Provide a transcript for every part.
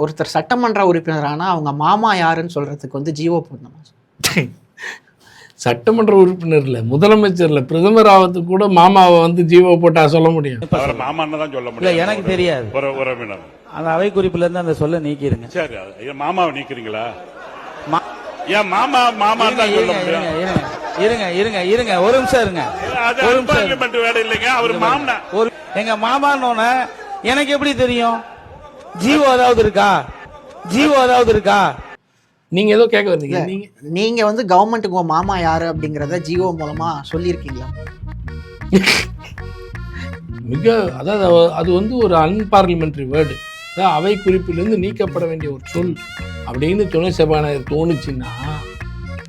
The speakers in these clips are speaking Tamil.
ஒருத்தர் சட்டமன்ற உறுப்பினர் ஆனால் அவங்க மாமா யாருன்னு சொல்றதுக்கு வந்து ஜிஓ போடணுமா? சட்டமன்ற உறுப்பினர் இல்லை, முதலமைச்சர் இல்லை, பிரதமர் ஆவதுக்கு கூட மாமாவை வந்து ஜிஓ போட்டா சொல்ல முடியும். மாமான்னு தான் சொல்ல இல்ல முடியும். எனக்கு தெரியாது. உறவினர் அந்த அவை குறிப்புல இருந்து அந்த சொல்ல நீக்கிருங்க. சரி, மாமாவை நீக்கிறீங்களா? ஏன் மாமா தான் சொல்ல முடியும். இருங்க ஒரு நிமிஷம் இருங்க. ஒரு பார்லிமெண்ட் வேலை இல்லைங்க, அவர் மாமனா. எங்க மாமான்னு எனக்கு எப்படி தெரியும்? ஜீவோ ஏதாவது இருக்கா? நீங்க ஏதோ கேட்க வந்தீங்க. நீங்க வந்து கவர்மெண்ட்டுக்கு உங்க மாமா யாரு அப்படிங்கறத ஜிஓ மூலமா சொல்லியிருக்கீங்களா? மிக அதாவது அது வந்து ஒரு அன்பார்லிமெண்ட்ரி வேர்டு, அதாவது அவை குறிப்பிலிருந்து நீக்கப்பட வேண்டிய ஒரு சொல் அப்படின்னு துணை சபாநாயகர் தோணுச்சுன்னா,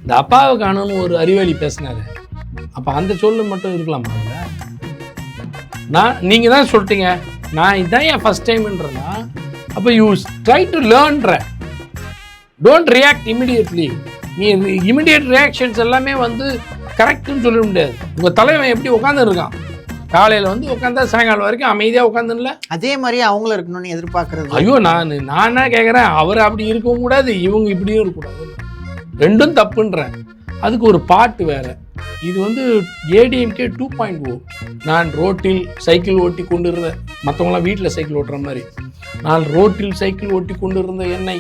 இந்த அப்பாவை காணும்னு ஒரு அறிவாளி பேசினாரு, அப்போ அந்த சொல்லு மட்டும் இருக்கலாமா? நீங்க தான் சொல்லிட்டீங்க, நான் இதான் என் ஃபர்ஸ்ட் டைம்ன்றேன்னா அப்போ யூ ட்ரை டு லேர்ன்ற, டோன்ட் ரியாக்ட் இமிடியட்லி. நீ இமிடியட் ரியாக்ஷன்ஸ் எல்லாமே வந்து கரெக்டுன்னு சொல்ல முடியாது. உங்கள் தலைவன் எப்படி உட்காந்து இருக்கான், காலையில் வந்து உட்காந்தா சாயங்காலம் வரைக்கும் அமைதியாக உட்காந்துல, அதே மாதிரி அவங்களும் இருக்கணும்னு எதிர்பார்க்கறது. ஐயோ நான் என்ன கேட்குறேன், அவர் அப்படி இருக்கவும் கூடாது, இவங்க இப்படியும் இருக்கக்கூடாது, ரெண்டும் தப்புன்றேன். அதுக்கு ஒரு பாட்டு வேற. இது வந்து ஏடிஎம்கே 2.0. நான் ரோட்டில் சைக்கிள் ஓட்டி கொண்டு இருந்த, மற்றவங்களாம் வீட்டில் சைக்கிள் ஓட்டுற மாதிரி, நான் ரோட்டில் சைக்கிள் ஓட்டி கொண்டு இருந்த என்னை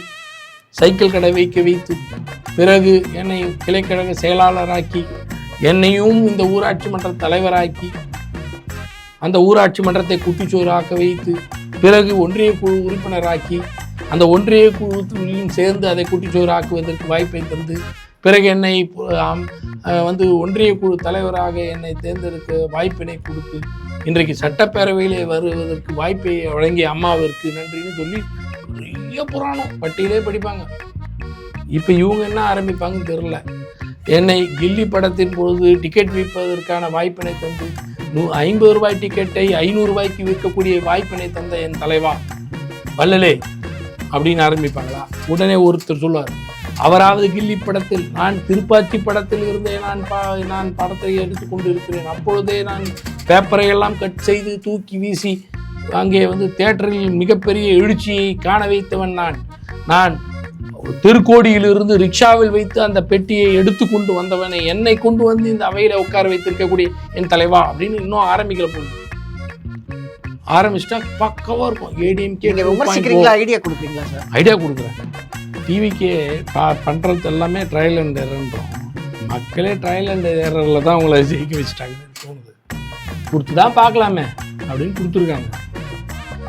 சைக்கிள் கடை வைத்து, பிறகு என்னை கிளைக்கழக செயலாளராக்கி, என்னையும் இந்த ஊராட்சி மன்ற தலைவராக்கி, அந்த ஊராட்சி மன்றத்தை குட்டிச்சோறாக்க வைத்து, பிறகு ஒன்றிய குழு உறுப்பினராக்கி, அந்த ஒன்றிய குழுவிலும் சேர்ந்து அதை குட்டிச்சோறாக்குவதற்கு வாய்ப்பை தந்து, பிறகு என்னை வந்து ஒன்றிய குழு தலைவராக என்னை தேர்ந்தெடுக்க வாய்ப்பினை கொடுத்து, இன்றைக்கு சட்டப்பேரவையிலே வருவதற்கு வாய்ப்பை வழங்கிய அம்மாவிற்கு நன்றின்னு சொல்லி பெரிய புராணம் பட்டியலே படிப்பாங்க. இப்போ இவங்க என்ன ஆரம்பிப்பாங்கன்னு தெரியல. என்னை கில்லி படத்தின் பொழுது டிக்கெட் விற்பதற்கான வாய்ப்பினை தந்து 50 ரூபாய் டிக்கெட்டை 500 ரூபாய்க்கு விற்கக்கூடிய வாய்ப்பினை தந்த என் தலைவா வள்ளலே அப்படின்னு ஆரம்பிப்பாங்களா? உடனே ஒருத்தர் சொல்லுவார், அவராவது கில்லி படத்தில், நான் திருப்பாச்சி படத்தில் இருந்தே நான் படத்தை எடுத்துக்கொண்டு இருக்கிறேன், அப்பொழுதே நான் பேப்பரை எல்லாம் கட் செய்து தூக்கி வீசி அங்கே வந்து தியேட்டரில் மிகப்பெரிய எழுச்சியை காண வைத்தவன் நான் திருக்கோடியிலிருந்து ரிக்ஷாவில் வைத்து அந்த பெட்டியை எடுத்து கொண்டு வந்தவனை, என்னை கொண்டு வந்து இந்த அவையில உட்கார வைத்திருக்கக்கூடிய என் தலைவா அப்படின்னு இன்னும் ஆரம்பிக்கல போகுது. ஆரம்பிச்சிட்டா பக்கவா இருக்கும். ஏடிஎம்கே ஐடியா கொடுக்குறீங்களா சார்? ஐடியா கொடுக்குறேன். டிவிக்கே பண்ணுறது எல்லாமே ட்ரையல் அண்ட் எரர்ன்றோம். மக்களே ட்ரையல் அண்ட் எரரில் தான் அவங்கள ஜெயிக்க வச்சுட்டாங்கன்னு தோணுது. கொடுத்து தான் பார்க்கலாமே அப்படின்னு கொடுத்துருக்காங்க.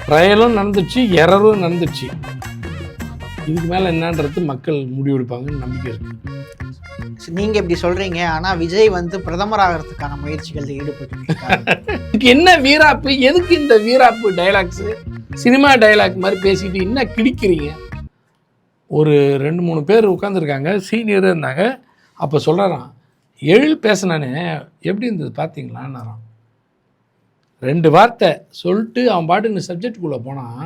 ட்ரையலும் நடந்துச்சு, எரரும் நடந்துச்சு. இதுக்கு மேலே என்னன்றது மக்கள் முடிவெடுப்பாங்கன்னு நம்பிக்கை இருக்குது. நீங்கள் இப்படி சொல்கிறீங்க, ஆனால் விஜய் வந்து பிரதமர் ஆகிறதுக்கான முயற்சிகளில் ஈடுபட்டு இதுக்கு என்ன வீராப்பு? எதுக்கு இந்த வீராப்பு டைலாக்ஸு? சினிமா டைலாக் மாதிரி பேசிட்டு என்ன கிடிக்கிறீங்க? ஒரு 2-3 பேர் உட்காந்துருக்காங்க, சீனியராக இருந்தாங்க. அப்போ சொல்கிறாரான், பேசினானே எப்படி இருந்தது பார்த்தீங்களான்னாரான். 2 வார்த்தை சொல்லிட்டு அவன் பாட்டுன்னு சப்ஜெக்டுக்குள்ளே போனான்.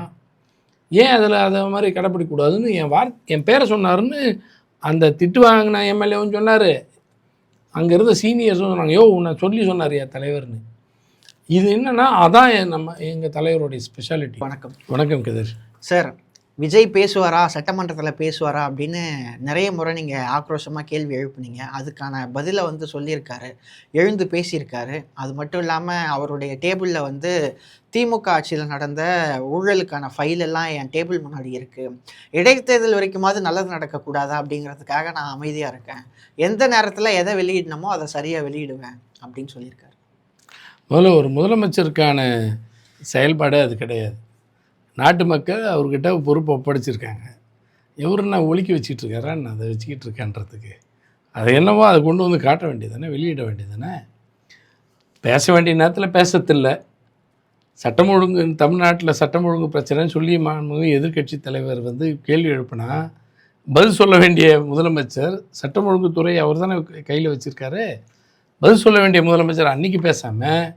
ஏன் அதில் அதை மாதிரி கடைப்பிடிக்கூடாதுன்னு என் பேரை சொன்னாருன்னு அந்த திட்டு வாங்கின எம்எல்ஏவும் சொன்னார். அங்கே இருந்த சீனியர்ஸும் சொன்னாங்க, யோ உன்னை சொல்லி சொன்னார் என் தலைவர்னு. இது என்னென்னா அதான் எங்கள் தலைவருடைய ஸ்பெஷாலிட்டி. வணக்கம் கதிர் சார். விஜய் பேசுவாரா, சட்டமன்றத்தில் பேசுவாரா அப்படின்னு நிறைய முறை நீங்கள் ஆக்ரோஷமாக கேள்வி எழுப்புனீங்க. அதுக்கான பதிலை வந்து சொல்லியிருக்காரு, எழுந்து பேசியிருக்காரு. அது மட்டும் இல்லாமல் அவருடைய டேபிளில் வந்து திமுக ஆட்சியில் நடந்த ஊழலுக்கான ஃபைல் எல்லாம் என் டேபிள் முன்னாடி இருக்குது, இடைத்தேர்தல் வரைக்குமாவது நல்லது நடக்கக்கூடாதா அப்படிங்கிறதுக்காக நான் அமைதியாக இருக்கேன், எந்த நேரத்தில் எதை வெளியிடணுமோ அதை சரியாக வெளியிடுவேன் அப்படின்னு சொல்லியிருக்காரு. முதல்ல ஒரு முதலமைச்சருக்கான செயல்பாடு அது கிடையாது. நாட்டு மக்கள் அவர்கிட்ட பொறுப்பை ஒப்படைச்சிருக்காங்க. எவரு நான் ஒழிக்க வச்சுக்கிட்டு இருக்காரா, நான் அதை வச்சுக்கிட்டு இருக்கேன்றதுக்கு அதை என்னவோ அதை கொண்டு வந்து காட்ட வேண்டியதானே, வெளியிட வேண்டியதானே. பேச வேண்டிய நேரத்தில் பேசத்தில்லை. சட்டம் ஒழுங்கு, தமிழ்நாட்டில் சட்டம் ஒழுங்கு பிரச்சனைன்னு சொல்லி எதிர்கட்சி தலைவர் வந்து கேள்வி எழுப்பினா பதில் சொல்ல வேண்டிய முதலமைச்சர், சட்டம் ஒழுங்குத்துறை அவர் தானே கையில் வச்சுருக்காரு, பதில் சொல்ல வேண்டிய முதலமைச்சர் அன்றைக்கி பேசாமல்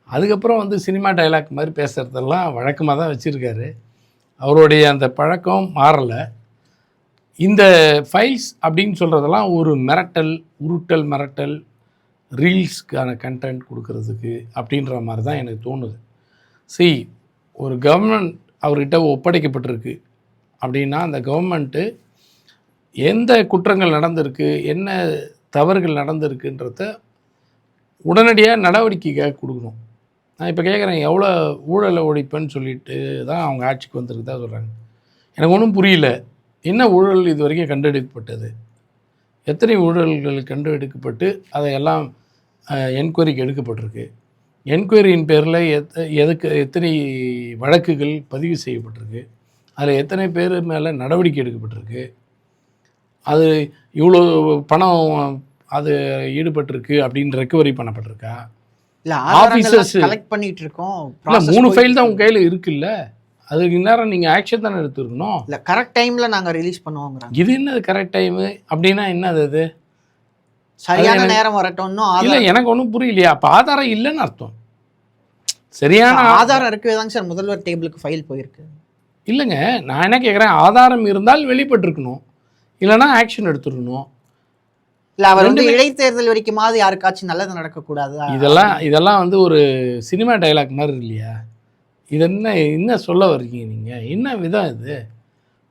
அதுக்கப்புறம் வந்து சினிமா டைலாக் மாதிரி பேசுகிறதெல்லாம் வழக்கமாக தான் வச்சுருக்காரு. அவருடைய அந்த பழக்கம் மாறலை. இந்த ஃபைல்ஸ் அப்படின்னு சொல்கிறதெல்லாம் ஒரு மிரட்டல், உருட்டல் மிரட்டல், ரீல்ஸ்க்கான கண்டென்ட் கொடுக்கறதுக்கு அப்படின்ற மாதிரி தான் எனக்கு தோணுது. ஒரு கவர்மெண்ட் அவர்கிட்ட ஒப்படைக்கப்பட்டிருக்கு, அப்படின்னா அந்த கவர்மெண்ட்டு எந்த குற்றங்கள் நடந்திருக்கு, என்ன தவறுகள் நடந்திருக்குன்றத உடனடியாக நடவடிக்கைக்காக கொடுக்கணும். நான் இப்போ கேட்குறேன், எவ்வளோ ஊழலை ஒழிப்பேன்னு சொல்லிட்டு தான் அவங்க ஆட்சிக்கு வந்திருக்கு தான் சொல்கிறாங்க. எனக்கு ஒன்றும் புரியல, என்ன ஊழல் இது வரைக்கும் கண்டெடுக்கப்பட்டது, எத்தனை ஊழல்கள் கண்டெடுக்கப்பட்டு அதையெல்லாம் என்கொயரிக்கு எடுக்கப்பட்டிருக்கு, என்கொயரியின் பேரில் எத்தனை வழக்குகள் பதிவு செய்யப்பட்டிருக்கு, அதில் எத்தனை பேர் மேலே நடவடிக்கை எடுக்கப்பட்டிருக்கு, அது இவ்வளோ பணம் அது ஈடுபட்டிருக்கு அப்படின்னு ரெக்கவரி பண்ணப்பட்டிருக்கா, இல்ல ஆஃபீஸர்ஸ் கலெக்ட் பண்ணிட்டு இருக்கோம். இல்லை 3 ஃபைல் தான் உங்கள் கையில் இருக்குல்ல, அதுக்கு நேரம் நீங்கள் ஆக்ஷன் தானே எடுத்துருக்கணும். இல்ல கரெக்ட் டைம்ல நாங்க ரிலீஸ் பண்ணுவோங்கிறாங்க. இது என்னது கரெக்ட் டைமு அப்படின்னா என்னது அது? சரியான நேரம் வரட்டும்னு இல்லை எனக்கு ஒன்றும் புரியலையா. அப்போ ஆதாரம் இல்லைன்னு அர்த்தம். சரியான ஆதாரம் இருக்கவே தாங்க சார் முதல்வர் டேபிளுக்கு ஃபைல் போயிருக்கு. இல்லைங்க, நான் என்ன கேட்குறேன், ஆதாரம் இருந்தால் வெளிப்பட்டிருக்கணும், இல்லைன்னா ஆக்ஷன் எடுத்துருக்கணும். இல்ல அவர் வந்து இடைத்தேர்தல் வரைக்குமாவது யாருக்காச்சும் நல்லது நடக்கக்கூடாது. இதெல்லாம் வந்து ஒரு சினிமா டைலாக் மாதிரி இல்லையா? இது என்ன சொல்ல வர்றீங்க நீங்கள்? என்ன விதம் இது?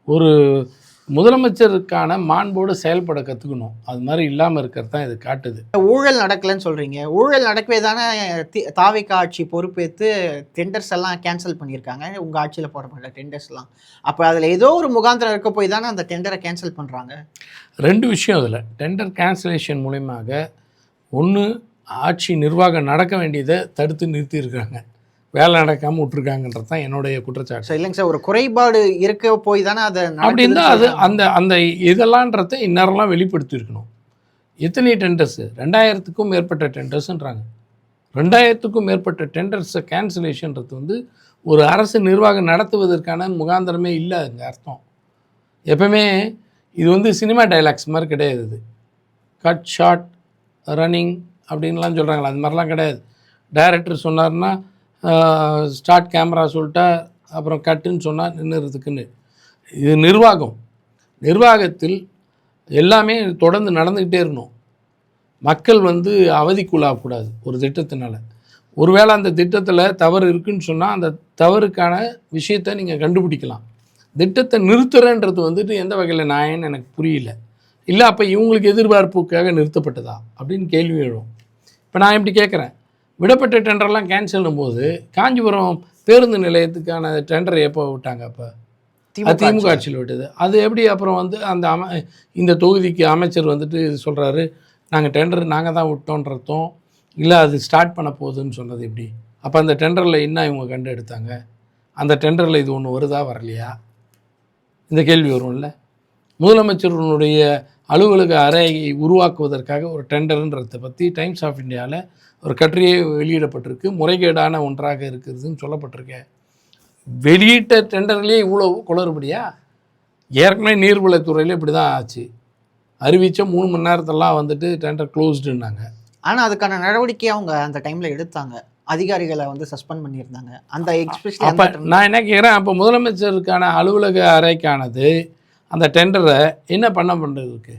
ஒரு முதலமைச்சருக்கான மாண்போடு செயல்பட கற்றுக்கணும். அது மாதிரி இல்லாமல் இருக்கிறது தான் இது காட்டுது. ஊழல் நடக்கலன்னு சொல்றீங்க, ஊழல் நடக்கவே தானே தாவேக ஆட்சி பொறுப்பேற்று டெண்டர்ஸ் எல்லாம் கேன்சல் பண்ணியிருக்காங்க. உங்க ஆட்சியில் போடப்பட்ட டெண்டர்ஸ் எல்லாம் அப்போ அதில் ஏதோ ஒரு முகாந்திரம் இருக்க போய் தானே அந்த டெண்டரை கேன்சல் பண்ணுறாங்க. 2 விஷயம் அதில். டெண்டர் கேன்சலேஷன் மூலமாக ஒன்று, ஆட்சி நிர்வாகம் நடக்க வேண்டியதை தடுத்து நிறுத்தியிருக்காங்க, வேலை நடக்காமல் விட்டுருக்காங்கன்றது தான் என்னுடைய குற்றச்சாட்டு. சார் இல்லைங்க சார், ஒரு குறைபாடு இருக்க போய் தானே அதை அப்படின்னா அது அந்த இதெல்லாம்ன்றதை இந்நேரம்லாம் வெளிப்படுத்தியிருக்கணும். எத்தனை டெண்டர்ஸு? 2000க்கும் மேற்பட்ட டெண்டர்ஸுன்றாங்க. 2000க்கும் மேற்பட்ட டெண்டர்ஸை கேன்சலேஷன்றது வந்து ஒரு அரசு நிர்வாகம் நடத்துவதற்கான முகாந்திரமே இல்லை. அங்கே அர்த்தம் எப்பவுமே இது வந்து சினிமா டைலாக்ஸ் மாதிரி கிடையாது. இது கட் ஷாட் ரன்னிங் அப்படின்லாம் சொல்கிறாங்களா, அது மாதிரிலாம் கிடையாது. டைரக்டர் சொன்னார்னா ஸ்டார்ட் கேமரா சொல்லிட்டா அப்புறம் கட்டுன்னு சொன்னால் நின்றுறதுக்குன்னு. இது நிர்வாகத்தில் எல்லாமே தொடர்ந்து நடந்துக்கிட்டே இருக்கணும். மக்கள் வந்து அவதிக்குள்ளாகக்கூடாது ஒரு திட்டத்தினால. ஒருவேளை அந்த திட்டத்தில் தவறு இருக்குன்னு சொன்னால் அந்த தவறுக்கான விஷயத்தை நீங்கள் கண்டுபிடிக்கலாம். திட்டத்தை நிறுத்துறன்றது வந்துட்டு எந்த வகையில் நியாயம்னு எனக்கு புரியல. இல்லை அப்போ இவங்களுக்கு எதிர்பார்ப்புக்காக நிறுத்தப்பட்டதா அப்படின்னு கேள்வி எழும். இப்போ நான் எப்படி கேட்குறேன், விடப்பட்ட டெண்டர்லாம் கேன்சல்னும் போது காஞ்சிபுரம் பேருந்து நிலையத்துக்கான டெண்டரை எப்போ விட்டாங்க? அப்போ திமுக ஆட்சியில் விட்டது. அது எப்படி அப்புறம் வந்து அந்த இந்த தொகுதிக்கு அமைச்சர் வந்துட்டு சொல்கிறாரு நாங்கள் டெண்டர் நாங்கள் தான் விட்டோன்றதும் இல்லை அது ஸ்டார்ட் பண்ண போகுதுன்னு சொன்னது எப்படி? அப்போ அந்த டெண்டரில் என்ன இவங்க கண்டு எடுத்தாங்க? அந்த டெண்டரில் இது ஒன்று வருதா வரலையா? இந்த கேள்வி வரும்ல. முதலமைச்சருடைய அலுவலக அறையை உருவாக்குவதற்காக ஒரு டெண்டருன்றதை பற்றி டைம்ஸ் ஆஃப் இந்தியாவில் ஒரு கட்டுரையே வெளியிடப்பட்டிருக்கு. முறைகேடான ஒன்றாக இருக்குதுன்னு சொல்லப்பட்டிருக்கேன். வெளியிட்ட டெண்டர்லேயே இவ்வளோ குளறுபடியா? ஏற்கனவே நீர்வளத்துறையில் இப்படி தான் ஆச்சு. அறிவித்த 3 மணி நேரத்தெல்லாம் வந்துட்டு டெண்டர் க்ளோஸ்டுன்னாங்க. ஆனால் அதுக்கான நடவடிக்கை அவங்க அந்த டைமில் எடுத்தாங்க. அதிகாரிகளை வந்து சஸ்பெண்ட் பண்ணியிருந்தாங்க. அந்த எக்ஸ்பிரஸ் அப்போ நான் என்ன கேட்குறேன், அப்போ முதலமைச்சருக்கான அலுவலக அறைக்கானது அந்த டெண்டரை என்ன பண்ணுறதுக்கு?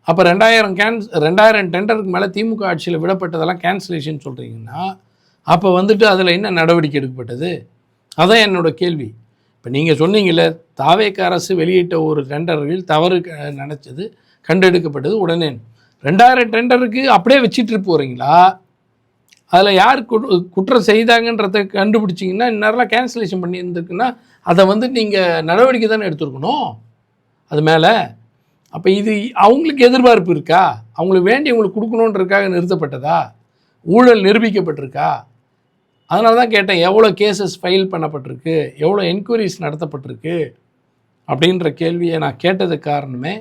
அப்போ 2000 டெண்டருக்கு மேலே திமுக ஆட்சியில் விடப்பட்டதெல்லாம் கேன்சலேஷன் சொல்கிறீங்கன்னா அப்போ வந்துட்டு அதில் என்ன நடவடிக்கை எடுக்கப்பட்டது? அதான் என்னோட கேள்வி. இப்போ நீங்கள் சொன்னீங்களே தாவேக அரசு வெளியிட்ட ஒரு டெண்டரில் தவறு நினச்சது கண்டெடுக்கப்பட்டது உடனே 2000 டெண்டருக்கு அப்படியே வச்சிட்டு போகிறீங்களா? அதில் யார் குற்றம் செய்தாங்கன்றதை கண்டுபிடிச்சிங்கன்னா இந்நேரம்லாம் கேன்சலேஷன் பண்ணியிருந்துருக்குன்னா அதை வந்து நீங்கள் நடவடிக்கை தானே எடுத்துருக்கணும் அது மேலே. அப்போ இது அவங்களுக்கு எதிர்பார்ப்பு இருக்கா? அவங்களுக்கு வேண்டியவங்களுக்கு கொடுக்கணுன்றதுக்காக நிறுத்தப்பட்டதா? ஊழல் நிரூபிக்கப்பட்டிருக்கா? அதனால தான் கேட்டேன், எவ்வளோ கேசஸ் ஃபைல் பண்ணப்பட்டிருக்கு, எவ்வளோ என்கொயரிஸ் நடத்தப்பட்டிருக்கு அப்படின்ற கேள்வியை நான் கேட்டதுக்கு காரணமே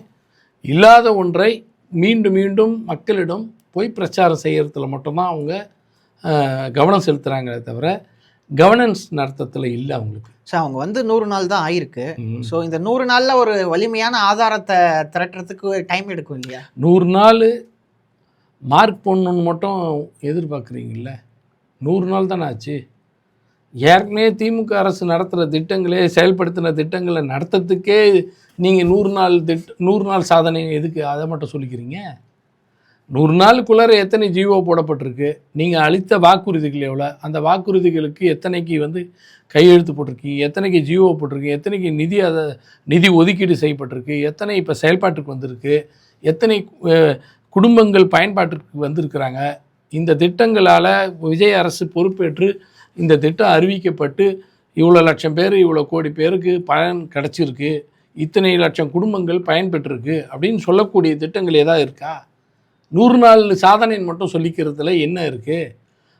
இல்லாத ஒன்றை மீண்டும் மீண்டும் மக்களிடம் போய் பிரச்சாரம் செய்கிறதுல மட்டும்தான் அவங்க கவனம் செலுத்துகிறாங்களே தவிர கவர்னன்ஸ் நடத்தத்தில் இல்லை அவங்களுக்கு. சார் அவங்க வந்து 100 நாள் தான் ஆயிருக்கு. ஸோ இந்த 100 நாளில் ஒரு வலிமையான ஆதாரத்தை திரட்டுறதுக்கு டைம் எடுக்கும் இல்லையா? 100 நாள் மார்க் பண்ணணுன்னு மட்டும் எதிர்பார்க்குறீங்கள? 100 நாள் தானே ஆச்சு. ஏற்கனவே திமுக அரசு நடத்துகிற திட்டங்களே செயல்படுத்தின திட்டங்களை நடத்துறதுக்கே நீங்கள் 100 நாள் சாதனை எதுக்கு அதை மட்டும் சொல்லிக்கிறீங்க? 100 நாளுக்குள்ளார எத்தனை ஜிஓ போடப்பட்டிருக்கு, நீங்கள் அளித்த வாக்குறுதிகள் எவ்வளோ, அந்த வாக்குறுதிகளுக்கு எத்தனைக்கு வந்து கையெழுத்து போட்டிருக்கீங்க, எத்தனைக்கு ஜிஓ போட்டிருக்கு, எத்தனைக்கு நிதி ஒதுக்கீடு செய்யப்பட்டிருக்கு, எத்தனை இப்போ செயல்பாட்டுக்கு வந்திருக்கு, எத்தனை குடும்பங்கள் பயன்பாட்டிற்கு வந்திருக்கிறாங்க. இந்த திட்டங்களால் விஜய் அரசு பொறுப்பேற்று இந்த திட்டம் அறிவிக்கப்பட்டு இவ்வளோ லட்சம் பேர் இவ்வளோ கோடி பேருக்கு பயன் கிடச்சிருக்கு, இத்தனை லட்சம் குடும்பங்கள் பயன்பெற்றிருக்கு அப்படின்னு சொல்லக்கூடிய திட்டங்கள் ஏதாவது இருக்கா? 100 நாள் சாதனைன்னு மட்டும் சொல்லிக்கிறதுல என்ன இருக்குது?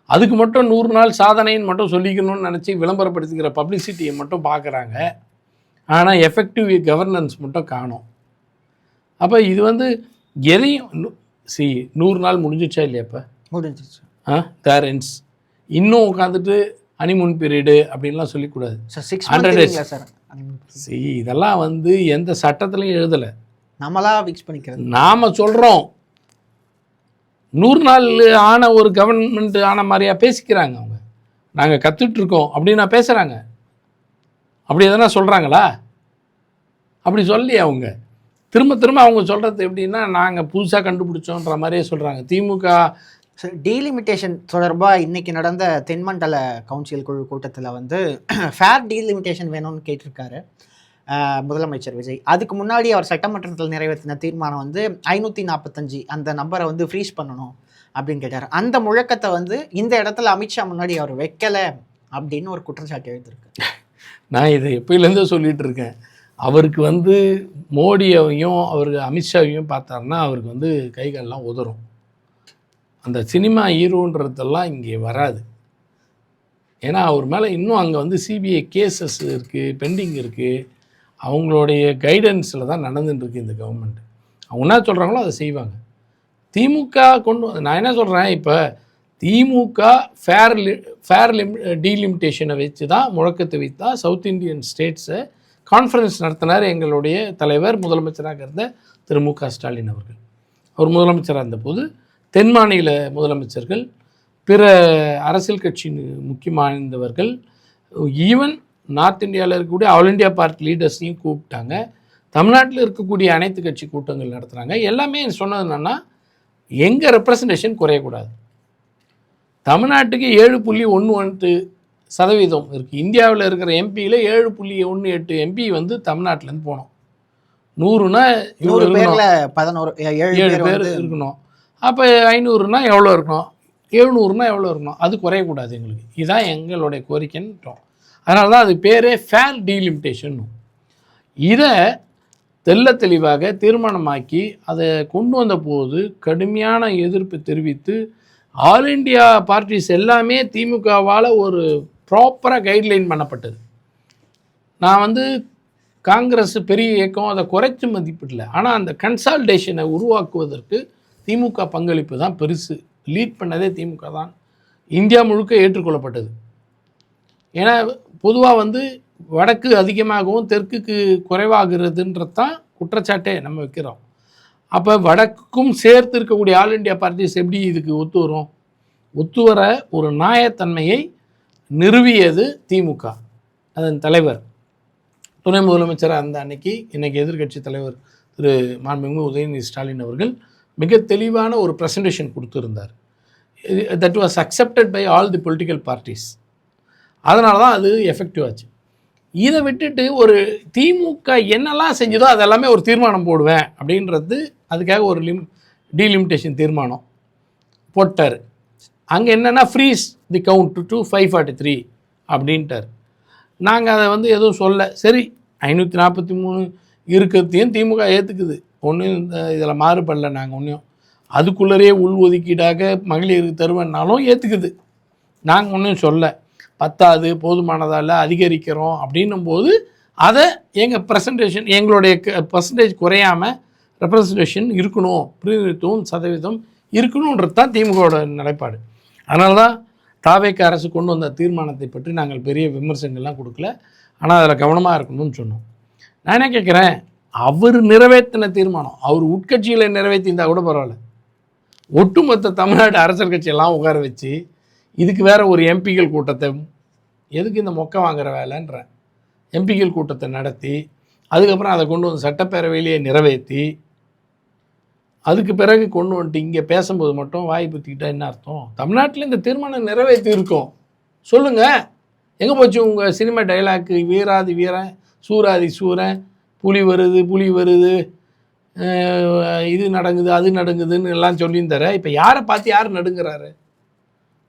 அதுக்கு மட்டும் 100 நாள் சாதனைன்னு மட்டும் சொல்லிக்கணும்னு நினச்சி விளம்பரப்படுத்திக்கிற பப்ளிசிட்டியை மட்டும் பார்க்குறாங்க. ஆனால் எஃபெக்டிவ் கவர்னன்ஸ் மட்டும் காணும். அப்போ இது வந்து எதையும் 100 நாள் முடிஞ்சிச்சா இல்லையா? இப்போ முடிஞ்சிச்சு. தேரன்ஸ் இன்னும் உட்காந்துட்டு ஹனிமூன் பீரியடு அப்படின்லாம் சொல்லிக்கூடாது. Sir 6 months sir. இதெல்லாம் வந்து எந்த சட்டத்துலையும் எழுதலை, நம்மளா ஃபிக்ஸ் பண்ணிக்கிறது. நாம் சொல்கிறோம் 100 நாள் ஆன ஒரு கவர்மெண்ட் ஆன மாதிரியா பேசிக்கிறாங்க அவங்க. நாங்கள் கற்றுட்ருக்கோம் அப்படின்னா பேசுகிறாங்க. அப்படி எதனா சொல்கிறாங்களா? அப்படி சொல்லி அவங்க திரும்ப அவங்க சொல்கிறது எப்படின்னா நாங்கள் புதுசாக கண்டுபிடிச்சோன்ற மாதிரியே சொல்கிறாங்க. திமுக டீலிமிட்டேஷன் தொடர்பாக இன்றைக்கி நடந்த தென்மண்டல கவுன்சில் குழு கூட்டத்தில் வந்து ஃபேர் டீலிமிட்டேஷன் வேணும்னு கேட்டிருக்காரு முதலமைச்சர் விஜய். அதுக்கு முன்னாடி அவர் சட்டமன்றத்தில் நிறைவேற்றின தீர்மானம் வந்து 545 அந்த நம்பரை வந்து ஃப்ரீஸ் பண்ணணும் அப்படின்னு கேட்டார். அந்த முழக்கத்தை வந்து இந்த இடத்துல அமித்ஷா முன்னாடி அவர் வைக்கலை அப்படின்னு ஒரு குற்றச்சாட்டு எழுதியிருக்கு. நான் இதை எப்போலேருந்தே சொல்லிகிட்டு இருக்கேன். அவருக்கு வந்து மோடியையும் அவருக்கு அமித்ஷாவையும் பார்த்தாருன்னா அவருக்கு வந்து கைகாலெலாம் உதறும். அந்த சினிமா ஹீரோன்றதெல்லாம் இங்கே வராது. ஏன்னா அவர் மேலே இன்னும் அங்கே வந்து சிபிஐ கேசஸ் இருக்குது, பெண்டிங் இருக்குது. அவங்களுடைய கைடன்ஸில் தான் நடந்துட்டுருக்கு இந்த கவர்மெண்ட். அவங்க என்ன சொல்கிறாங்களோ அதை செய்வாங்க. திமுக நான் என்ன சொல்கிறேன், இப்போ திமுக ஃபேர் டீலிமிட்டேஷனை வச்சு தான் முழக்கத்தை வைத்து தான் சவுத் இந்தியன் ஸ்டேட்ஸை கான்ஃபரன்ஸ் நடத்தினார் எங்களுடைய தலைவர் முதலமைச்சராக இருந்த திரு மு.க. ஸ்டாலின் அவர்கள். அவர் முதலமைச்சராக இருந்தபோது தென் மாநில முதலமைச்சர்கள், பிற அரசியல் கட்சி முக்கியமானவர்கள், ஈவன் நார்த் இந்தியாவில் இருக்கக்கூடிய ஆல் இண்டியா பார்ட்டி லீடர்ஸையும் கூப்பிட்டாங்க. தமிழ்நாட்டில் இருக்கக்கூடிய அனைத்து கட்சி கூட்டங்கள் நடத்துகிறாங்க. எல்லாமே சொன்னது என்னென்னா எங்கள் ரெப்ரசன்டேஷன் குறையக்கூடாது. தமிழ்நாட்டுக்கு 7.18% இருக்குது. இந்தியாவில் இருக்கிற எம்பியில் 7.18 எம்பி வந்து தமிழ்நாட்டிலேருந்து போனோம். 100னா 100 பேரில் 7 பேர் இருக்கணும். அப்போ 500னா எவ்வளோ இருக்கணும், 700னா எவ்வளோ இருக்கணும், அது குறையக்கூடாது எங்களுக்கு. இதுதான் எங்களுடைய கோரிக்கைன்ட்டோம். அதனால தான் அது பேரே ஃபேர் டீலிமிட்டேஷன். இதை தெல்ல தெளிவாக தீர்மானமாக்கி அதை கொண்டு வந்த போது கடுமையான எதிர்ப்பு தெரிவித்து ஆல் இண்டியா பார்ட்டிஸ் எல்லாமே திமுகவால் ஒரு ப்ராப்பராக கைட்லைன் பண்ணப்பட்டது. நான் வந்து காங்கிரஸ் பெரிய இயக்கம் அதை குறைச்சி மதிப்பிடல. ஆனால் அந்த கன்சால்டேஷனை உருவாக்குவதற்கு திமுக பங்களிப்பு தான் பெருசு. லீட் பண்ணதே திமுக தான். இந்தியா முழுக்க ஏற்றுக்கொள்ளப்பட்டது. ஏன்னா பொதுவாக வந்து வடக்கு அதிகமாகவும் தெற்குக்கு குறைவாகிறதுன்றது தான் குற்றச்சாட்டே நம்ம வைக்கிறோம். அப்போ வடக்கும் சேர்த்து இருக்கக்கூடிய ஆல் இண்டியா பார்ட்டிஸ் எப்படி இதுக்கு ஒத்து வரும்? ஒத்து வர ஒரு நியாயத்தன்மையை நிறுவியது திமுக. அதன் தலைவர் துணை முதலமைச்சராக அந்த அன்னைக்கு இன்றைக்கி எதிர்க்கட்சி தலைவர் திரு மாண்புமிகு உதயநிதி ஸ்டாலின் அவர்கள் மிக தெளிவான ஒரு ப்ரெசன்டேஷன் கொடுத்துருந்தார். That was accepted by all the political parties. அதனால தான் அது எஃபெக்டிவ் ஆச்சு. இதை விட்டுட்டு ஒரு திமுக என்னெல்லாம் செஞ்சதோ அதெல்லாமே ஒரு தீர்மானம் போடுவேன் அப்படின்றது, அதுக்காக ஒரு டீலிமிட்டேஷன் தீர்மானம் போட்டார். அங்கே என்னென்னா ஃப்ரீஸ் தி கவுண்ட் டு 543 அப்படின்ட்டார். நாங்கள் அதை வந்து எதுவும் சொல்ல, சரி 543 இருக்கிறதையும் திமுக ஏற்றுக்குது, ஒன்றும் இதில் மாறுபடல. நாங்கள் ஒன்றும் அதுக்குள்ளரே உள் ஒதுக்கீடாக மகளிருக்கு தருவேன்னாலும் ஏற்றுக்குது. நாங்கள் ஒன்றும் சொல்ல, பத்தாது போதுமானதால் அதிகரிக்கிறோம் அப்படின்னும்போது அதை எங்கள் ப்ரெசன்டேஷன் எங்களுடைய பர்சன்டேஜ் குறையாமல் ரெப்ரசன்டேஷன் இருக்கணும், பிரதிநிதித்துவம் சதவீதம் இருக்கணுன்றது தான் திமுகவோட நிலைப்பாடு. அதனால தான் தாவேக அரசு கொண்டு வந்த தீர்மானத்தை பற்றி நாங்கள் பெரிய விமர்சனங்கள்லாம் கொடுக்கல. ஆனால் அதில் கவனமாக இருக்கணும்னு சொன்னோம். நான் என்ன கேட்குறேன், அவர் நிறைவேற்றின தீர்மானம் அவர் உட்கட்சியில் நிறைவேற்றியிருந்தால் கூட பரவாயில்ல, ஒட்டுமொத்த தமிழ்நாடு அரசியல் கட்சியெல்லாம் உட்கார வச்சு இதுக்கு வேறு ஒரு எம்பிகள் கூட்டத்தை, எதுக்கு இந்த மொக்க வாங்குகிற வேலைன்ற எம்பிகள் கூட்டத்தை நடத்தி அதுக்கப்புறம் அதை கொண்டு வந்து சட்டப்பேரவையிலேயே நிறைவேற்றி அதுக்கு பிறகு கொண்டு வந்துட்டு இங்கே பேசும்போது மட்டும் வாய் பற்றிக்கிட்டா என்ன அர்த்தம்? தமிழ்நாட்டில் இந்த தீர்மானம் நிறைவேற்றி இருக்கோம், சொல்லுங்கள். எங்கே போச்சு உங்கள் சினிமா டைலாக்கு? வீராதி வீரன், சூராதி சூரன், புலி வருது புலி வருது, இது நடக்குது அது நடக்குதுன்னு எல்லாம் சொல்லியும் தர. இப்போ யாரை பார்த்து யார் நடுங்கிறாரு?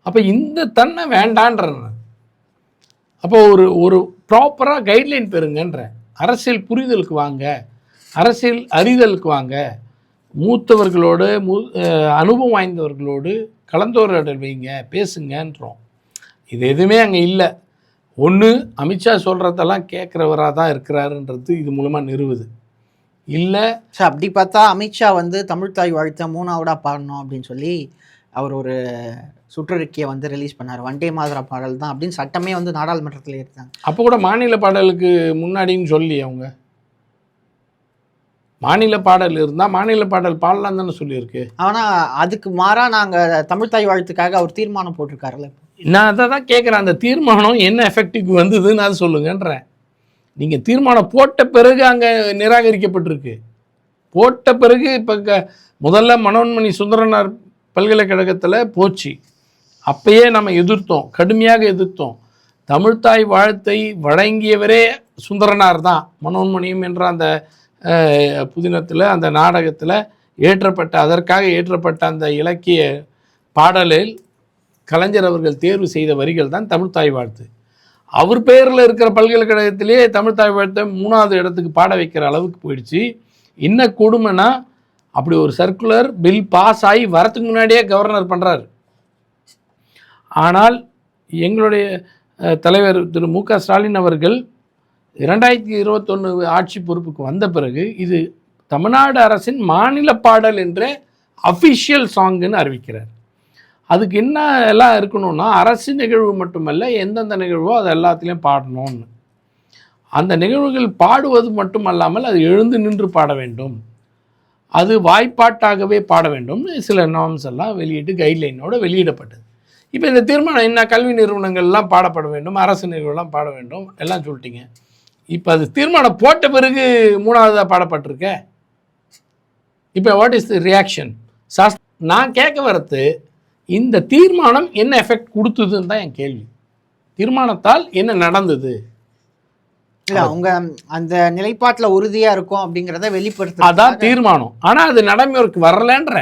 அப்போ இந்த தன்னை வேண்டான்றேன். அப்போ ஒரு ப்ராப்பராக கைட்லைன் பெறுங்கன்ற. அரசியல் புரிதலுக்கு வாங்க, அரசியல் அறிதலுக்கு வாங்க, மூத்தவர்களோடு அனுபவம் வாய்ந்தவர்களோடு கலந்துரையாடல் வைங்க, பேசுங்கன்றோம். இது எதுவுமே அங்கே இல்லை. ஒன்று அமித்ஷா சொல்கிறதெல்லாம் கேட்குறவராக தான் இருக்கிறாருன்றது இது மூலமாக நிறுவுது. இல்லை சார், அப்படி பார்த்தா அமித்ஷா வந்து தமிழ்தாய் வாழ்த்த 3ஆவதா பாடணும் அப்படின்னு சொல்லி அவர் ஒரு சுற்றறிக்கையை வந்து ரிலீஸ் பண்ணார். வண்டே மாதரா பாடல் தான் அப்படின்னு சட்டமே வந்து நாடாளுமன்றத்தில் எடுத்தாங்க. அப்போ கூட மாநில பாடலுக்கு முன்னாடின்னு சொல்லி அவங்க மாநில பாடல் இருந்தால் மாநில பாடல் பாடலாம் தானே சொல்லியிருக்கு. ஆனால் அதுக்கு மாறாக நாங்கள் தமிழ்தாய் வாழ்த்துக்காக அவர் தீர்மானம் போட்டிருக்காருல்ல. நான் அதை தான் கேட்குறேன். அந்த தீர்மானம் என்ன எஃபெக்டிவ் வந்ததுன்னு அது சொல்லுங்கன்றேன். நீங்கள் தீர்மானம் போட்ட பிறகு அங்கே நிராகரிக்கப்பட்டிருக்கு. போட்ட பிறகு இப்போ முதல்ல மனோன்மணி சுந்தரனார் பல்கலைக்கழகத்தில் போச்சு. அப்பயே நம்ம எதிர்த்தோம், கடுமையாக எதிர்த்தோம். தமிழ்தாய் வாழ்த்தை வழங்கியவரே சுந்தரனார் தான். மனோன்மணியும் என்ற அந்த புதினத்தில், அந்த நாடகத்தில் ஏற்றப்பட்ட, அதற்காக ஏற்றப்பட்ட அந்த இலக்கிய பாடலில் கலைஞர் அவர்கள் தேர்வு செய்த வரிகள் தான் தமிழ்தாய் வாழ்த்து. அவர் பேரில் இருக்கிற பல்கலைக்கழகத்திலேயே தமிழ்தாய் வாழ்த்தை 3ஆவது இடத்துக்கு பாட வைக்கிற அளவுக்கு போயிடுச்சு. என்ன கொடுமைனா, அப்படி ஒரு சர்க்குலர் பில் பாஸ் ஆகி வரத்துக்கு முன்னாடியே கவர்னர் பண்ணுறாரு. ஆனால் எங்களுடைய தலைவர் திரு மு க ஸ்டாலின் அவர்கள் 2021 ஆட்சி பொறுப்புக்கு வந்த பிறகு இது தமிழ்நாடு அரசின் மாநில பாடல் என்ற அஃபிஷியல் சாங்குன்னு அறிவிக்கிறார். அதுக்கு என்ன எல்லாம் இருக்கணும்னா, அரசு நிகழ்வு மட்டுமல்ல, எந்தெந்த நிகழ்வோ அது எல்லாத்துலேயும் பாடணும்னு. அந்த நிகழ்வுகள் பாடுவது மட்டுமல்லாமல் அது எழுந்து நின்று பாட வேண்டும், அது வாய்ப்பாட்டாகவே பாட வேண்டும்னு சில நார்ம்ஸ் எல்லாம் வெளியிட்டு கைட்லைனோடு வெளியிடப்பட்டது. இப்போ இந்த தீர்மானம் என்ன, கல்வி நிறுவனங்கள்லாம் பாடப்பட வேண்டும், அரசு நிறுவனம்லாம் பாட வேண்டும் எல்லாம் சொல்லிட்டீங்க. இப்போ அது தீர்மானம் போட்ட பிறகு 3ஆவதாக பாடப்பட்டிருக்க. இப்போ வாட் இஸ் தி ரியாக்ஷன்? நான் கேட்க வரது, இந்த தீர்மானம் என்ன எஃபெக்ட் கொடுத்ததுன்னு தான் என் கேள்வி. தீர்மானத்தால் என்ன நடந்தது? இல்லை, அவங்க அந்த நிலைப்பாட்டில் உறுதியாக இருக்கும் அப்படிங்கிறத வெளிப்படுத்த அதான் தீர்மானம். ஆனால் அது நடைமுறைக்கு வரலன்ற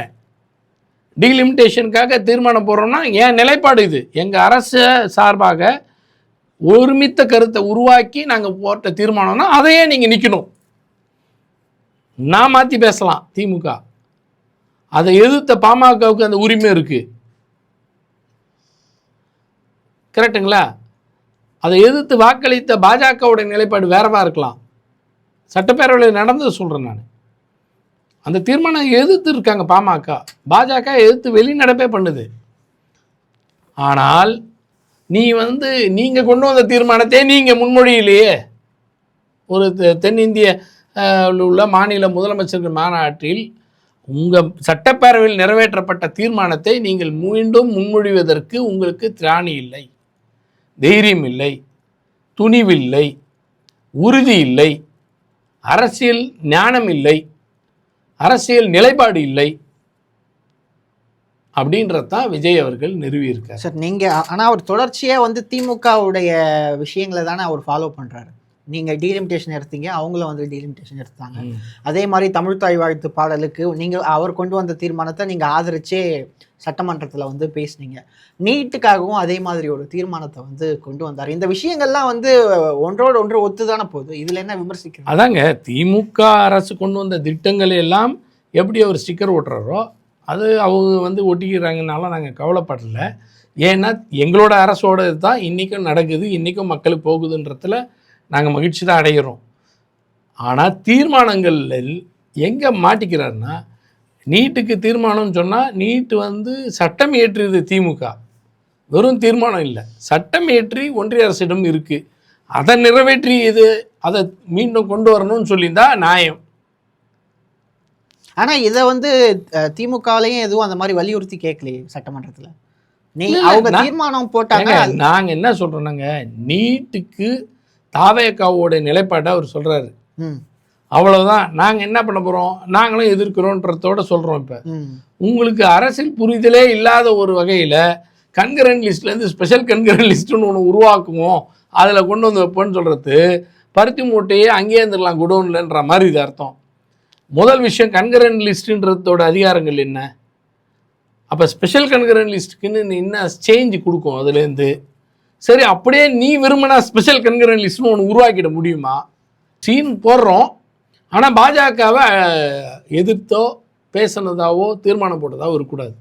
டீலிமிட்டேஷனுக்காக தீர்மானம் போடுறோம்னா என் நிலைப்பாடு இது. எங்கள் அரசு சார்பாக ஒருமித்த கருத்தை உருவாக்கி நாங்கள் போட்ட தீர்மானம்னா அதையே நீங்கள் நிற்கணும். நான் மாற்றி பேசலாம், திமுக அதை எதிர்த்த பாமகவுக்கு அந்த உரிமை இருக்குது, கரெக்டுங்களா? அதை எதிர்த்து வாக்களித்த பாஜகவுடைய நிலைப்பாடு வேறவா இருக்கலாம். சட்டப்பேரவையில் நடந்தது சொல்கிறேன் நான். அந்த தீர்மானம் எதிர்த்து இருக்காங்க பாமக, பாஜக எதிர்த்து வெளிநடப்பே பண்ணுது. ஆனால் நீங்கள் கொண்டு வந்த தீர்மானத்தை நீங்கள் முன்மொழியிலேயே ஒரு தென்னிந்திய உள்ள மாநில முதலமைச்சர்கள் மாநாட்டில் உங்கள் சட்டப்பேரவையில் நிறைவேற்றப்பட்ட தீர்மானத்தை நீங்கள் மீண்டும் முன்மொழிவதற்கு உங்களுக்கு திராணி இல்லை, தைரியம் இல்லை, துணிவில்லை, உறுதி இல்லை, அரசியல் ஞானம் இல்லை, அரசியல் நிலைப்பாடு இல்லை அப்படின்றதான் விஜய் அவர்கள் நிறுவியிருக்கார். சார், நீங்கள் ஆனால் அவர் தொடர்ச்சியாக வந்து திமுகவுடைய விஷயங்களை தானே அவர் ஃபாலோ பண்ணுறாரு. நீங்கள் டீலிமிட்டேஷன் எடுத்தீங்க, அவங்களும் வந்து டீலிமிட்டேஷன் எடுத்தாங்க. அதே மாதிரி தமிழ்தாய் வாழ்த்து பாடலுக்கு அவர் கொண்டு வந்த தீர்மானத்தை நீங்கள் ஆதரிச்சே சட்டமன்றத்தில் வந்து பேசுனீங்க. நீட்டுக்காகவும் அதே மாதிரி ஒரு தீர்மானத்தை வந்து கொண்டு வந்தார். இந்த விஷயங்கள்லாம் வந்து ஒன்றோடு ஒன்று ஒத்து தானே போகுது. இதில் என்ன விமர்சிக்கிறோம்? அதாங்க, திமுக அரசு கொண்டு வந்த திட்டங்களை எல்லாம் எப்படி அவர் ஸ்டிக்கர் ஓட்டுறாரோ அது அவங்க வந்து ஒட்டிக்கிறாங்கனால நாங்கள் கவலைப்படலை. ஏன்னா எங்களோட அரசோட தான் இன்றைக்கும் நடக்குது, இன்றைக்கும் மக்களுக்கு போகுதுன்றதுல நாங்கள் மகிழ்ச்சி தான் அடைகிறோம். ஆனால் தீர்மானங்களில் எங்கே மாட்டிக்கிறாருன்னா, நீட்டுக்கு தீர்மானம்னு சொன்னால் நீட்டு வந்து சட்டம் இயற்றியது திமுக, வெறும் தீர்மானம் இல்லை, சட்டம் இயற்றி ஒன்றிய அரசிடம் இருக்குது, அதை நிறைவேற்றி அதை மீண்டும் கொண்டு வரணும்னு சொல்லியிருந்தா நியாயம். ஆனால் இதை வந்து திமுகலையும் எதுவும் அந்த மாதிரி வலியுறுத்தி கேட்கலையே சட்டமன்றத்தில். அவங்க தீர்மானம் போட்டாங்க. நாங்கள் என்ன சொல்கிறோன்னாங்க, நீட்டுக்கு தாவேக்காவோட நிலைப்பாட்டை அவர் சொல்கிறாரு. அவ்வளவுதான். நாங்கள் என்ன பண்ண போகிறோம், நாங்களும் எதிர்க்கிறோன்றதோட சொல்கிறோம். இப்போ உங்களுக்கு அரசியல் புரிதலே இல்லாத ஒரு வகையில் கன்கரண்ட் லிஸ்ட்லேருந்து ஸ்பெஷல் கன்கரண்ட் லிஸ்ட்டுன்னு ஒன்று உருவாக்குவோம், அதில் கொண்டு வந்து வைப்போன்னு சொல்கிறது பருத்தி மூட்டையே அங்கேயே இருந்துடலாம் குடோன்லன்ற மாதிரி இது அர்த்தம். முதல் விஷயம், கன்கரண்ட் லிஸ்ட்டுன்றதோட அதிகாரங்கள் என்ன? அப்போ ஸ்பெஷல் கன்கரண்ட் லிஸ்ட்டுக்குன்னு என்ன சேஞ்சு கொடுக்கும் அதுலேருந்து? சரி, அப்படியே நீ விரும்பினா ஸ்பெஷல் கன்கரண்ட் லிஸ்ட்னு ஒன்று உருவாக்கிட முடியுமா? சீன் போடுறோம், ஆனால் பாஜகவை எதிர்த்தோ பேசினதாவோ தீர்மானம் போட்டதாவோ இருக்கக்கூடாது.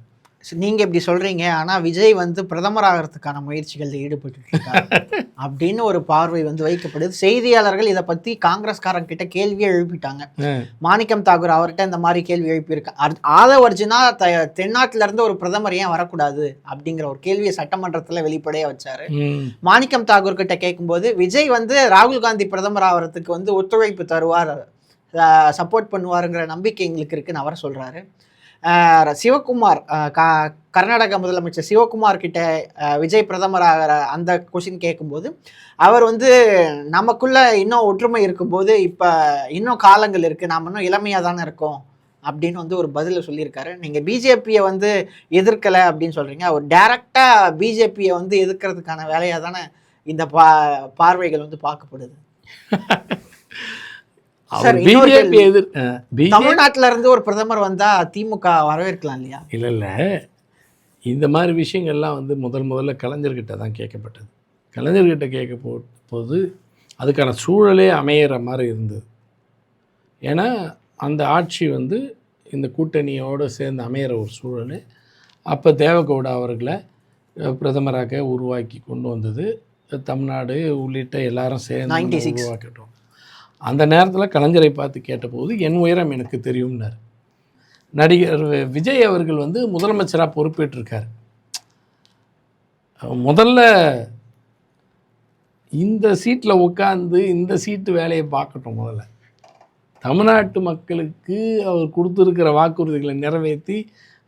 நீங்க இப்படி சொல்றீங்க, ஆனா விஜய் வந்து பிரதமர் ஆகிறதுக்கான முயற்சிகளில் ஈடுபட்டு இருக்காரு அப்படின்னு ஒரு பார்வை வந்து வைக்கப்படுது. செய்தியாளர்கள் இதை பத்தி காங்கிரஸ்காரங்க கிட்ட கேள்வியே எழுப்பிட்டாங்க. மாணிக்கம் தாக்கூர் அவர்கிட்ட இந்த மாதிரி கேள்வி எழுப்பியிருக்காங்க. ஆதவ் அர்ஜுனா தென்னாட்டுல இருந்து ஒரு பிரதமர் ஏன் வரக்கூடாது அப்படிங்கிற ஒரு கேள்வியை சட்டமன்றத்துல வெளிப்படையா வச்சாரு. மாணிக்கம் தாக்கூர் கிட்ட கேட்கும்போது விஜய் வந்து ராகுல் காந்தி பிரதமர் ஆகிறதுக்கு வந்து ஒத்துழைப்பு தருவார், சப்போர்ட் பண்ணுவாருங்கிற நம்பிக்கை எங்களுக்கு இருக்குன்னு அவர் சொல்றாரு. சிவகுமார், கர்நாடக முதலமைச்சர் சிவகுமார் கிட்ட விஜய் பிரதமர் ஆகிற அந்த கொஸ்டின் கேட்கும்போது அவர் வந்து நமக்குள்ள இன்னும் ஒற்றுமை இருக்கும்போது இப்போ இன்னும் காலங்கள் இருக்குது, நாம் இன்னும் இளமையாக தானே இருக்கோம் அப்படின்னு வந்து ஒரு பதிலை சொல்லியிருக்காரு. நீங்கள் பிஜேபியை வந்து எதிர்க்கலை அப்படின்னு சொல்கிறீங்க, அவர் டைரக்டாக பிஜேபியை வந்து எதிர்க்கிறதுக்கான வேலையாக தானே இந்த பார்வைகள் வந்து பார்க்கப்படுது. தமிழ்நாட்டில இருந்து ஒரு பிரதமர் வந்தா திமுக வரவேற்கலாம் இல்லையா? இல்ல, இந்த மாதிரி விஷயங்கள்லாம் வந்து முதல்ல கலைஞர்கிட்ட தான் கேட்கப்பட்டது. கலைஞர்கிட்ட கேட்க போது அதுக்கான சூழலே அமையிற மாதிரி இருந்தது. ஏன்னா அந்த ஆட்சி வந்து இந்த கூட்டணியோடு சேர்ந்து அமையிற ஒரு சூழல். அப்போ தேவகவுடா அவர்களை பிரதமராக உருவாக்கி கொண்டு வந்தது தமிழ்நாடு உள்ளிட்ட எல்லாரும் சேர்ந்து உருவாக்கிட்டோம். அந்த நேரத்தில் கலைஞரை பார்த்து கேட்டபோது என் உயரம் எனக்கு தெரியும்னார். நடிகர் விஜய் அவர்கள் வந்து முதலமைச்சராக பொறுப்பேற்றிருக்கார். முதல்ல இந்த சீட்டில் உட்காந்து இந்த சீட்டு வேலையை பார்க்கட்டும். முதல்ல தமிழ்நாட்டு மக்களுக்கு அவர் கொடுத்துருக்கிற வாக்குறுதிகளை நிறைவேற்றி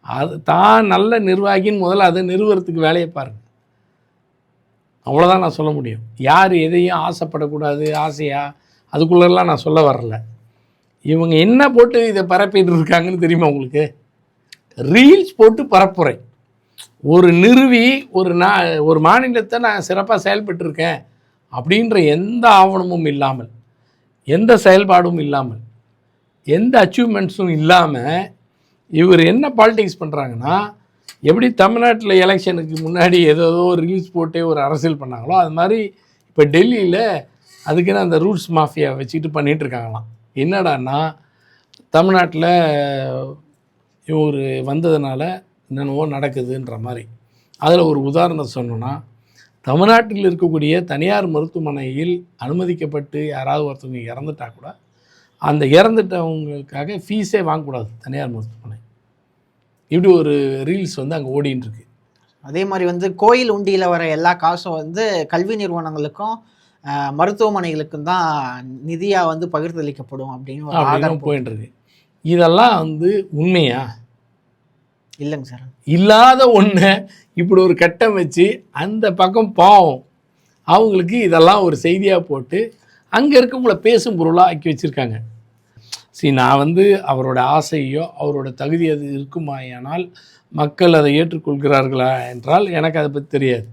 அது தான் நல்ல நிர்வாகின்னு முதல்ல அதை நிறுவனத்துக்கு வேலையை பாருங்கள். அவ்வளோதான் நான் சொல்ல முடியும். யார் எதையும் ஆசைப்படக்கூடாது, ஆசையாக அதுக்குள்ளெல்லாம் நான் சொல்ல வரல. இவங்க என்ன போட்டு இதை பரப்பிட்டு இருக்காங்கன்னு தெரியுமா உங்களுக்கு? ரீல்ஸ் போட்டு பரப்புரை. ஒரு நிறுவி ஒரு மாநிலத்தை நான் சிறப்பாக செயல்பட்டுருக்கேன் அப்படின்ற எந்த ஆவணமும் இல்லாமல், எந்த செயல்பாடும் இல்லாமல், எந்த அச்சீவ்மெண்ட்ஸும் இல்லாமல் இவர் என்ன பாலிடிக்ஸ் பண்ணுறாங்கன்னா, எப்படி தமிழ்நாட்டில் எலெக்ஷனுக்கு முன்னாடி ஏதோ ஒரு ரீல்ஸ் போட்டே ஒரு அரசியல் பண்ணாங்களோ அது மாதிரி இப்போ டெல்லியில் அதுக்குன்னு அந்த ரூட்ஸ் மாஃபியா வச்சுக்கிட்டு பண்ணிகிட்ருக்காங்களாம். என்னடான்னா, தமிழ்நாட்டில் இவர் வந்ததுனால என்னென்னவோ நடக்குதுன்ற மாதிரி. அதில் ஒரு உதாரணம் சொன்னோன்னா, தமிழ்நாட்டில் இருக்கக்கூடிய தனியார் மருத்துவமனையில் அனுமதிக்கப்பட்டு யாராவது ஒருத்தவங்க இறந்துட்டா கூட அந்த இறந்துட்டவங்களுக்காக ஃபீஸே வாங்கக்கூடாது தனியார் மருத்துவமனை. இப்படி ஒரு ரீல்ஸ் வந்து அங்கே ஓடின்னு இருக்கு. அதே மாதிரி வந்து கோயில் உண்டியில் வர எல்லா காசும் வந்து கல்வி நிறுவனங்களுக்கும் மருத்துவமனைகளுக்கும் தான் நிதியாக வந்து பகிர்ந்தளிக்கப்படும் அப்படின்னு போயிட்டு இருக்கு. இதெல்லாம் வந்து உண்மையா? இல்லைங்க சார். இல்லாத ஒன்று இப்படி ஒரு கட்டம் வச்சு அந்த பக்கம் பாவம் அவங்களுக்கு இதெல்லாம் ஒரு செய்தியாக போட்டு அங்கே இருக்கவங்கள பேசும் பொருளாக ஆக்கி வச்சுருக்காங்க. சரி, நான் வந்து அவரோட ஆசையோ அவரோட தகுதி அது இருக்குமாயானால் மக்கள் அதை ஏற்றுக்கொள்கிறார்களா என்றால் எனக்கு அதை பற்றி தெரியாது.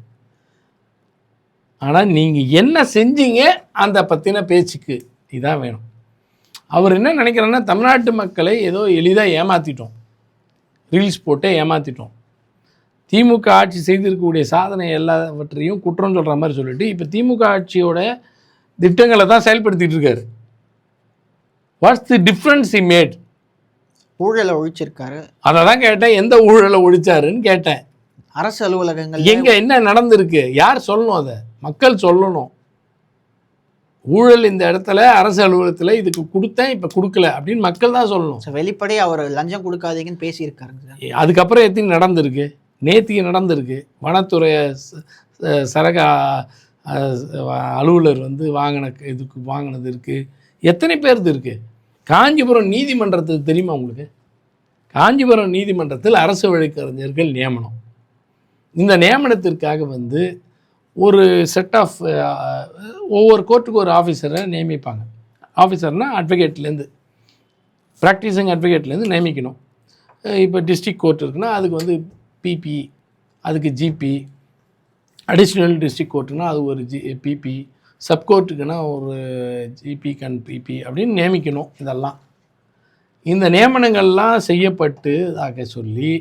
ஆனால் நீங்கள் என்ன செஞ்சீங்க அந்த பற்றின பேச்சுக்கு இதான் வேணும். அவர் என்ன நினைக்கிறாருன்னா, தமிழ்நாட்டு மக்களை ஏதோ எளிதாக ஏமாற்றிட்டோம், ரீல்ஸ் போட்டே ஏமாற்றிட்டோம், திமுக ஆட்சி செய்திருக்கக்கூடிய சாதனை எல்லாவற்றையும் குற்றம் சொல்கிற மாதிரி சொல்லிட்டு இப்போ திமுக ஆட்சியோட திட்டங்களை தான் செயல்படுத்திகிட்டு இருக்காரு. What's the difference he made? ஊழலை ஒழிச்சிருக்காரு. அதை தான் கேட்டேன், எந்த ஊழலை ஒழிச்சாருன்னு கேட்டேன். அரசு அலுவலகங்கள் எங்கே என்ன நடந்திருக்கு யார் சொல்லணும்? அதை மக்கள் சொல்லணும். ஊழல் இந்த இடத்துல அரசு அலுவலகத்தில் இதுக்கு கொடுத்தேன் இப்போ கொடுக்கல அப்படின்னு மக்கள் தான் சொல்லணும். வெளிப்படையே அவர் லஞ்சம் கொடுக்காதீங்கன்னு பேசியிருக்காருங்க. அதுக்கப்புறம் எத்தனை நடந்திருக்கு? நேத்திக்கு நடந்திருக்கு. வனத்துறை சரக அலுவலர் வந்து வாங்கினது இருக்குது. எத்தனை பேருக்கு இருக்குது? காஞ்சிபுரம் நீதிமன்றத்துக்கு தெரியுமா உங்களுக்கு? காஞ்சிபுரம் நீதிமன்றத்தில் அரசு வழக்கறிஞர்கள் நியமனம். இந்த நியமனத்திற்காக வந்து ஒரு செட் ஆஃப் ஒவ்வொரு கோர்ட்டுக்கு ஒரு ஆஃபீஸரை நியமிப்பாங்க. ஆஃபீஸர்னால் அட்வொகேட்லேருந்து ப்ராக்டிஸிங் அட்வொகேட்லேருந்து நியமிக்கணும். இப்போ டிஸ்ட்ரிக்ட் கோர்ட் இருக்குன்னா அதுக்கு வந்து பிபி, அதுக்கு ஜிபி, அடிஷ்னல் டிஸ்ட்ரிக்ட் கோர்ட்டுனா அது ஒரு பிபி, சப்கோர்ட்டுக்குன்னா ஒரு ஜிபி கன் பிபி அப்படின்னு நியமிக்கணும். இதெல்லாம் இந்த நியமனங்கள்லாம் செய்யப்பட்டு ஆக சொல்லி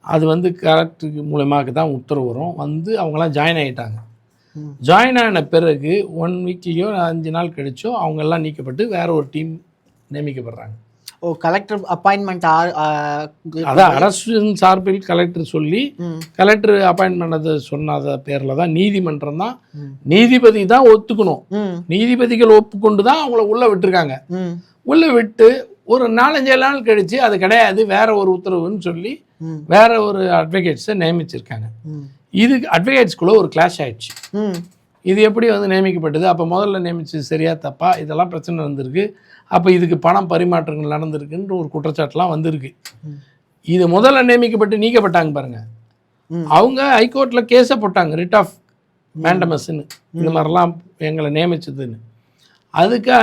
அது வந்து கலெக்டருக்கு மூலமாக தான் உத்தரவு வரும். வந்து அவங்களாம் ஜாயின் ஆகிட்டாங்க. ஜாயின் ஆன பிறகு 1 வீக்லேயோ 5 நாள் கழிச்சோ அவங்கெல்லாம் நீக்கப்பட்டு வேற ஒரு டீம் நியமிக்கப்படுறாங்க. கலெக்டர் அப்பாயின்மெண்ட் அதான் அரசின் சார்பில் கலெக்டர் சொல்லி கலெக்டர் அப்பாயின்ட் பண்ணது சொன்னாத பேரில் தான் நீதிமன்றம் தான் நீதிபதி தான் ஒத்துக்கணும். நீதிபதிகள் ஒப்புக்கொண்டு தான் அவங்கள உள்ளே விட்டுருக்காங்க. உள்ளே விட்டு ஒரு 4-5 நாள் கழித்து அது கிடையாது வேற ஒரு உத்தரவுன்னு சொல்லி வேற ஒரு அட்வொகேட்ஸை நியமிச்சிருக்காங்க. இது அட்வொகேட்ஸ்குள்ளே ஒரு கிளாஷ் ஆயிடுச்சு. இது எப்படி வந்து நியமிக்கப்பட்டது, அப்போ முதல்ல நியமிச்சு சரியா தப்பா, இதெல்லாம் பிரச்சனை வந்திருக்கு. அப்போ இதுக்கு பணம் பரிமாற்றங்கள் நடந்திருக்குன்ற ஒரு குற்றச்சாட்டுலாம் வந்திருக்கு. இது முதல்ல நியமிக்கப்பட்டு நீக்கப்பட்டாங்க பாருங்க. அவங்க ஹைகோர்ட்டில் கேஸை போட்டாங்க, ரிட் ஆஃப் மேண்டமஸ்ன்னு, இந்த மாதிரிலாம் எங்களை நியமிச்சதுன்னு. அதுக்கு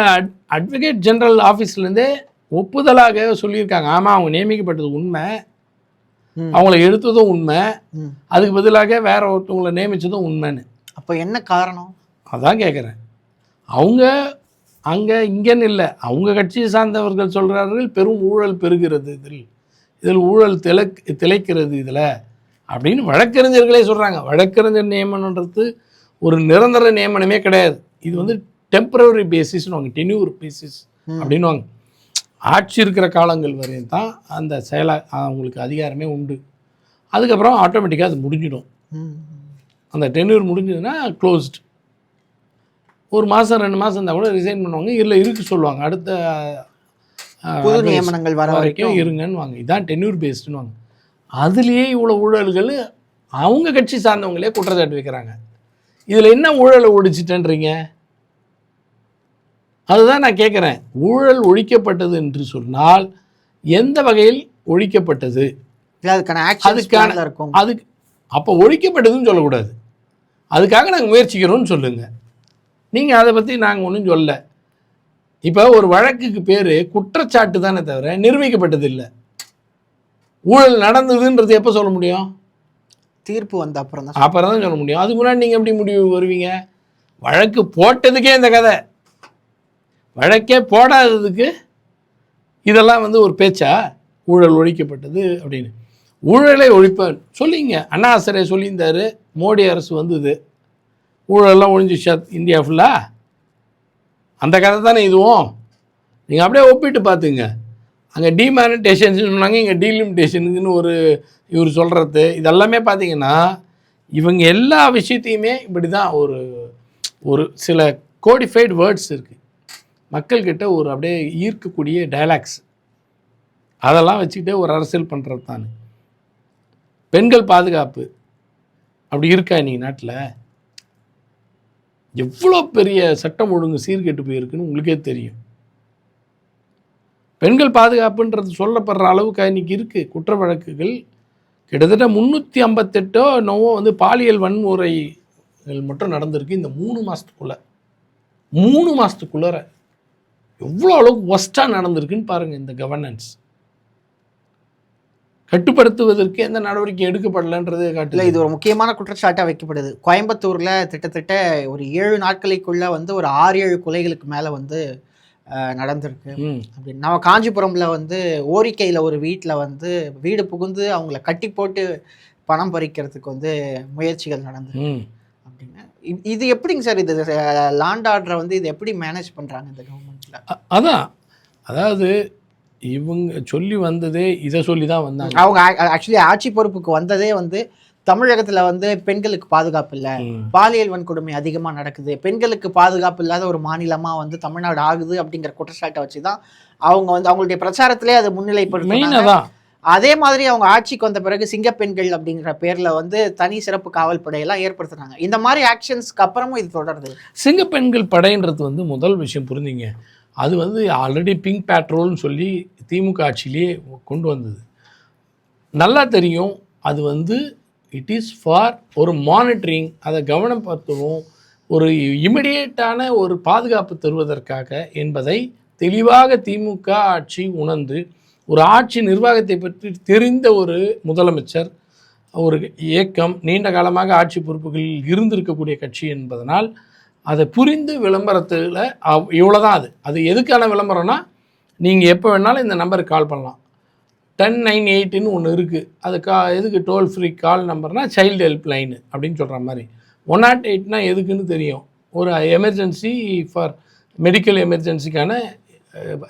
அட்வொகேட் ஜெனரல் ஆஃபீஸ்லேருந்தே ஒப்புதலாக சொல்லியிருக்காங்க, ஆமாம் அவங்க நியமிக்கப்பட்டது உண்மை, அவங்கள எடுத்ததும் உண்மை, அதுக்கு பதிலாக வேற ஒருத்தவங்களை நியமித்ததும் உண்மைன்னு. அப்போ என்ன காரணம் அதான் கேட்குறேன். அவங்க அங்கே இங்கேன்னு இல்லை, அவங்க கட்சியை சார்ந்தவர்கள் சொல்கிறார்கள் பெரும் ஊழல் பெருகிறது, இதில் ஊழல் திளைக்கிறது இதில் அப்படின்னு வழக்கறிஞர்களே சொல்கிறாங்க. வழக்கறிஞர் நியமனன்றது ஒரு நிரந்தர நியமனமே கிடையாது. இது வந்து டெம்பரரி பேசிஸ்னு வாங்க, டென்யூர் பேசிஸ் அப்படின்னு வாங்க. ஆட்சி இருக்கிற காலங்கள் வரையும் தான் அந்த அவங்களுக்கு அதிகாரமே உண்டு. அதுக்கப்புறம் ஆட்டோமேட்டிக்காக அது முடிஞ்சிடும். அந்த டென்யூர் முடிஞ்சதுன்னா க்ளோஸ்ட். 1 மாதம் 2 மாதம் இருந்தால் கூட ரிசைன் பண்ணுவாங்க, இல்லை இருக்கு சொல்லுவாங்க, அடுத்த புது நியமனங்கள் வர வரைக்கும் இருங்கன்னு வாங்க. இதான் டென்யூர் பேஸ்டுன்னு வாங்க. அதுலேயே இவ்வளோ ஊழல்கள் அவங்க கட்சி சார்ந்தவங்களே குற்றச்சாட்டு வைக்கிறாங்க. இதில் என்ன ஊழலை ஒழிச்சிட்டேன்றீங்க? அதுதான் நான் கேட்குறேன். ஊழல் ஒழிக்கப்பட்டது என்று சொன்னால் எந்த வகையில் ஒழிக்கப்பட்டது? அதுக்கு அப்போ ஒழிக்கப்பட்டதுன்னு சொல்லக்கூடாது, அதுக்காக நாங்கள் முயற்சிக்கிறோம்னு சொல்லுங்கள். நீங்கள் அதை பற்றி நாங்கள் ஒன்றும் சொல்ல. இப்போ ஒரு வழக்குக்கு பேர் குற்றச்சாட்டு தானே தவிர நிரூபிக்கப்பட்டது இல்லை. ஊழல் நடந்ததுன்றது எப்போ சொல்ல முடியும்? தீர்ப்பு வந்த அப்புறம் தான் சொல்ல முடியும். அதுக்கு முன்னாடி நீங்கள் எப்படி முடிவு வருவீங்க? வழக்கு போட்டதுக்கே இந்த கதை, வழக்கே போடாததுக்கு இதெல்லாம் வந்து ஒரு பேச்சா? ஊழல் ஒழிக்கப்பட்டது அப்படின்னு. ஊழலை ஒழிப்பேன் சொல்லிங்க. அண்ணா ஆசிரியை சொல்லியிருந்தார், மோடி அரசு வந்தது, ஊழலெல்லாம் ஒழிஞ்சிச்சா இந்தியா ஃபுல்லாக? அந்த கதை தானே இதுவும். நீங்கள் அப்படியே ஒப்பிட்டு பார்த்துங்க. அங்கே டிமானிட்டேஷன் சொன்னாங்க, இங்கே டீலிமிட்டேஷனுக்குன்னு ஒரு இவர் சொல்கிறது. இதெல்லாமே பார்த்தீங்கன்னா இவங்க எல்லா விஷயத்தையுமே இப்படி தான் ஒரு சில கோடிஃபைடு வேர்ட்ஸ் இருக்குது மக்கள்கிட்ட, ஒரு அப்படியே ஈர்க்கக்கூடிய டயலாக்ஸ், அதெல்லாம் வச்சுக்கிட்டே ஒரு அரசியல் பண்ணுறது தானே. பெண்கள் பாதுகாப்பு அப்படி இருக்கா இன்றைக்கி நாட்டில்? எவ்வளோ பெரிய சட்டம் ஒழுங்கு சீர்கெட்டு போயிருக்குன்னு உங்களுக்கே தெரியும். பெண்கள் பாதுகாப்புன்றது சொல்லப்படுற அளவுக்கு இன்றைக்கி இருக்குது. குற்ற வழக்குகள் கிட்டத்தட்ட 358 என்னவோ வந்து பாலியல் வன்முறைகள் மட்டும் நடந்திருக்கு இந்த 3 மாதத்துக்குள்ளே. எவ்வளோ அளவுக்கு ஒஸ்ட்டாக நடந்திருக்குன்னு பாருங்கள். இந்த கவர்னன்ஸ் கட்டுப்படுத்துவதற்கு எந்த நடவடிக்கை எடுக்கப்படலைன்றது காட்டல. இது ஒரு முக்கியமான குற்றச்சாட்டாக வைக்கப்படுது. கோயம்புத்தூரில் கிட்டத்தட்ட ஒரு 7 நாட்களுக்குள்ளே வந்து ஒரு 6-7 கொலைகளுக்கு மேலே வந்து நடந்திருக்கு அப்படின்னு. நம்ம காஞ்சிபுரமில் வந்து ஓரிக்கையில் ஒரு வீட்டில் வந்து வீடு புகுந்து அவங்கள கட்டி போட்டு பணம் பறிக்கிறதுக்கு வந்து முயற்சிகள் நடந்தது அப்படின்னு. இது எப்படிங்க சார், இது லாண்ட் ஆர்டரை வந்து இது எப்படி மேனேஜ் பண்ணுறாங்க இந்த கவர்மெண்ட்டில்? அதாவது இவங்க சொல்லி வந்ததே இதை சொல்லி தான் வந்தாங்க. அவங்க ஆக்சுவலி ஆட்சி பொறுப்புக்கு வந்ததே வந்து தமிழகத்தில் வந்து பெண்களுக்கு பாதுகாப்பு இல்லை, பாலியல் வன்கொடுமை அதிகமாக நடக்குது, பெண்களுக்கு பாதுகாப்பு இல்லாத ஒரு மாநிலமாக வந்து தமிழ்நாடு ஆகுது அப்படிங்கிற குற்றச்சாட்டை வச்சு தான் அவங்க வந்து அவங்களுடைய பிரச்சாரத்திலே அதை முன்னிலைப்படுத்தினாங்க. அதே மாதிரி அவங்க ஆட்சிக்கு வந்த பிறகு சிங்கப்பெண்கள் அப்படிங்கிற பேரில் வந்து தனி சிறப்பு காவல் படையெல்லாம் ஏற்படுத்துனாங்க. இந்த மாதிரி ஆக்ஷன்ஸ்க்கு அப்புறமும் இது தொடருது. சிங்கப்பெண்கள் படைன்றது வந்து முதல் விஷயம் புரிஞ்சுங்க, அது வந்து ஆல்ரெடி பிங்க் பேட்ரோல்னு சொல்லி திமுக ஆட்சியிலேயே கொண்டு வந்தது. நல்லா தெரியும் அது வந்து இட் இஸ் ஃபார் ஒரு மானிட்டரிங், அதை கவனப்படுத்தவும், ஒரு இமிடியேட்டான ஒரு பாதுகாப்பு தருவதற்காக என்பதை தெளிவாக திமுக ஆட்சி உணர்ந்து, ஒரு ஆட்சி நிர்வாகத்தை பற்றி தெரிந்த ஒரு முதலமைச்சர், ஒரு இயக்கம் நீண்ட காலமாக ஆட்சி பொறுப்புகளில் இருந்திருக்கக்கூடிய கட்சி என்பதனால் அதை புரிந்து விளம்பரத்தில் இவ்வளோ தான். அது எதுக்கான விளம்பரம்னா, நீங்கள் எப்போ வேணாலும் இந்த நம்பருக்கு கால் பண்ணலாம். 1098ன்னு ஒன்று இருக்குது. அது எதுக்கு டோல் ஃப்ரீ கால் நம்பர்னால் சைல்டு ஹெல்ப் லைனு அப்படின்னு சொல்கிற மாதிரி. 108னா எதுக்குன்னு தெரியும், ஒரு எமர்ஜென்சி ஃபார் மெடிக்கல் எமர்ஜென்சிக்கான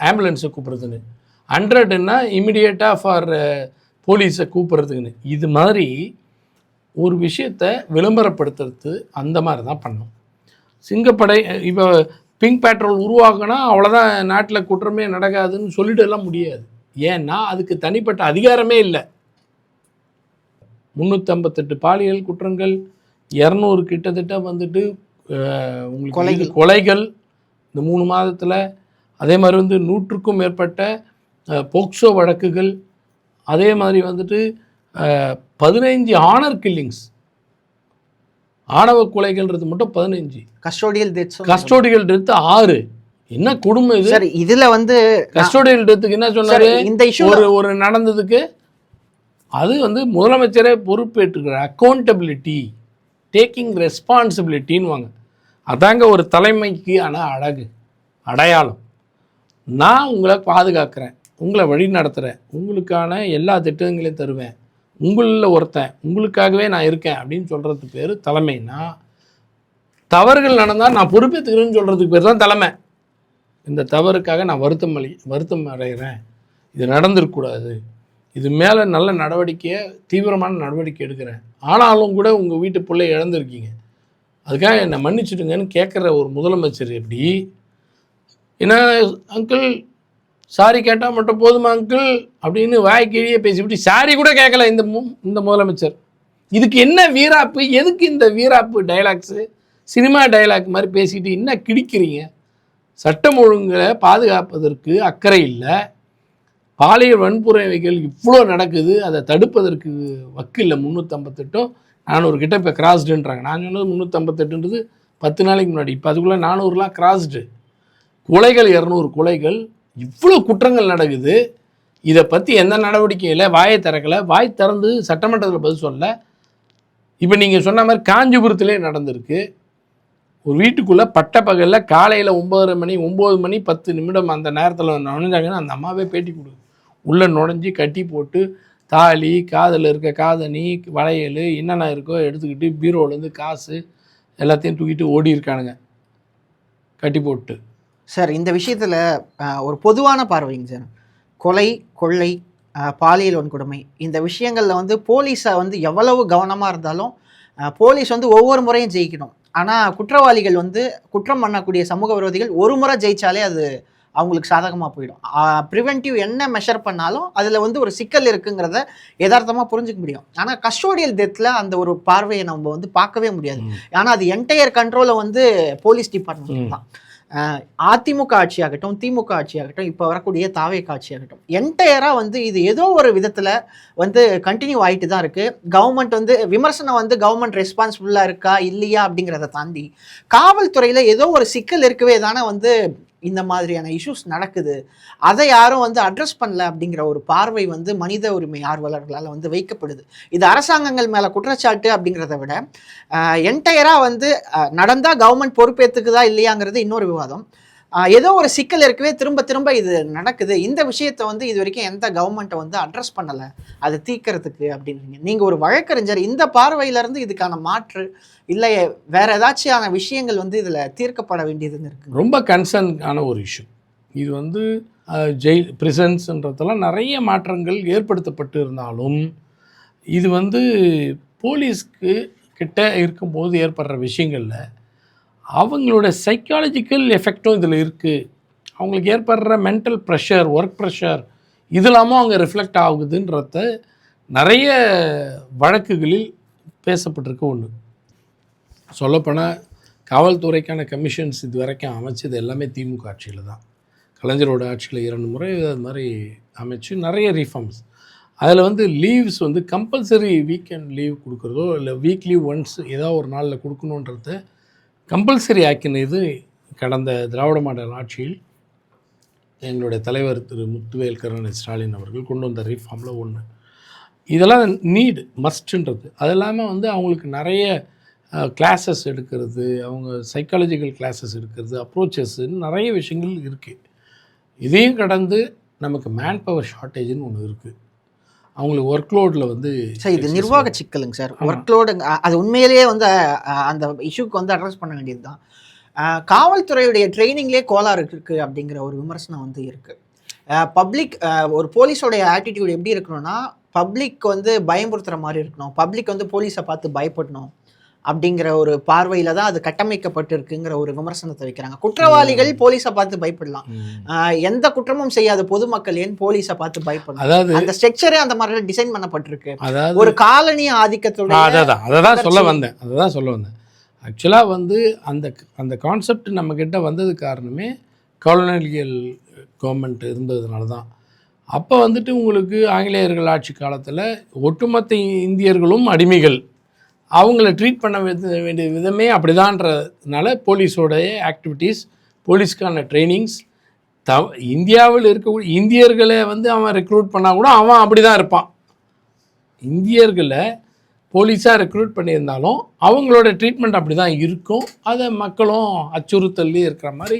ஆம்புலன்ஸை கூப்பிட்றதுன்னு. 100ன்னா இமிடியேட்டாக ஃபார் போலீஸை கூப்பிட்றதுக்குன்னு. இது மாதிரி ஒரு விஷயத்தை விளம்பரப்படுத்துறது அந்த மாதிரி தான் பண்ணணும். சிங்கப்படை இப்போ பிங்க் பேட்ரோல் உருவாக்கினா அவ்வளோதான், நாட்டில் குற்றமே நடக்காதுன்னு சொல்லிட்டு எல்லாம் முடியாது. ஏன்னா அதுக்கு தனிப்பட்ட அதிகாரமே இல்லை. 358 பாலியல் குற்றங்கள், 200 கிட்டத்தட்ட வந்துட்டு உங்களுக்கு கொலைகள் இந்த 3 மாதத்தில். அதே மாதிரி வந்து 100க்கும் மேற்பட்ட போக்சோ வழக்குகள். அதே மாதிரி வந்துட்டு 15 ஆனர் கில்லிங்ஸ், ஆணவ கொலைகள்ன்றது மட்டும் 15. Custodial death 6. என்ன குடும்பம் இது? சார் இதுல வந்து கஸ்டோடியல் டெத்துக்கு என்ன சொன்னாரு இந்த இஷ்யூ ஒரு நடந்ததுக்கு? அது வந்து முதலமைச்சரே பொறுப்பேற்றுக்கிற அக்கௌண்டபிலிட்டி, டேக்கிங் ரெஸ்பான்சிபிலிட்டின்னு வாங்க. அதாங்க ஒரு தலைமைக்கு ஆனால் அடையாளம். நான் உங்களை பாதுகாக்கிறேன், உங்களை வழி நடத்துகிறேன், உங்களுக்கான எல்லா திட்டங்களையும் தருவேன், உங்களில் ஒருத்தன், உங்களுக்காகவே நான் இருக்கேன் அப்படின்னு சொல்கிறதுக்கு பேர் தலைமைன்னா, தவறுகள் நடந்தால் நான் பொறுப்பேற்றுக்கிறேன்னு சொல்கிறதுக்கு பேர் தான் தலைமை. இந்த தவறுக்காக நான் வருத்தம் அடைகிறேன், இது நடந்துருக்கூடாது, இது மேலே நல்ல நடவடிக்கையை, தீவிரமான நடவடிக்கை எடுக்கிறேன், ஆனாலும் கூட உங்கள் வீட்டு பிள்ளை இழந்திருக்கீங்க, அதுக்காக என்னை மன்னிச்சுடுங்கன்னு கேட்குற ஒரு முதலமைச்சர் எப்படி? ஏன்னா அங்கிள் சாரி கேட்டால் மட்டும் போதுமா அங்கிள் அப்படின்னு வாய்க்கிழியே பேசிவிட்டு சாரி கூட கேட்கல இந்த முதலமைச்சர். இதுக்கு என்ன வீராப்பு? எதுக்கு இந்த வீராப்பு டைலாக்ஸு? சினிமா டைலாக் மாதிரி பேசிக்கிட்டு என்ன கிடிக்கிறீங்க? சட்டம் ஒழுங்கை பாதுகாப்பதற்கு அக்கறை இல்லை, பாலியல் வன்முறைகள் இவ்வளோ நடக்குது, அதை தடுப்பதற்கு வக்கு இல்லை. 358 400 கிட்ட இப்போ கிராஸ்டுன்றாங்க. நான் சொன்னது 358ன்றது 10 நாளைக்கு முன்னாடி. இப்போ அதுக்குள்ளே 400லாம் கிராஸ்டு. கொலைகள் 200 கொலைகள், இவ்வளோ குற்றங்கள் நடக்குது. இதை பற்றி எந்த நடவடிக்கையும் இல்லை, வாயை திறக்கலை, வாய் திறந்து சட்டமன்றத்தில் பதில் சொல்ல. இப்போ நீங்கள் சொன்ன மாதிரி காஞ்சிபுரத்திலே நடந்திருக்கு. ஒரு வீட்டுக்குள்ளே பட்டப்பகலில் காலையில் 9 மணி 10 நிமிடம் அந்த நேரத்தில் நுழைஞ்சாங்கன்னா அந்த அம்மாவே பேட்டி கொடுக்குது. உள்ளே நுழைஞ்சி கட்டி போட்டு தாலி, காதில் இருக்க காதணி, வளையல் என்னென்ன இருக்கோ எடுத்துக்கிட்டு பீரோலேருந்து காசு எல்லாத்தையும் தூக்கிட்டு ஓடி இருக்கானுங்க கட்டி போட்டு. சார் இந்த விஷயத்தில் ஒரு பொதுவான பார்வைங்க சார், கொலை, கொள்ளை, பாலியல் வன்கொடுமை இந்த விஷயங்களில் வந்து போலீஸை வந்து எவ்வளவு கவனமாக இருந்தாலும் போலீஸ் வந்து ஒவ்வொரு முறையும் ஜெயிக்கணும். ஆனால் குற்றவாளிகள் வந்து குற்றம் பண்ணக்கூடிய சமூக விரோதிகள் ஒரு முறை ஜெயிச்சாலே அது அவங்களுக்கு சாதகமாக போயிடும். ப்ரிவென்டிவ் என்ன மெஷர் பண்ணாலும் அதில் வந்து ஒரு சிக்கல் இருக்குங்கிறத யதார்த்தமாக புரிஞ்சுக்க முடியும். ஆனால் கஸ்டோடியல் டெத்தில் அந்த ஒரு பார்வையை நம்ம வந்து பார்க்கவே முடியாது. ஆனால் அது என்டையர் கண்ட்ரோலை வந்து போலீஸ் டிபார்ட்மெண்ட் தான். அதிமுக ஆட்சியாகட்டும், திமுக ஆட்சியாகட்டும், இப்போ வரக்கூடிய தாவேக ஆட்சியாகட்டும், என்டையராக வந்து இது ஏதோ ஒரு விதத்தில் வந்து கண்டினியூ ஆகிட்டு தான் இருக்குது. கவர்மெண்ட் வந்து விமர்சனம் வந்து கவர்மெண்ட் ரெஸ்பான்சிபிளாக இருக்கா இல்லையா அப்படிங்கிறத தாண்டி காவல்துறையில் ஏதோ ஒரு சிக்கல் இருக்கவே தானே வந்து இந்த மாதிரியான இஷ்யூஸ் நடக்குது. அதை யாரும் வந்து அட்ரஸ் பண்ணல அப்படிங்கிற ஒரு பார்வை வந்து மனித உரிமை ஆர்வலர்களால் வந்து வைக்கப்படுது. இது அரசாங்கங்கள் மேலே குற்றச்சாட்டு அப்படிங்கிறத விட என்டையராக வந்து நடந்தால் கவர்மெண்ட் பொறுப்பேற்றுக்குதா இல்லையாங்கிறது இன்னொரு விவாதம். ஏதோ ஒரு சிக்கல் இருக்கவே திரும்ப திரும்ப இது நடக்குது. இந்த விஷயத்தை வந்து இது வரைக்கும் எந்த கவர்மெண்ட்டை வந்து அட்ரஸ் பண்ணலை அதை தீர்க்கறதுக்கு அப்படின்றீங்க. நீங்கள் ஒரு வழக்கறிஞர், இந்த பார்வையிலேருந்து இதுக்கான மாற்று இல்லை வேற ஏதாச்சும் விஷயங்கள் வந்து இதில் தீர்க்கப்பட வேண்டியதுன்னு இருக்குது? ரொம்ப கன்சர்னான ஒரு இஷ்யூ இது. வந்து ஜெயில் பிரிசன்ஸ்ன்றதெல்லாம் நிறைய மாற்றங்கள் ஏற்படுத்தப்பட்டு இருந்தாலும் இது வந்து போலீஸ்க்கு கிட்ட இருக்கும்போது ஏற்படுற விஷயங்களில் அவங்களோட சைக்காலஜிக்கல் எஃபெக்டும் இதில் இருக்குது. அவங்களுக்கு ஏற்படுற மென்டல் ப்ரெஷர், ஒர்க் ப்ரெஷர் இதெல்லாமும் அவங்க ரிஃப்ளெக்ட் ஆகுதுன்றத நிறைய வழக்குகளில் பேசப்பட்டிருக்க ஒன்று. சொல்லப்போனால் காவல்துறைக்கான கமிஷன்ஸ் இது வரைக்கும் அமைச்சது எல்லாமே திமுக ஆட்சியில் தான். கலைஞரோட ஆட்சியில் 2 முறை அது மாதிரி அமைச்சு நிறைய ரிஃபார்ம்ஸ். அதில் வந்து லீவ்ஸ் வந்து கம்பல்சரி வீக்கெண்ட் லீவ் கொடுக்குறதோ இல்லை வீக்லி ஒன்ஸ் ஏதோ ஒரு நாளில் கொடுக்கணுன்றத கம்பல்சரி ஆக்கின இது கடந்த திராவிட மாடல் ஆட்சியில் எங்களுடைய தலைவர் திரு முத்துவேல் கருணாநிதி ஸ்டாலின் அவர்கள் கொண்டு வந்த ரீஃபார்மில் ஒன்று. இதெல்லாம் மஸ்ட்ன்றது. அது இல்லாமல் வந்து அவங்களுக்கு நிறைய கிளாஸஸ் எடுக்கிறது, அவங்க சைக்காலஜிக்கல் கிளாஸஸ் எடுக்கிறது, அப்ரோச்சஸ்ன்னு நிறைய விஷயங்கள் இருக்குது. இதையும் கடந்து நமக்கு மேன் பவர் ஷார்ட்டேஜ்னு ஒன்று இருக்குது. அவங்களுக்கு ஒர்க் லோடில் வந்து சார் இது நிர்வாக சிக்கலுங்க சார். ஒர்க் லோடு அது உண்மையிலேயே வந்து அந்த இஷ்யூக்கு வந்து அட்ரஸ் பண்ண வேண்டியது தான். காவல்துறையுடைய ட்ரைனிங்லேயே கோளாறு இருக்குது அப்படிங்கிற ஒரு விமர்சனம் வந்து இருக்குது. பப்ளிக் ஒரு போலீஸோடைய ஆட்டிடியூட் எப்படி இருக்கணும்னா, பப்ளிக் வந்து பயமுறுத்துகிற மாதிரி இருக்கணும், பப்ளிக் வந்து போலீஸை பார்த்து பயப்படணும் அப்படிங்கிற ஒரு பார்வையில் தான் அது கட்டமைக்கப்பட்டு இருக்குங்கிற ஒரு விமர்சனத்தை வைக்கிறாங்க. குற்றவாளிகள் போலீஸை பார்த்து பயப்படலாம், எந்த குற்றமும் செய்யாத பொதுமக்கள் ஏன் போலீஸை பார்த்து பயப்படலாம்? அதாவது அந்த ஸ்ட்ரக்சரே அந்த மாதிரி டிசைன் பண்ணப்பட்டிருக்கு. அதாவது ஒரு காலனி ஆதிக்கத்தோட அதான் சொல்ல வந்தேன். ஆக்சுவலாக வந்து அந்த கான்செப்ட் நம்மக்கிட்ட வந்தது காரணமே காலோனியல் கவர்மெண்ட் இருந்ததுனால தான். அப்போ வந்துட்டு உங்களுக்கு ஆங்கிலேயர்கள் ஆட்சி காலத்தில் ஒட்டுமொத்த இந்தியர்களும் அடிமைகள், அவங்கள ட்ரீட் பண்ண வேண்டிய விதமே அப்படிதான்றதுனால போலீஸோடைய ஆக்டிவிட்டீஸ், போலீஸ்க்கான ட்ரைனிங்ஸ், இந்தியாவில் இருக்கக்கூடிய இந்தியர்களை வந்து அவன் ரெக்ரூட் பண்ணால் கூட அவன் அப்படி தான் இருப்பான். இந்தியர்களை போலீஸாக ரெக்ரூட் பண்ணியிருந்தாலும் அவங்களோட ட்ரீட்மெண்ட் அப்படி தான் இருக்கும். அதை மக்களும் அச்சுறுத்தல்லே இருக்கிற மாதிரி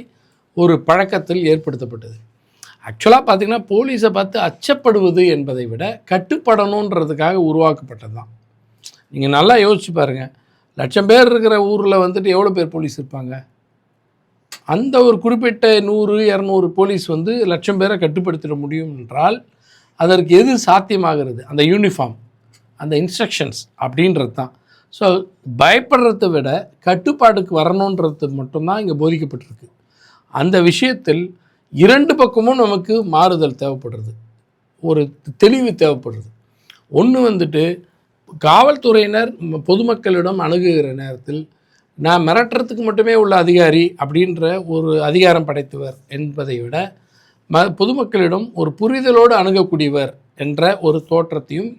ஒரு பழக்கத்தில் ஏற்படுத்தப்பட்டது. ஆக்சுவலாக பார்த்திங்கன்னா போலீஸை பார்த்து அச்சப்படுவது என்பதை விட கட்டுப்படணுன்றதுக்காக உருவாக்கப்பட்டது தான். நீங்கள் நல்லா யோசிச்சு பாருங்கள், 1,00,000 பேர் இருக்கிற ஊரில் வந்துட்டு எவ்வளோ பேர் போலீஸ் இருப்பாங்க? அந்த ஒரு குறிப்பிட்ட 100-200 போலீஸ் வந்து 1,00,000 பேரை கட்டுப்படுத்திட முடியும் என்றால் அதற்கு எது சாத்தியமாகிறது? அந்த யூனிஃபார்ம், அந்த இன்ஸ்ட்ரக்ஷன்ஸ் அப்படின்றது தான். ஸோ பயப்படுறதை விட கட்டுப்பாடுக்கு வரணுன்றது மட்டும்தான் இங்கே போதிக்கப்பட்டிருக்கு. அந்த விஷயத்தில் 2 பக்கமும் நமக்கு மாறுதல் தேவைப்படுறது, ஒரு தெளிவு தேவைப்படுறது. ஒன்று வந்துட்டு காவல்துறையினர் பொதுமக்களிடம் அணுகுகிற நேரத்தில் நான் மிரட்டுறதுக்கு மட்டுமே உள்ள அதிகாரி அப்படின்ற ஒரு அதிகாரம் படைத்தவர் என்பதை விட பொதுமக்களிடம் ஒரு புரிதலோடு அணுகக்கூடியவர் என்ற ஒரு தோற்றத்தையும்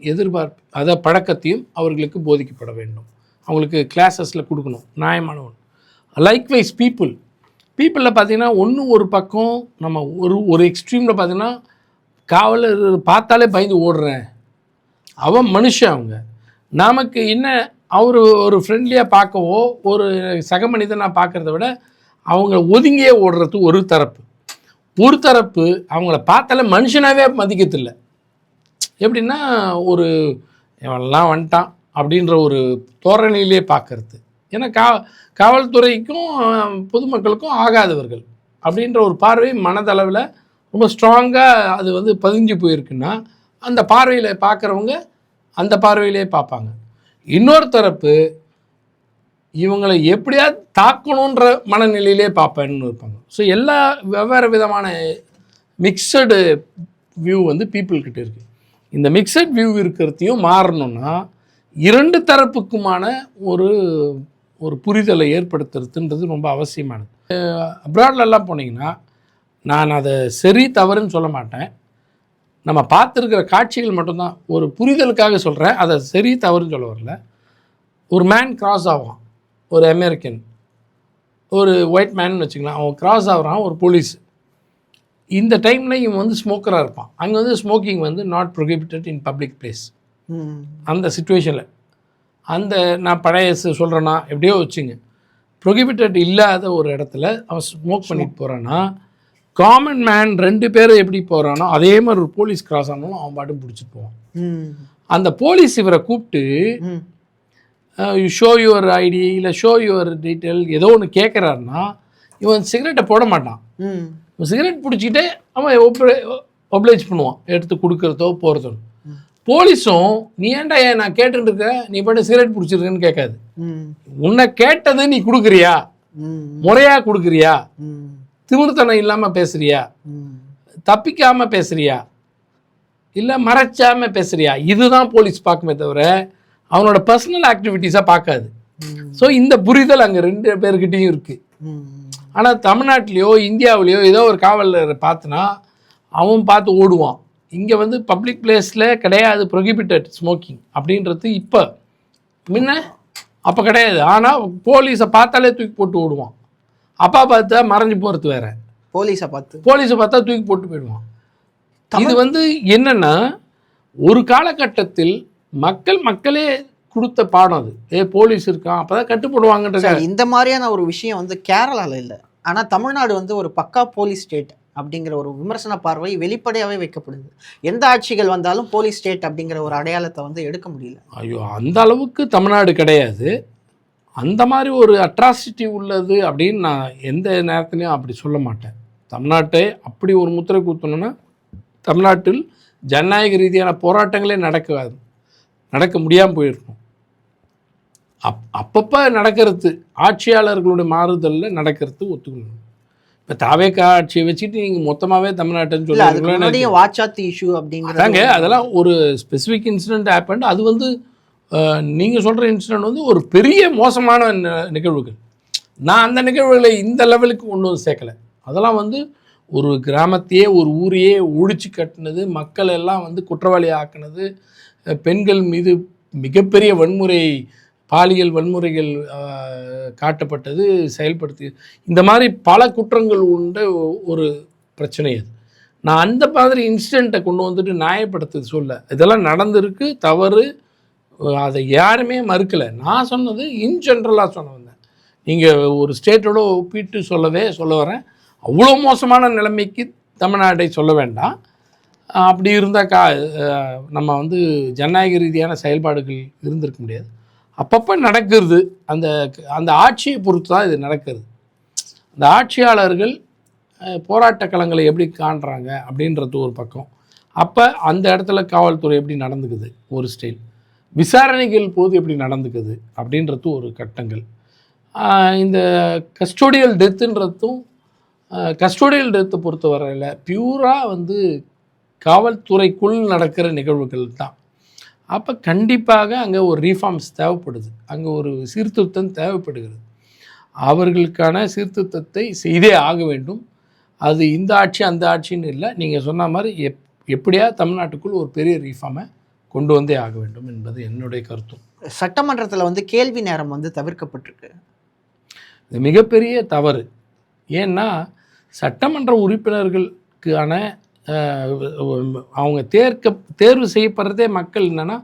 அதை பழக்கத்தையும் அவர்களுக்கு போதிக்கப்பட வேண்டும். அவங்களுக்கு கிளாஸஸில் கொடுக்கணும், நியாயமான ஒன்று. லைக்வைஸ் பீப்புளில் பார்த்திங்கன்னா ஒரு பக்கம் நம்ம ஒரு எக்ஸ்ட்ரீமில் பார்த்திங்கன்னா காவலர் பார்த்தாலே பயந்து ஓடுறேன், அவன் மனுஷன். அவங்க நமக்கு என்ன அவர் ஒரு ஃப்ரெண்ட்லியாக பார்க்கவோ ஒரு சக மனிதனாக பார்க்குறத விட அவங்க ஒதுங்கியே ஓடுறது ஒரு தரப்பு. அவங்கள பார்த்தாலே மனுஷனாகவே மதிக்கத்தில்லை. எப்படின்னா ஒரு இவெல்லாம் வந்துட்டான் அப்படின்ற ஒரு தோரணையிலே பார்க்கறது. ஏன்னா காவல்துறைக்கும் பொதுமக்களுக்கும் ஆகாதவர்கள் அப்படின்ற ஒரு பார்வை மனதளவில் ரொம்ப ஸ்ட்ராங்காக அது வந்து பதிஞ்சு போயிருக்குன்னா அந்த பார்வையில் பார்க்குறவங்க அந்த பார்வையிலே பார்ப்பாங்க. இன்னொரு தரப்பு இவங்களை எப்படியாவது தாக்கணுன்ற மனநிலையிலே பார்ப்பேன்னு இருப்பாங்க. ஸோ எல்லா வெவ்வேறு விதமான மிக்சடு வியூ வந்து பீப்புள்கிட்ட இருக்குது. இந்த மிக்சட் வியூ இருக்கிறதையும் மாறணும்னா 2 தரப்புக்குமான ஒரு புரிதலை ஏற்படுத்துறதுன்றது ரொம்ப அவசியமானது. அப்ராட்லெல்லாம் போனீங்கன்னா நான் அதை சரி தவறுன்னு சொல்ல மாட்டேன், நம்ம பார்த்துருக்கிற காட்சிகள் மட்டும்தான், ஒரு புரிதலுக்காக சொல்கிறேன், அதை சரி தவறுன்னு சொல்ல வரல. ஒரு மேன் கிராஸ் ஆவான், ஒரு அமெரிக்கன், ஒரு ஒயிட் மேன் வச்சுக்கலாம், அவன் கிராஸ் ஆகிறான் ஒரு போலீஸ். இந்த டைமில் இவன் வந்து ஸ்மோக்கராக இருப்பான். அங்கே வந்து ஸ்மோக்கிங் வந்து not prohibited in public place. அந்த சுச்சுவேஷனில் நான் பழைய சொல்கிறேன்னா எப்படியோ வச்சுங்க, ப்ரொஹிபிட்டட் இல்லாத ஒரு இடத்துல அவன் ஸ்மோக் பண்ணிட்டு போகிறான்னா காமன் மேன் 2 பேர் எப்படி போகிறானோ அதே மாதிரி ஒரு போலீஸ் கிராஸ் ஆனாலும் அவன் பாட்டும் பிடிச்சிட்டு போவான். அந்த போலீஸ் இவரை கூப்பிட்டு யூ ஷோ யுவர் ஐடி இல்லை ஷோ யுவர் டீட்டெயில் ஏதோ ஒன்று கேட்குறாருன்னா இவன் சிகரெட்டை போட மாட்டான். இவன் சிகரெட் பிடிச்சிக்கிட்டே அவன் ஒப்ளைஜ் பண்ணுவான், எடுத்து கொடுக்குறதோ போகிறதோ. போலீஸும் நீ ஏன்டா நான் கேட்டுட்டு இருக்க, நீ பாட்டு சிகரெட் பிடிச்சிருக்கன்னு கேட்காது. உன்னை கேட்டது நீ கொடுக்குறியா, முறையாக கொடுக்குறியா, திமிர்த்தனம் இல்லாமல் பேசுறியா, தப்பிக்காமல் பேசுறியா, இல்லை மறைச்சாமல் பேசுறியா, இதுதான் போலீஸ் பார்க்குமே தவிர அவனோட பர்சனல் ஆக்டிவிட்டீஸாக பார்க்காது. ஸோ இந்த புரிதல் அங்கே 2 பேர்கிட்டையும் இருக்குது. ஆனால் தமிழ்நாட்டிலையோ இந்தியாவிலையோ ஏதோ ஒரு காவலரை பார்த்துனா அவன் பார்த்து ஓடுவான். இங்கே வந்து பப்ளிக் பிளேஸில் கிடையாது ப்ரொஹிபிட்டட் ஸ்மோக்கிங் அப்படின்றது. இப்போ முன்ன அப்போ கிடையாது. ஆனால் போலீஸை பார்த்தாலே தூக்கி போட்டு விடுவான். அப்பா பார்த்தா மறைஞ்சு போகிறது வேற, போலீஸை பார்த்தா தூக்கி போட்டு போயிடுவான். இது வந்து என்னன்னா, ஒரு காலகட்டத்தில் மக்களே கொடுத்த பாடம் அது. போலீஸ் இருக்கான் அப்பதான் கட்டுப்படுவாங்கன்ற. இந்த மாதிரியான ஒரு விஷயம் வந்து கேரளால இல்லை, ஆனா தமிழ்நாடு வந்து ஒரு பக்கா போலீஸ் ஸ்டேட் அப்படிங்கிற ஒரு விமர்சன பார்வை வெளிப்படையாவே வைக்கப்படுது. எந்த ஆட்சிகள் வந்தாலும் போலீஸ் ஸ்டேட் அப்படிங்கிற ஒரு அடையாளத்தை வந்து எடுக்க முடியல. ஐயோ, அந்த அளவுக்கு தமிழ்நாடு கிடையாது. அந்த மாதிரி ஒரு அட்ராசிட்டி உள்ளது அப்படின்னு நான் எந்த நேரத்துலையும் அப்படி சொல்ல மாட்டேன். தமிழ்நாட்டை அப்படி ஒரு முத்திரை குத்தணும்னா தமிழ்நாட்டில் ஜனநாயக ரீதியான போராட்டங்களே நடக்க முடியாமல் போயிருக்கும். அப்பப்போ நடக்கிறது, ஆட்சியாளர்களுடைய மாறுதலில் நடக்கிறது ஒத்துக்கணும். இப்போ தாவேக்கா ஆட்சியை வச்சுட்டு நீங்கள் மொத்தமாகவே தமிழ்நாட்டுன்னு சொல்லுவாங்க வாட்சாத்தி இஷ்யூ அப்படிங்கிறாங்க. அதெல்லாம் ஒரு ஸ்பெசிஃபிக் இன்சிடென்ட் ஹேப்பன். அது வந்து நீங்கள் சொல்கிற இன்சிடென்ட் வந்து ஒரு பெரிய மோசமான நிகழ்வுகள். நான் அந்த நிகழ்வுகளை இந்த லெவலுக்கு கொண்டு வந்து சேர்க்கலை. அதெல்லாம் வந்து ஒரு கிராமத்தையே ஒரு ஊரையே ஒழிச்சு கட்டினது, மக்கள் எல்லாம் வந்து குற்றவாளி ஆக்கினது, பெண்கள் மீது மிகப்பெரிய பாலியல் வன்முறைகள் காட்டப்பட்டது, செயல்படுத்தி, இந்த மாதிரி பல குற்றங்கள் உண்ட ஒரு பிரச்சனை அது. நான் அந்த மாதிரி இன்சிடெண்ட்டை கொண்டு வந்துட்டு நியாயப்படுத்து சொல்ல, இதெல்லாம் நடந்திருக்கு, தவறு, அதை யாருமே மறுக்கலை. நான் சொன்னது இன் ஜென்ரலாக சொன்ன வந்தேன். நீங்கள் ஒரு ஸ்டேட்டோட ஒப்பிட்டு சொல்ல வரேன். அவ்வளோ மோசமான நிலைமைக்கு தமிழ்நாட்டை சொல்ல வேண்டாம். அப்படி இருந்தால் நம்ம வந்து ஜனநாயக ரீதியான செயல்பாடுகள் இருந்திருக்க முடியாது. அப்பப்போ நடக்கிறது, அந்த ஆட்சியை பொறுத்து தான் இது நடக்கிறது. அந்த ஆட்சியாளர்கள் போராட்ட களங்களை எப்படி காண்றாங்க அப்படின்றது ஒரு பக்கம். அப்போ அந்த இடத்துல காவல்துறை எப்படி நடந்துக்குது ஒரு ஸ்டைல், விசாரணைகள் போது எப்படி நடந்துக்குது அப்படின்றது ஒரு கட்டங்கள். இந்த கஸ்டோடியல் டெத்துன்றதும் கஸ்டோடியல் டெத்தை பொறுத்தவரையில் பியூராக வந்து காவல்துறைக்குள் நடக்கிற நிகழ்வுகள் தான். அப்போ கண்டிப்பாக அங்கே ஒரு ரீஃபார்ம்ஸ் தேவைப்படுது, அங்கே ஒரு சீர்திருத்தம் தேவைப்படுகிறது. அவர்களுக்கான சீர்திருத்தத்தை செய்தே ஆக வேண்டும். அது இந்த ஆட்சி அந்த ஆட்சின்னு இல்லை, நீங்கள் சொன்ன மாதிரி எப்படியா தமிழ்நாட்டுக்குள் ஒரு பெரிய ரீஃபார்மை கொண்டு வந்தே ஆக வேண்டும் என்பது என்னுடைய கருத்தும். சட்டமன்றத்தில் வந்து கேள்வி நேரம் வந்து தவிர்க்கப்பட்டிருக்கு. இது மிகப்பெரிய தவறு. ஏன்னா சட்டமன்ற உறுப்பினர்களுக்கான அவங்க தேர்வு செய்யப்படுறதே மக்கள் என்னென்னா,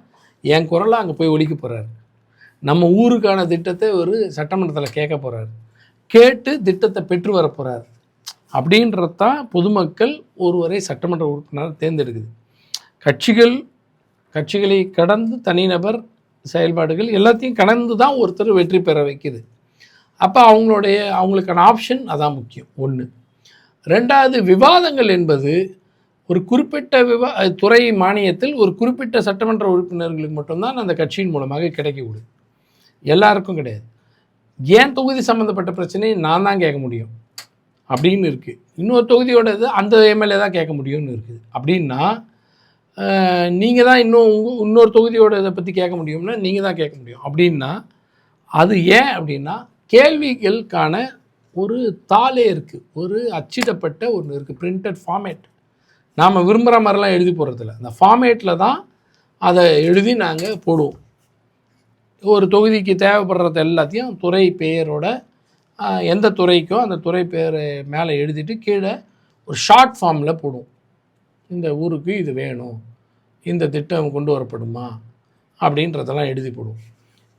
என் குரலாக அங்கே போய் ஒலிக்க போகிறாரு, நம்ம ஊருக்கான திட்டத்தை ஒரு சட்டமன்றத்தில் கேட்க போகிறாரு, கேட்டு திட்டத்தை பெற்று வர போகிறார் அப்படின்றது தான் பொதுமக்கள் ஒருவரை சட்டமன்ற உறுப்பினர் தேர்ந்தெடுக்குது. கட்சிகளை கடந்து தனிநபர் செயல்பாடுகள் எல்லாத்தையும் கடந்து தான் ஒருத்தர் வெற்றி பெற வைக்குது. அப்போ அவங்களுக்கான ஆப்ஷன் அதான் முக்கியம். ஒன்று. ரெண்டாவது, விவாதங்கள் என்பது ஒரு குறிப்பிட்ட துறை மானியத்தில் ஒரு குறிப்பிட்ட சட்டமன்ற உறுப்பினர்களுக்கு மட்டும்தான் அந்த கட்சியின் மூலமாக கிடைக்கக்கூடும், எல்லாருக்கும் கிடையாது. ஏன் தொகுதி சம்மந்தப்பட்ட பிரச்சனையை நான் தான் கேட்க முடியும் அப்படின்னு இருக்குது. இன்னொரு தொகுதியோடது அந்த எம்எல்ஏ தான் கேட்க முடியும்னு இருக்குது. அப்படின்னா நீங்கள் தான் இன்னொரு தொகுதியோட இதை பற்றி கேட்க முடியும்னா நீங்கள் தான் கேட்க முடியும். அப்படின்னா அது ஏன் அப்படின்னா கேள்விகளுக்கான ஒரு தாளே இருக்குது, ஒரு அச்சிடப்பட்ட ஒன்று இருக்குது, பிரிண்டட் ஃபார்மேட். நாம் விரும்புகிற மாதிரிலாம் எழுதி போடுறதில்ல, அந்த ஃபார்மேட்டில் தான் அதை எழுதி நாங்கள் போடுவோம். ஒரு தொகுதிக்கு தேவைப்படுறது எல்லாத்தையும் துறை பெயரோட எந்த துறைக்கோ அந்த துறை பெயரை மேலே எழுதிட்டு கீழே ஒரு ஷார்ட் ஃபார்மில் போடுவோம். இந்த ஊருக்கு இது வேணும், இந்த திட்டம் கொண்டு வரப்படுமா அப்படின்றதெல்லாம் எழுதி போடுவோம்.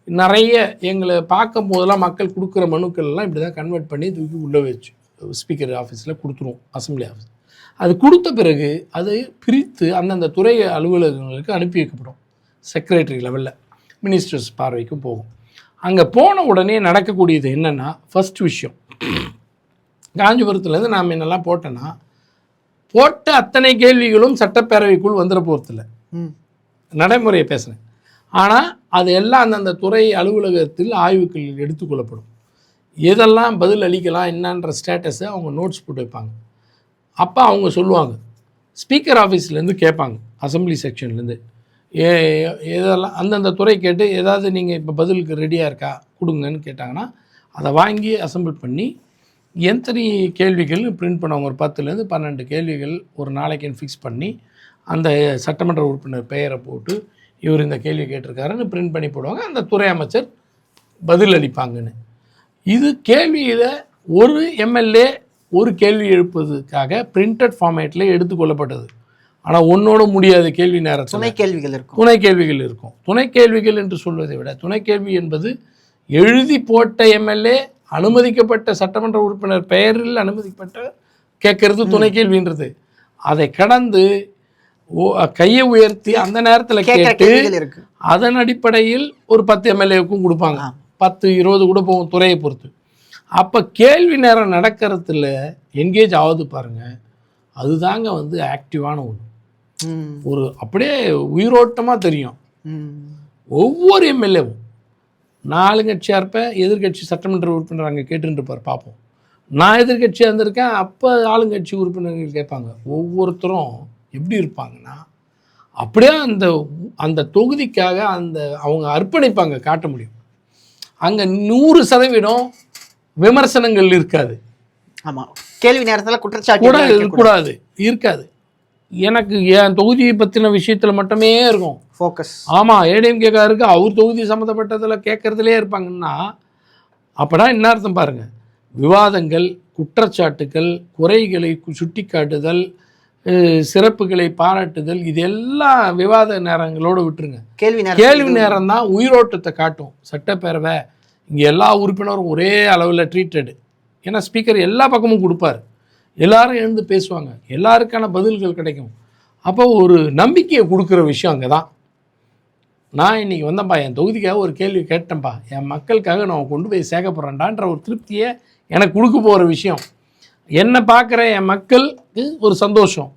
நிறைய எங்களை பார்க்கும் போதெல்லாம் மக்கள் கொடுக்குற மனுக்கள்லாம் இப்படி தான் கன்வெர்ட் பண்ணி தூக்கி உள்ளே வச்சு ஸ்பீக்கர் ஆஃபீஸில் கொடுத்துருவோம், அசம்பிளி ஆஃபீஸ். அது கொடுத்த பிறகு அதை பிரித்து அந்தந்த துறை அலுவலகங்களுக்கு அனுப்பி வைக்கப்படும். செக்ரட்டரி லெவலில் மினிஸ்டர்ஸ் பார்வைக்கும் போகும். அங்கே போன உடனே நடக்கக்கூடியது என்னென்னா, ஃபஸ்ட் விஷயம், காஞ்சிபுரத்துலேருந்து நாம் என்னெல்லாம் போட்டோன்னா, போட்ட அத்தனை கேள்விகளும் சட்டப்பேரவைக்குள் வந்துட போகிறதில்ல, நடைமுறையை பேசுகிறேன். ஆனால் அது எல்லாம் அந்தந்த துறை அலுவலகத்தில் ஆய்வுகள் எடுத்துக்கொள்ளப்படும். எதெல்லாம் பதில் அளிக்கலாம் என்னன்ற ஸ்டேட்டஸை அவங்க நோட்ஸ் போட்டு வைப்பாங்க. அப்போ அவங்க சொல்லுவாங்க, ஸ்பீக்கர் ஆஃபீஸ்லேருந்து கேட்பாங்க, அசம்பிளி செக்ஷன்லேருந்து எதெல்லாம் அந்தந்த துறை கேட்டு ஏதாவது நீங்கள் இப்போ பதிலுக்கு ரெடியாக இருக்கா கொடுங்கன்னு கேட்டாங்கன்னா அதை வாங்கி அசம்பிள் பண்ணி எத்தனை கேள்விகள் பிரிண்ட் பண்ணுவாங்க. ஒரு 10லேருந்து 12 கேள்விகள் ஒரு நாளைக்குன்னு ஃபிக்ஸ் பண்ணி அந்த சட்டமன்ற உறுப்பினர் பெயரை போட்டு இவர் இந்த கேள்வி கேட்டிருக்காருன்னு பிரிண்ட் பண்ணி போடுவாங்க. அந்த துறை அமைச்சர் பதில் அளிப்பாங்கன்னு. இது கேள்வியில் ஒரு எம்எல்ஏ ஒரு கேள்வி எழுப்பதுக்காக பிரிண்டட் ஃபார்மேட்டில் எடுத்துக்கொள்ளப்பட்டது. ஆனால் ஒன்றோட முடியாத கேள்வி நேரத்தில் துணை கேள்விகள் இருக்கும். துணை கேள்விகள் இருக்கும். துணை கேள்விகள் என்று சொல்வதை விட துணை கேள்வி என்பது எழுதி போட்ட எம்எல்ஏ அனுமதிக்கப்பட்ட சட்டமன்ற உறுப்பினர் பெயரில் அனுமதிக்கப்பட்ட கேட்கறது துணை கேள்வின்றது. அதை கடந்து கையை உயர்த்தி அந்த நேரத்தில் கேட்டு அதன் அடிப்படையில் ஒரு 10 எம்எல்ஏவுக்கும் கொடுப்பாங்க. 10-20 கூட போகும் துறையை பொறுத்து. அப்போ கேள்வி நேரம் நடக்கிறதுல என்கேஜ் ஆகுது பாருங்க, அதுதாங்க வந்து ஆக்டிவான ஒன்று. ஒரு அப்படியே உயிரோட்டமாக தெரியும். ஒவ்வொரு எம்எல்ஏவும் 4 ஆளுங்கட்சியாக இருப்பேன், எதிர்கட்சி சட்டமன்ற உறுப்பினர் அங்கே கேட்டுருப்பார். பார்ப்போம், நான் எதிர்கட்சியாக இருந்திருக்கேன், அப்போ ஆளுங்கட்சி உறுப்பினர்கள் கேட்பாங்க. ஒவ்வொருத்தரும் எப்படி இருப்பாங்கன்னா அப்படியே அந்த அந்த தொகுதிக்காக அவங்க அர்ப்பணிப்பாங்க, காட்ட முடியும். அங்கே 100% விமர்சனங்கள் இருக்காது. ஆமாம், கேள்வி நேரத்தில் குற்றச்சாட்டு கூட இருக்கக்கூடாது, இருக்காது. எனக்கு என் தொகுதியை பற்றின விஷயத்தில் மட்டுமே இருக்கும் ஃபோக்கஸ். ஆமாம், ஏடிஎம்கேக்காருக்கு அவர் தொகுதி சம்மந்தப்பட்டதில் கேட்குறதுலே இருப்பாங்கன்னா அப்போனா என்ன அர்த்தம் பாருங்கள். விவாதங்கள், குற்றச்சாட்டுகள், குறைகளை சுட்டி காட்டுதல், சிறப்புகளை பாராட்டுதல், இதெல்லாம் விவாத நேரங்களோடு விட்டுருங்க. கேள்வி நேரம் தான் உயிரோட்டத்தை காட்டும். சட்டப்பேரவை இங்கே எல்லா உறுப்பினரும் ஒரே அளவில் ட்ரீட்டடு. ஏன்னா ஸ்பீக்கர் எல்லா பக்கமும் கொடுப்பார், எல்லாரும் எழுந்து பேசுவாங்க, எல்லாருக்கான பதில்கள் கிடைக்கும். அப்போ ஒரு நம்பிக்கையை கொடுக்குற விஷயம் அங்கே தான். நான் இன்றைக்கி வந்தேன்ப்பா, என் தொகுதிக்காக ஒரு கேள்வி கேட்டேன்ப்பா, என் மக்களுக்காக நான் கொண்டு போய் சேர்க்க போகிறேன்டான்ற ஒரு திருப்தியை எனக்கு கொடுக்க போகிற விஷயம். என்னை பார்க்குற என் மக்களுக்கு ஒரு சந்தோஷம்.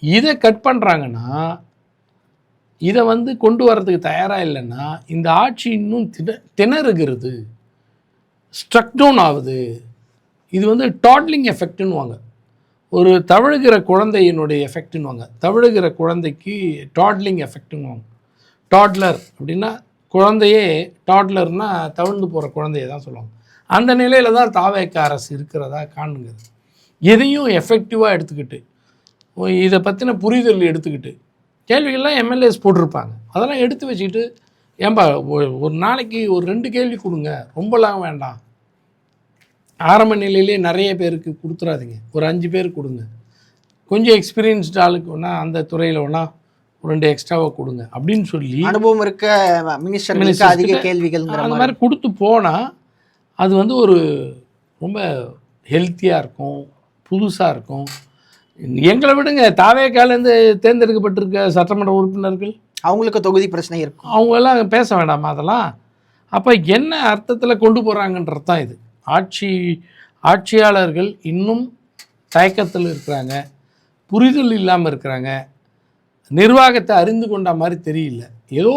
இதை கட் பண்ணுறாங்கன்னா, இதை வந்து கொண்டு வரதுக்கு தயாராக இல்லைன்னா இந்த ஆட்சி இன்னும் திணறுகிறது, ஸ்ட்ரக் டவுன் ஆகுது. இது வந்து டாட்லிங் எஃபெக்ட்னுவாங்க. ஒரு தவழுகிற குழந்தையினுடைய எஃபெக்ட்னுவாங்க. தவழுகிற குழந்தைக்கு டாட்லிங் எஃபெக்ட்னுவாங்க. டாட்லர் அப்படின்னா குழந்தையே, டாட்லர்னா தவழ்ந்து போகிற குழந்தைய தான் சொல்லுவாங்க. அந்த நிலையில் தான் தாவேக அரசு இருக்கிறதா காணுங்கிறது. எதையும் எஃபெக்டிவாக எடுத்துக்கிட்டு, இதை பற்றின புரிதல் எடுத்துக்கிட்டு, கேள்விகள்லாம் எம்எல்ஏஸ் போட்டிருப்பாங்க, அதெல்லாம் எடுத்து வச்சுக்கிட்டு, ஏன்பா ஒரு நாளைக்கு ஒரு 2 கேள்வி கொடுங்க, ரொம்பலாம் வேண்டாம், ஆரம்ப நிலையிலே நிறைய பேருக்கு கொடுத்துறாதீங்க, ஒரு 5 பேர் கொடுங்க, கொஞ்சம் எக்ஸ்பீரியன்ஸ்டு ஆளுக்கு வேணா அந்த துறையில் வேணா ஒரு 2 எக்ஸ்ட்ராவாக கொடுங்க அப்படின்னு சொல்லி அனுபவம் இருக்க மினிஸ்டர் அதிக கேள்விகள் அந்த மாதிரி கொடுத்து போனால் அது வந்து ஒரு ரொம்ப ஹெல்த்தியாக இருக்கும், புதுசாக இருக்கும். எங்களை விடுங்க, தாவேக்காலேருந்து தேர்ந்தெடுக்கப்பட்டிருக்க சட்டமன்ற உறுப்பினர்கள் அவங்களுக்கு தொகுதி பிரச்சனை இருக்கும், அவங்கெல்லாம் பேச வேண்டாமா அதெல்லாம்? அப்போ என்ன அர்த்தத்தில் கொண்டு போகிறாங்கன்றது தான் இது. ஆட்சியாளர்கள் இன்னும் தயக்கத்தில் இருக்கிறாங்க, புரிதல் இல்லாமல் இருக்கிறாங்க, நிர்வாகத்தை அறிந்து கொண்ட மாதிரி தெரியல, ஏதோ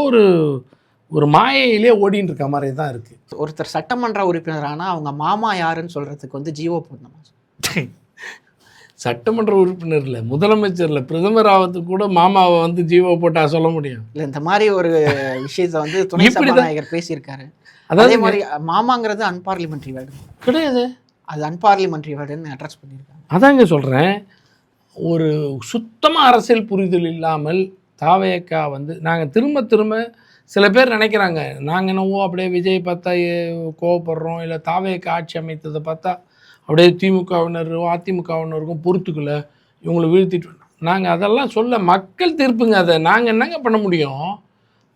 ஒரு மாயையிலே ஓடின்னு இருக்க மாதிரி தான் இருக்குது. ஒருத்தர் சட்டமன்ற உறுப்பினர் ஆனால் அவங்க மாமா யாருன்னு சொல்கிறதுக்கு வந்து ஜீவோ போடணுமா? சட்டமன்ற உறுப்பினர் இல்லை, முதலமைச்சர் இல்லை, பிரதமர் ஆகிறதுக்கு கூட மாமாவை வந்து ஜீவோ போட்டால் சொல்ல முடியும்? இல்லை, இந்த மாதிரி ஒரு விஷயத்தை வந்து துணை சபாநாயகர் பேசியிருக்காரு. அதே மாதிரி மாமாங்கிறது அன்பார்லிமெண்ட்ரி வேர்டு கிடையாது, அது அன்பார்லிமெண்ட்ரி வேர்டுன்னு அட்ரஸ் பண்ணியிருக்காங்க. அதாங்க சொல்கிறேன், ஒரு சுத்தமாக அரசியல் புரிதல் இல்லாமல் தாவேக்கா வந்து நாங்கள் திரும்ப சில பேர் நினைக்கிறாங்க, நாங்கள் என்னவோ அப்படியே விஜய் பார்த்தா கோவப்படுறோம், இல்லை தாவேக்கா ஆட்சி அமைத்ததை பார்த்தா அப்படியே திமுகவினரும் அதிமுகவினருக்கும் பொறுத்துக்கல, இவங்களை வீழ்த்திட்டு. நாங்கள் அதெல்லாம் சொல்ல, மக்கள் தீர்ப்புங்க. அதை நாங்கள் என்னங்க பண்ண முடியும்?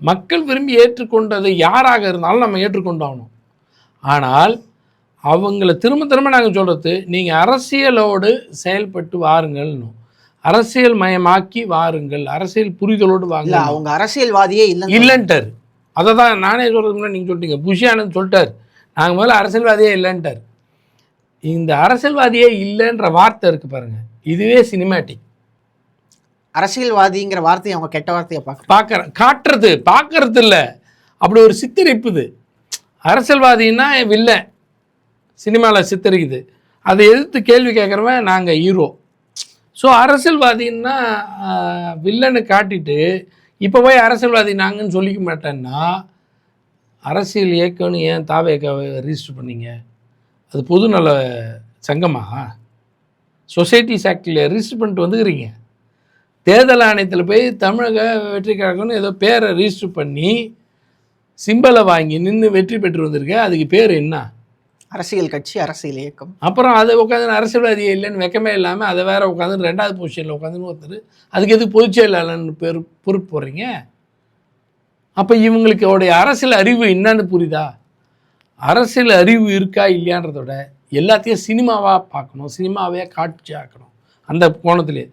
மக்கள் விரும்பி ஏற்றுக்கொண்டது யாராக இருந்தாலும் நம்ம ஏற்றுக்கொண்டாகணும். ஆனால் அவங்கள திரும்ப நாங்கள் சொல்கிறது, நீங்கள் அரசியலோடு செயல்பட்டு வாருங்கள்னு, அரசியல் மயமாக்கி வாருங்கள், அரசியல் புரிதலோடு வாங்க. அவங்க அரசியல்வாதியே இல்லைன்ட்டார். அதை தான் நானே சொல்கிறதுக்கு நீங்கள் சொல்லிட்டீங்க, புஷி ஆனந்த் சொல்லிட்டார், நாங்கள் முதல்ல அரசியல்வாதியே இல்லைன்ட்டார். இந்த அரசியல்வாதியே இல்லைன்ற வார்த்தை இருக்குது பாருங்கள், இதுவே சினிமேட்டிக். அரசியல்வாதிங்கிற வார்த்தையை அவங்க கெட்ட வார்த்தையை பார்க்கறது இல்லை, அப்படி ஒரு சித்தரிப்புது. அரசியல்வாதின்னா வில்லை சினிமாவில் சித்தரிக்குது, அதை எதிர்த்து கேள்வி கேட்குறவன் நாங்கள் ஹீரோ. ஸோ அரசியல்வாதின்னா வில்லன்னு காட்டிட்டு இப்போ போய் அரசியல்வாதி நாங்கன்னு சொல்லிக்க மாட்டேன்னா, அரசியல் இயக்கம்னு ஏன் தாவேக்காவை ரிஜிஸ்டர் பண்ணீங்க? அது பொதுநல சங்கமா? சொசைட்டிஸ் ஆக்டில் ரிஜிஸ்டர் பண்ணிட்டு வந்துக்கிறீங்க. தேர்தல் ஆணையத்தில் போய் தமிழக வெற்றி கழகம்னு ஏதோ பேரை ரிஜிஸ்டர் பண்ணி சிம்பலை வாங்கி நின்று வெற்றி பெற்று வந்திருக்க, அதுக்கு பேர் என்ன? அரசியல் கட்சி, அரசியல் இயக்கம். அப்புறம் அதை உட்காந்து அரசியல்வாதியே இல்லைன்னு வெக்கமே இல்லாமல் அதை வேற உட்காந்து 2வது பொசிஷனில் உட்காந்துன்னு ஒருத்தர், அதுக்கு எது பொதுச் செயலாளர்னு பொறுப்பு போடுறீங்க? அப்போ இவங்களுக்கு அவருடைய அரசியல் அறிவு என்னன்னு புரியுதா? அரசியல் அறிவு இருக்கா இல்லையான்றதோட எல்லாத்தையும் சினிமாவாக பார்க்கணும், சினிமாவே காட்சி ஆக்கணும். அந்த கோணத்திலே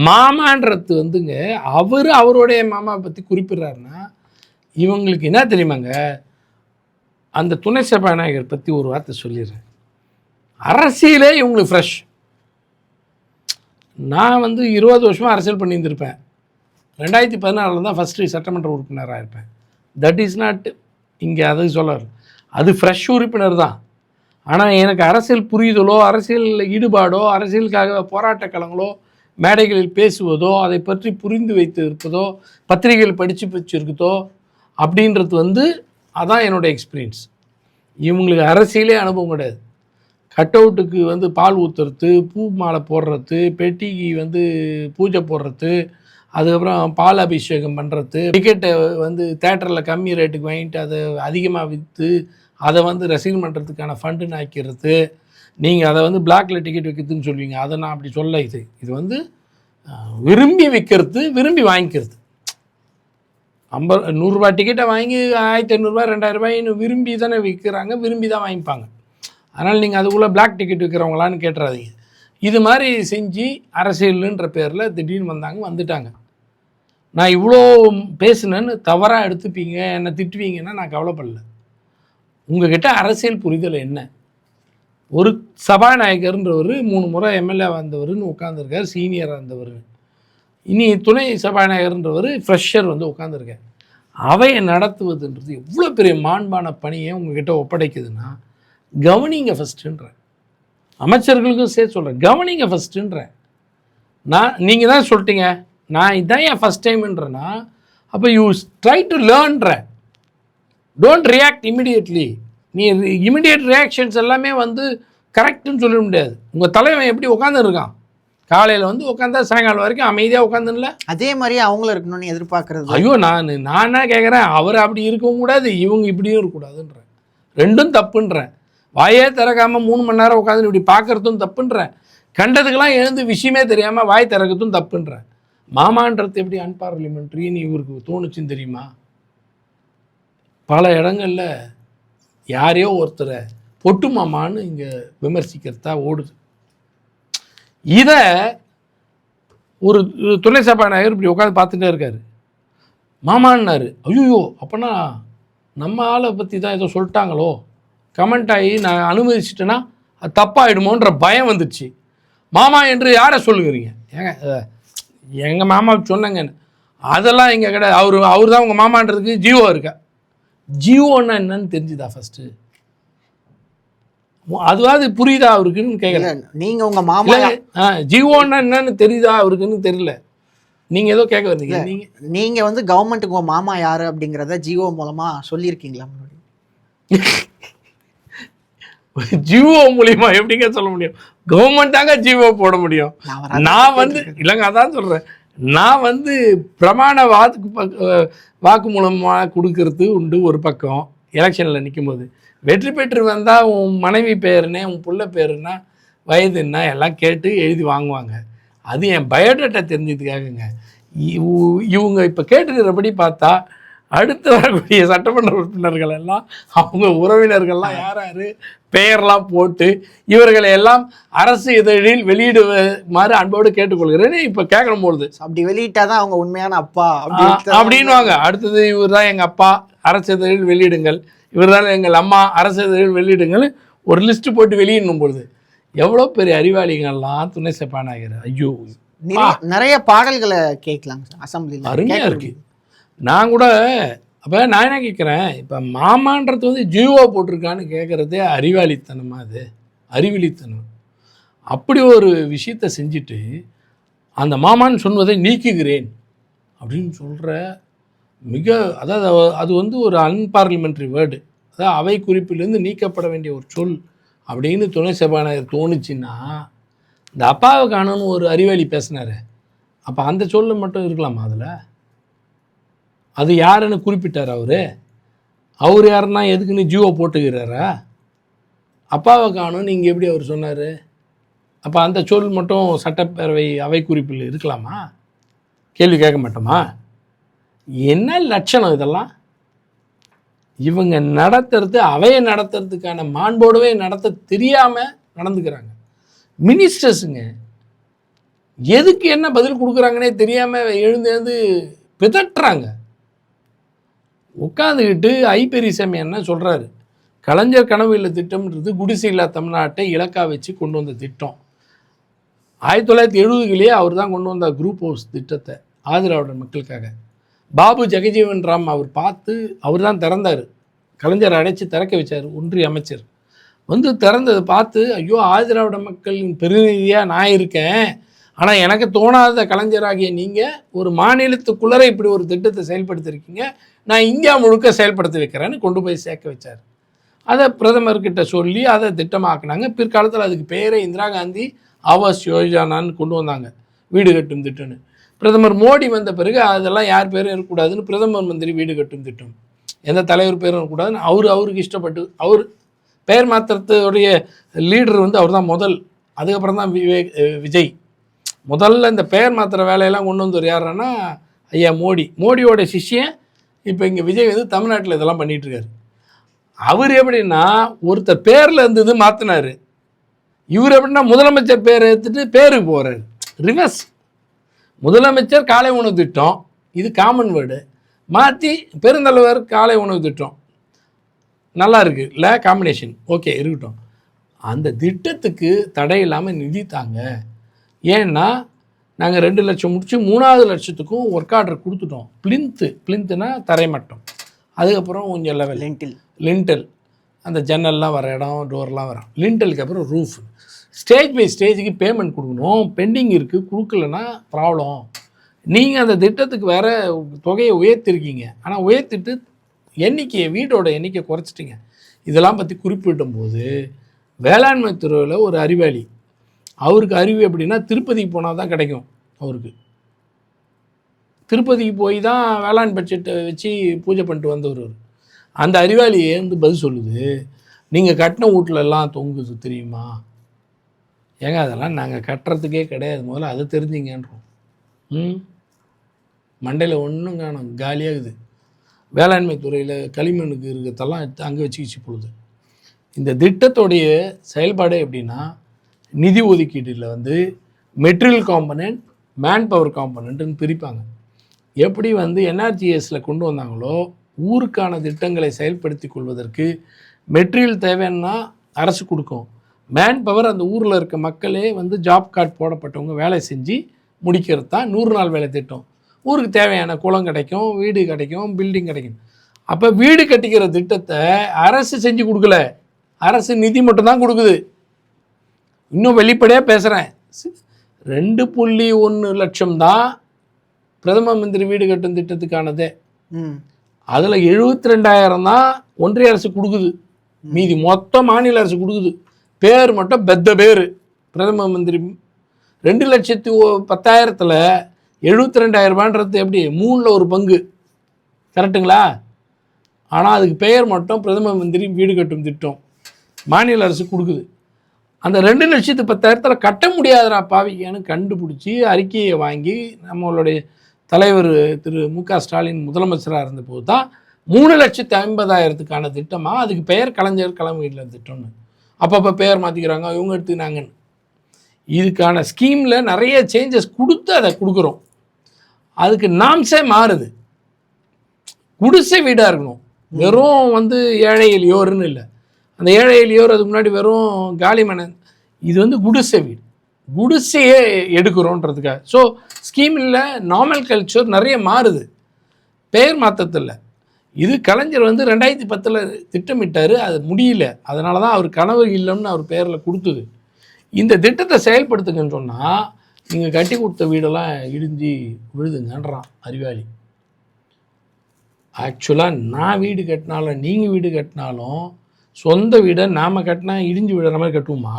மாமான்றது வந்துங்க, அவருடைய மாமா பற்றி குறிப்பிட்றாருன்னா இவங்களுக்கு என்ன தெரியுமாங்க, அந்த துணை சபாநாயகர் பற்றி ஒரு வார்த்தை சொல்லிடுறேன். அரசியலே இவங்களுக்கு ஃப்ரெஷ். நான் 20 வருஷமாக அரசியல் பண்ணியிருந்திருப்பேன். 2016 தான் ஃபஸ்ட்டு சட்டமன்ற உறுப்பினராக இருப்பேன். தட் இஸ் நாட் இங்கே அது சொல்லார், அது ஃப்ரெஷ் உறுப்பினர் தான். ஆனால் எனக்கு அரசியல் புரிதலோ, அரசியல் ஈடுபாடோ, அரசியலுக்காக போராட்ட களங்களோ, மேடைகளில் பேசுவதோ, அதை பற்றி புரிந்து வைத்து இருப்பதோ, பத்திரிகைகள் படித்து வச்சுருக்கதோ அப்படின்றது அதான் என்னோடய எக்ஸ்பீரியன்ஸ். இவங்களுக்கு அரசியலே அனுபவம் கிடையாது. கட் அவுட்டுக்கு பால் ஊற்றுறது, பூ மாலை போடுறது, பெட்டிக்கு பூஜை போடுறது, அதுக்கப்புறம் பால் அபிஷேகம் பண்ணுறது, டிக்கெட்டை தேட்டரில் கம்மி ரேட்டுக்கு வாங்கிட்டு அதை அதிகமாக விற்று அதை ரசீது பண்ணுறதுக்கான ஃபண்டுன்னு ஆக்கிடுறது. நீங்கள் அதை பிளாக்ல டிக்கெட் வைக்கிறதுன்னு சொல்லுவீங்க, அதை நான் அப்படி சொல்ல. இது விரும்பி விற்கிறது, விரும்பி வாங்கிக்கிறது. 100 ரூபா டிக்கெட்டை வாங்கி 1500 2000 ரூபாயின்னு விரும்பி தானே விற்கிறாங்க, விரும்பி தான் வாங்கிப்பாங்க. அதனால் நீங்கள் அதுக்குள்ளே பிளாக் டிக்கெட் விற்கிறவங்களான்னு கேட்டுறாதீங்க. இது மாதிரி செஞ்சு அரசியலுன்ற பேரில் திடீர்னு வந்துட்டாங்க. நான் இவ்வளோ பேசுனேன்னு தவறாக எடுத்துப்பீங்க, என்னை திட்டுவீங்கன்னா நான் கவலைப்படல. உங்ககிட்ட அரசியல் புரிதல் என்ன? ஒரு சபாநாயகர்ன்றவர் 3 முறை எம்எல்ஏ வந்தவர்னு உட்காந்துருக்கார், சீனியராக இருந்தவர். இனி துணை சபாநாயகர்ன்றவர் ஃப்ரெஷர் உட்காந்துருக்கார். அவையை நடத்துவதுன்றது எவ்வளோ பெரிய மாண்பான பணியை உங்ககிட்ட ஒப்படைக்குதுன்னா கவனிங்க ஃபஸ்ட்டுன்றேன். அமைச்சர்களுக்கும் சேர்த்து சொல்கிறேன், கவனிங்க ஃபஸ்ட்டுன்றேன். நீங்கள் தான் சொல்லிட்டீங்க, நான் இதான் என் ஃபஸ்ட் டைம்ன்றேன்னா அப்போ யூ ட்ரை டு லேர்ன்றேன். Don't react immediately. நீ இமிடியட் ரியாக்ஷன்ஸ் எல்லாமே கரெக்டுன்னு சொல்ல முடியாது. உங்கள் தலைவன் எப்படி உட்காந்துருக்கான், காலையில் உட்காந்தா சாயங்காலம் வரைக்கும் அமைதியாக உட்காந்துல, அதே மாதிரி அவங்களும் இருக்கணும்னு எதிர்பார்க்குறது. ஐயோ, நான் என்ன கேட்குறேன், அவர் அப்படி இருக்கவும் கூடாது, இவங்க இப்படியும் இருக்கக்கூடாதுன்றேன். ரெண்டும் தப்புன்றேன். வாயே திறக்காமல் 3 மணி நேரம் உட்காந்து இப்படி பார்க்குறதும் தப்புன்றேன். கண்டதுக்கெல்லாம் எழுந்து விஷயமே தெரியாமல் வாய் திறக்கிறதும் தப்புன்றேன். மாமான்றது எப்படி அன்பார்லிமெண்ட்ரின்னு இவருக்கு தோணுச்சுன்னு தெரியுமா? பல இடங்களில் யாரையோ ஒருத்தரை பொட்டு மாமான்னு இங்கே விமர்சிக்கிறதா ஓடுது. இதை ஒரு துணை சபாநாயகர் இப்படி உட்காந்து பார்த்துட்டே இருக்காரு. மாமான்னாரு. ஐயோ, அப்போனா நம்ம ஆளை பற்றி தான் ஏதோ சொல்லிட்டாங்களோ, கமெண்ட் ஆகி நான் அனுமதிச்சிட்டேன்னா அது தப்பாகிடுமோன்ற பயம் வந்துடுச்சு. மாமா என்று யாரை சொல்லுகிறீங்க? ஏங்க எங்கள் மாமா சொன்னங்கன்னு அதெல்லாம் இங்கே கிடையாது. அவர் தான் உங்கள் மாமான்றதுக்கு ஜியோ இருக்கா? ஜியோன்னா என்னன்னு தெரிஞ்சுதா ஃபஸ்ட்டு? அதுவாது புரியுதா அவருக்குன்னு கேட்குறேன். நீங்கள் உங்கள் மாமா ஜியோன்னா என்னன்னு தெரியுதா அவருக்குன்னு தெரியல. நீங்கள் ஏதோ கேட்க வந்தீங்க. நீங்கள் கவர்மெண்ட்டுக்கு உங்கள் மாமா யார் அப்படிங்கிறத ஜியோ மூலமாக சொல்லியிருக்கீங்களா? ஜியோ மூலியமா எப்படிங்க சொல்ல முடியும்? கவர்மெண்ட் தாங்க ஜியோ போட முடியும். நான் இல்லைங்க, அதான் சொல்கிறேன். நான் பிரமாண வாக்கு மூலமாக கொடுக்கறது உண்டு. ஒரு பக்கம் எலெக்ஷனில் நிற்கும்போது வெற்றி பெற்று வந்தால் உன் மனைவி பேருனே, உன் புள்ள பேருன்னா, வயதுன்னா எல்லாம் கேட்டு எழுதி வாங்குவாங்க. அது என் பயோடேட்டா தெரிஞ்சதுக்காகங்க. இவங்க இப்போ கேட்டுக்கிறபடி பார்த்தா அடுத்து வரக்கூடிய சட்டமன்ற உறுப்பினர்கள் எல்லாம் அவங்க உறவினர்கள்லாம் யார் யார் பெயர்லாம் போட்டு இவர்களை எல்லாம் அரசு இதழில் வெளியிடுமாறு அன்போடு கேட்டுக்கொள்கிறேன்னு இப்போ கேட்கணும்பொழுது, அப்படி வெளியிட்டாதான் அவங்க உண்மையான அப்பா அப்படின்வாங்க. அடுத்தது இவர் தான் எங்கள் அப்பா, அரசு இதழில் வெளியிடுங்கள், இவர் தான் எங்கள் அம்மா, அரசு இதழில் வெளியிடுங்கள், ஒரு லிஸ்ட்டு போட்டு வெளியிடணும் பொழுது எவ்வளோ பெரிய அறிவாளிகள்லாம் துணை சபாநாயகர். ஐயோ, நிறைய பாடல்களை கேட்கலாம் அசம்பிளியில், அருமையாக இருக்குது. நான் கூட அப்போ நான் என்ன கேட்குறேன், இப்போ மாமான்றது ஜியோ போட்டிருக்கான்னு கேட்குறதே அறிவாளித்தனமா? அது அறிவிலித்தனம். அப்படி ஒரு விஷயத்தை செஞ்சுட்டு அந்த மாமான்னு சொன்னதை நீக்குகிறேன் அப்படின்னு சொல்கிற மிக, அதாவது அது ஒரு அன்பார்லிமெண்ட்ரி வேர்டு, அதாவது அவை குறிப்பிலேருந்து நீக்கப்பட வேண்டிய ஒரு சொல் அப்படின்னு துணை சபாநாயகர் தோணுச்சுன்னா, இந்த அப்பாவை காணும்னு ஒரு அறிவாளி பேசினார், அப்போ அந்த சொல்ல மட்டும் இருக்கலாமா? அதில் அது யாருன்னு குறிப்பிட்டார் அவர். அவர் யாருன்னா எதுக்குன்னு ஜியோ போட்டுக்கிறாரா? அப்பாவை காணும் நீங்கள் எப்படி அவர் சொன்னார்? அப்போ அந்த சொல் மட்டும் சட்டப்பேரவை அவை குறிப்பில் இருக்கலாமா? கேள்வி கேட்க மாட்டோமா? என்ன லட்சணம் இதெல்லாம்? இவங்க நடத்துறது, அவையை நடத்துறதுக்கான மாண்போடவே நடத்த தெரியாமல் நடந்துக்கிறாங்க. மினிஸ்டர்ஸுங்க எதுக்கு என்ன பதில் கொடுக்குறாங்கன்னே தெரியாமல் எழுந்து பிதட்டுறாங்க. உட்காந்துக்கிட்டு ஐபெரியசாமி என்ன சொல்கிறாரு, கலைஞர் கனவு இல்ல திட்டம்ன்றது குடிசை இல்லா தமிழ்நாட்டை இலக்காக வச்சு கொண்டு வந்த திட்டம். 1970லேயே அவர் தான் கொண்டு வந்த குரூப் ஹவுஸ் திட்டத்தை ஆதிராவிடர் மக்களுக்காக. பாபு ஜெகஜீவன் ராம் அவர் பார்த்து அவர் தான் திறந்தார், கலைஞர் அடைச்சி திறக்க வச்சார். ஒன்றிய அமைச்சர் வந்து திறந்ததை பார்த்து, ஐயோ ஆதிராவிட மக்களின் பிரதிநிதியாக நான் இருக்கேன், ஆனால் எனக்கு தோணாத கலைஞராகிய நீங்கள் ஒரு மாநிலத்துக்குள்ளே இப்படி ஒரு திட்டத்தை செயல்படுத்திருக்கீங்க, நான் இந்தியா முழுக்க செயல்படுத்தி வைக்கிறேன்னு கொண்டு போய் சேர்க்க வச்சார். அதை பிரதமர்கிட்ட சொல்லி அதை திட்டமாக்குனாங்க. பிற்காலத்தில் அதுக்கு பேரே இந்திரா காந்தி ஆவாஸ் யோஜனான்னு கொண்டு வந்தாங்க, வீடு கட்டும் திட்டம்னு. பிரதமர் மோடி வந்த பிறகு அதெல்லாம் யார் பேரும் இருக்கக்கூடாதுன்னு பிரதமர் மந்திரி வீடு கட்டும் திட்டம், எந்த தலைவர் பேரும் இருக்கக்கூடாதுன்னு அவருக்கு இஷ்டப்பட்டு அவர் பெயர் மாத்திரத்துடைய லீடர் வந்து அவர் தான் முதல். அதுக்கப்புறம் தான் விஜய். முதல்ல இந்த பெயர் மாத்திர வேலையெல்லாம் கொண்டு வந்தவர் யாருன்னா ஐயா மோடியோட சிஷ்யன் இப்போ இங்கே விஜய் வந்து தமிழ்நாட்டில் இதெல்லாம் பண்ணிகிட்ருக்காரு. அவர் எப்படின்னா ஒருத்தர் பேரில் இருந்தது மாற்றினார், இவர் எப்படின்னா முதலமைச்சர் பேரை எடுத்துட்டு பேருக்கு போகிறார். ரிவர்ஸ். முதலமைச்சர் காலை உணவு திட்டம், இது காமன் வேர்டு, மாற்றி பெருந்தலைவர் காலை உணவு திட்டம். நல்லா இருக்குது இல்லை காம்பினேஷன்? ஓகே இருக்கட்டும். அந்த திட்டத்துக்கு தடை இல்லாமல் நிதி தாங்க. ஏன்னா நாங்கள் 2 லட்சம் முடிச்சு 3வது லட்சத்துக்கும் ஒர்க் ஆர்டர் கொடுத்துட்டோம். பிளிந்துனா தரைமட்டம், அதுக்கப்புறம் கொஞ்சம் லெவல் லிண்டல், அந்த ஜன்னல்லாம் வர இடம், டோர்லாம் வரும். லிண்டலுக்கு அப்புறம் ரூஃப். ஸ்டேஜ் பை ஸ்டேஜுக்கு பேமெண்ட் கொடுக்கணும். பெண்டிங் இருக்குது, கொடுக்கலன்னா ப்ராப்ளம். நீங்கள் அந்த திட்டத்துக்கு வேறு தொகையை உயர்த்திருக்கீங்க, ஆனால் உயர்த்திட்டு வீட்டோட எண்ணிக்கை குறைச்சிட்டிங்க. இதெல்லாம் பற்றி குறிப்பிடும்போது வேளாண்மை துறையில் ஒரு அறிவாளி, அவருக்கு அறிவு எப்படின்னா திருப்பதிக்கு போனால் தான் கிடைக்கும். அவருக்கு திருப்பதிக்கு போய் தான் வேளாண் பட்ஜெட்டை வச்சு பூஜை பண்ணிட்டு வந்தவர். அந்த அறிவாளியே வந்து பதில் சொல்லுது, நீங்கள் கட்டின வீட்டிலெல்லாம் தொங்குது தெரியுமா? ஏங்க அதெல்லாம் நாங்கள் கட்டுறதுக்கே கிடையாது, முதல்ல அதை தெரிஞ்சிங்கன்றோம். மண்டையில் ஒன்றும் காணும், காலியாகுது. வேளாண்மை துறையில் களிமண்ணுக்கு இருக்கிறதெல்லாம் அங்கே வச்சுக்கிச்சு பொழுது. இந்த திட்டத்துடைய செயல்பாடு எப்படின்னா, நிதி ஒதுக்கீட்டில் வந்து மெட்டீரியல் காம்பனண்ட், மேன் பவர் காம்பனண்ட்டுன்னு பிரிப்பாங்க. எப்படி வந்து என்ஆர்ஜிஎஸில் கொண்டு வந்தாங்களோ, ஊருக்கான திட்டங்களை செயல்படுத்தி கொள்வதற்கு மெட்டீரியல் தேவைன்னா அரசு கொடுக்கும், மேன் பவர் அந்த ஊரில் இருக்க மக்களே வந்து ஜாப் கார்டு போடப்பட்டவங்க வேலை செஞ்சு முடிக்கிறது தான் 100 நாள் வேலை திட்டம். ஊருக்கு தேவையான குளம் கிடைக்கும், வீடு கிடைக்கும், பில்டிங் கிடைக்கும். அப்போ வீடு கட்டிக்கிற திட்டத்தை அரசு செஞ்சு கொடுக்கல, அரசு நிதி மட்டும்தான் கொடுக்குது. இன்னும் வெளிப்படையாக பேசுகிறேன், 2.1 லட்சம் தான் பிரதம மந்திரி வீடு கட்டும் திட்டத்துக்கானதே. அதில் 72,000 தான் ஒன்றிய அரசு கொடுக்குது, மீதி மொத்தம் மாநில அரசு கொடுக்குது. பேர் மட்டும் பெத்த பேர் பிரதம மந்திரி. 2,10,000ல் 72,000 ரூபான்றது எப்படி 3ல் ஒரு பங்கு, கரெக்டுங்களா? ஆனால் அதுக்கு பெயர் மட்டும் பிரதம மந்திரி வீடு கட்டும் திட்டம் மாநில அரசு கொடுக்குது. அந்த 2,10,000ல் கட்ட முடியாதரா பாவிக்கன்னு கண்டுபிடிச்சி அறிக்கையை வாங்கி நம்மளுடைய தலைவர் திரு மு.க. ஸ்டாலின் முதலமைச்சராக இருந்தபோது தான் 3,50,000க்கான திட்டமாக அதுக்கு பெயர் கலைஞர் கனவு இல்ல திட்டம்னு. அப்பப்போ பெயர் மாற்றிக்கிறாங்க, இவங்க எடுத்துக்கினாங்கன்னு. இதுக்கான ஸ்கீமில் நிறைய சேஞ்சஸ் கொடுத்து அதை கொடுக்குறோம். அதுக்கு நாம்ஸே மாறுது. குடிசை வீடாக இருக்கணும், வெறும் வந்து ஏழை எளியோர்னு இல்லை. அந்த ஏழை எளியோர் அதுக்கு முன்னாடி வெறும் காலிமனை, இது வந்து குடிசை வீடு, குடிசையே எடுக்கிறோன்றதுக்காக. ஸோ ஸ்கீமில் நார்மல் கல்ச்சர் நிறைய மாறுது, பெயர் மாற்றத்தில். இது கலைஞர் வந்து 2010ல் திட்டமிட்டார், அது முடியல, அதனால தான் அவர் கனவு இல்லம்னு அவர் பேரில் கொடுத்தது. இந்த திட்டத்தை செயல்படுத்துங்கன்னு சொன்னால் நீங்கள் கட்டி கொடுத்த வீடெல்லாம் இடிஞ்சு விழுதுங்கன்றான் அறிவாளி. ஆக்சுவலாக நான் வீடு கட்டினாலும் நீங்கள் வீடு கட்டினாலும் சொந்த வீடை நாம் கட்டினா இடிஞ்சு விடுற மாதிரி கட்டுவோமா?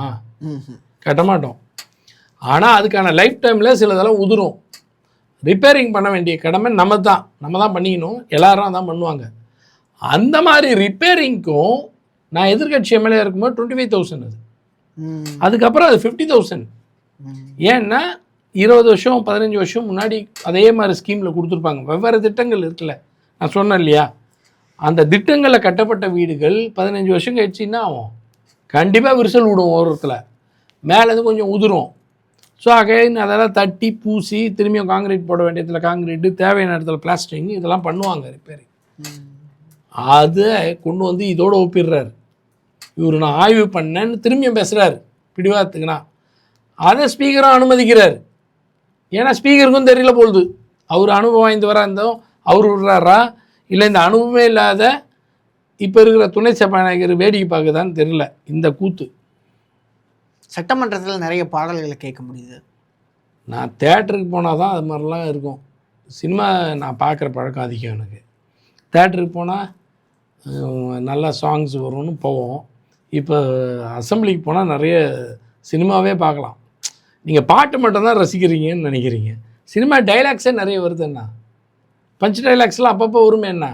கட்ட மாட்டோம். ஆனால் அதுக்கான லைஃப் டைமில் சிலதெல்லாம் உதிரும். ரிப்பேரிங் பண்ண வேண்டிய கடமை நம்ம தான் பண்ணிக்கணும், எல்லாரும் தான் பண்ணுவாங்க. அந்த மாதிரி ரிப்பேரிங்க்கும் நான் எதிர்கட்சி எம்எல்ஏ இருக்கும்போது 25,000 அது. அதுக்கப்புறம் அது 50,000. ஏன்னா 20 வருஷம் 15 வருஷம் முன்னாடி அதே மாதிரி ஸ்கீமில் கொடுத்துருப்பாங்க. வெவ்வேறு திட்டங்கள் இருக்குல்ல, நான் சொன்னேன் இல்லையா, அந்த திட்டங்களில் கட்டப்பட்ட வீடுகள் 15 வருஷம் கழிச்சுன்னா ஆகும், கண்டிப்பாக விரிசல் விடும், ஓரத்தில் மேலேருந்து கொஞ்சம் உதிரும். ஸோ அகைன் அதெல்லாம் தட்டி பூசி திரும்பியும் காங்கிரீட் போட வேண்டிய இடத்துல காங்கிரீட்டு, தேவையான இடத்துல பிளாஸ்டிங், இதெல்லாம் பண்ணுவாங்க ரிப்பேரிங். அதை கொண்டு வந்து இதோட ஒப்பிடுறாரு. இவர் நான் ஆய்வு பண்ணேன்னு திரும்பியும் பேசுகிறாரு பிடிவாதத்துக்குனா. அதை ஸ்பீக்கரும் அனுமதிக்கிறார். ஏன்னா ஸ்பீக்கருக்கும் தெரியல போகுது அவர் அனுபவம் வாய்ந்தவராக இருந்தோம் அவர் விடுறாரா, இல்லை இந்த அனுபவமே இல்லாத இப்போ இருக்கிற துணை சபாநாயகர் வேடிக்கை பார்க்குதான்னு தெரியல இந்த கூத்து. சட்டமன்றத்தில் நிறைய பாடல்களை கேட்க முடியுது. நான் தேட்டருக்கு போனால் தான் அது மாதிரிலாம் இருக்கும். சினிமா நான் பார்க்குற பழக்கம் அதிகம் எனக்கு. தேட்டருக்கு போனால் நல்லா சாங்ஸ் வரும்னு போவோம். இப்போ அசம்பிளிக்கு போனால் நிறைய சினிமாவே பார்க்கலாம். நீங்கள் பாட்டு மட்டும்தான் ரசிக்கிறீங்கன்னு நினைக்கிறீங்க. சினிமா டைலாக்ஸே நிறைய வருது. என்ன பஞ்ச் டைலாக்ஸ்லாம் அப்பப்போ வருமே. என்ன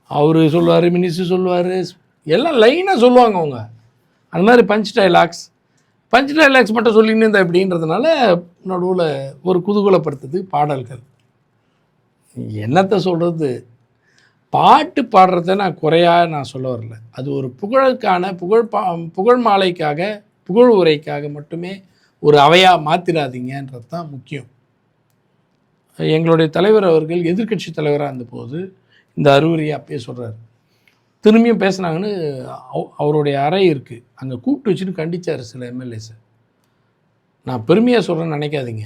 அவர் சொல்லுவார், மினிஸ்டர் சொல்லுவார், எல்லாம் லைனாக சொல்லுவாங்க அவங்க. அந்த மாதிரி பஞ்ச் டைலாக்ஸ் மட்டும் சொல்லின்னு இருந்தால் எப்படின்றதுனால நடுவில் ஒரு குதூகலப்படுத்துது பாடல்கள். என்னத்தை சொல்கிறது, பாட்டு பாடுறத நான் குறையாக நான் சொல்ல வரல. அது ஒரு புகழுக்கான புகழ் மாலைக்காக, புகழ் உரைக்காக மட்டுமே ஒரு அவையாக மாற்றிடாதீங்கன்றது தான் முக்கியம். எங்களுடைய தலைவர் அவர்கள் எதிர்க்கட்சி தலைவராக இருந்தபோது இந்த அறிவுரையை அப்பயே சொல்கிறார். திரும்பியும் பேசுனாங்கன்னு அவருடைய அறை இருக்குது, அங்கே கூப்பிட்டு வச்சுட்டு கண்டித்தார் சில எம்எல்ஏஸை. நான் பெருமையாக சொல்கிறேன்னு நினைக்காதீங்க.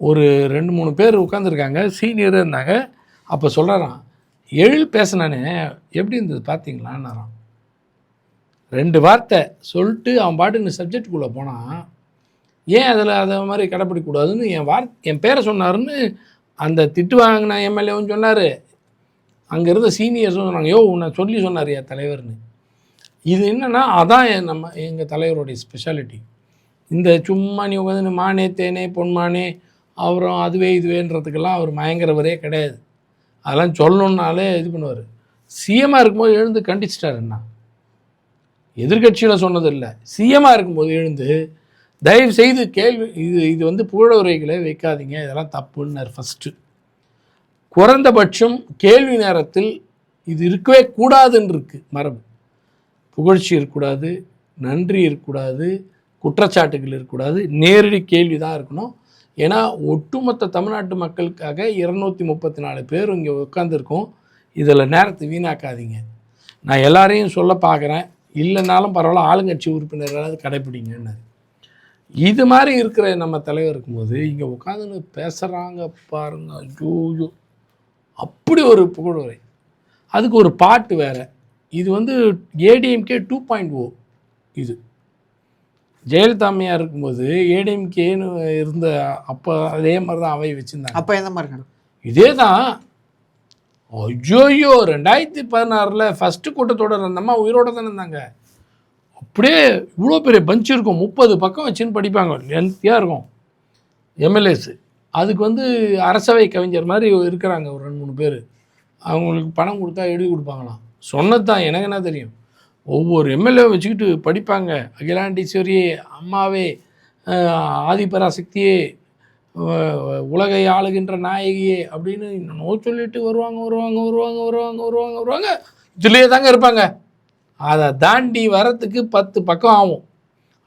ஒரு 2-3 பேர் உட்காந்துருக்காங்க, சீனியராக இருந்தாங்க. அப்போ சொல்கிறாராம், பேசினானே எப்படி இருந்தது பார்த்தீங்களான்னாராம். 2 வார்த்தை சொல்லிட்டு அவன் பாட்டுன்னு சப்ஜெக்டுக்குள்ளே போனான். ஏன் அதில் அதை மாதிரி கடைப்பிடிக்கூடாதுன்னு என் பேரை சொன்னாருன்னு அந்த திட்டு வாங்கின எம்எல்ஏவும் சொன்னார். அங்கே இருந்த சீனியர்ஸும் சொன்னாங்க, உன்னை சொல்லி சொன்னார் என் தலைவர்னு. இது என்னென்னா அதான் எங்கள் தலைவருடைய ஸ்பெஷாலிட்டி. இந்த சும்மா நீ உட்காந்து மானே தேனே பொன்மானே அப்புறம் அதுவே இதுவேன்றதுக்கெல்லாம் அவர் மயங்கிறவரே கிடையாது. அதெல்லாம் சொல்லணுன்னாலே இது பண்ணுவார். சிஎம்மாக இருக்கும்போது எழுந்து கண்டிச்சிட்டார். என்ன எதிர்கட்சியில் சொன்னதில்லை, சிஎம்மாக இருக்கும்போது எழுந்து தயவு செய்து இது வந்து புகழுரைகளை வைக்காதீங்க, இதெல்லாம் தப்புன்னார். ஃபஸ்ட்டு குறைந்தபட்சம் கேள்வி நேரத்தில் இது இருக்கவே கூடாதுன்னு இருக்குது மரபு. புகழ்ச்சி இருக்கக்கூடாது, நன்றி இருக்கக்கூடாது, குற்றச்சாட்டுகள் இருக்கக்கூடாது, நேரடி கேள்வி தான் இருக்கணும். ஏன்னா ஒட்டுமொத்த தமிழ்நாட்டு மக்களுக்காக 234 பேர் இங்கே உட்காந்துருக்கோம். இதில் நேரத்தை வீணாக்காதீங்க. நான் எல்லாரையும் சொல்ல பார்க்குறேன், இல்லைனாலும் பரவாயில்ல ஆளுங்கட்சி உறுப்பினராவது கடைப்பிடிங்கன்னாரு. இது மாதிரி இருக்கிற நம்ம தலைவர் இருக்கும்போது இங்கே உட்காந்துன்னு பேசுகிறாங்க பாருங்க, ஐயோ அப்படி ஒரு புகழுரை. அதுக்கு ஒரு பாட்டு வேறு. இது வந்து ஏடிஎம்கே 2.0. இது ஜெயலலிதா அம்மையார் இருக்கும்போது ஏடிஎம்கேன்னு இருந்த அப்போ அதே மாதிரி தான் அவை வச்சுருந்தாங்க. அப்போ எந்த மாதிரி இருக்கும் இதே தான். ஐயோயோ 2016 ஃபஸ்ட்டு கூட்டத்தொடர் அந்த அம்மா உயிரோடு தானே இருந்தாங்க. அப்படியே இவ்வளோ பெரிய பஞ்ச் இருக்கும், 30 பக்கம் வச்சுன்னு படிப்பாங்க, லென்த்தியாக இருக்கும் எம்எல்ஏஸு. அதுக்கு வந்து அரசவை கவிஞர் மாதிரி இருக்கிறாங்க ஒரு 2-3 பேர். அவங்களுக்கு பணம் கொடுத்தா எழுதி கொடுப்பாங்களாம். சொன்னது தான், எனக்கு என்ன தெரியும். ஒவ்வொரு எம்எல்ஏ வச்சுக்கிட்டு படிப்பாங்க. அகிலாண்டீஸ்வரியே, அம்மாவே, ஆதிபராசக்தியே, உலகை ஆளுகின்ற நாயகியே அப்படின்னு இன்னும் சொல்லிட்டு வருவாங்க. இதுலேயே தாங்க இருப்பாங்க. அதை தாண்டி வரத்துக்கு 10 பக்கம் ஆகும்.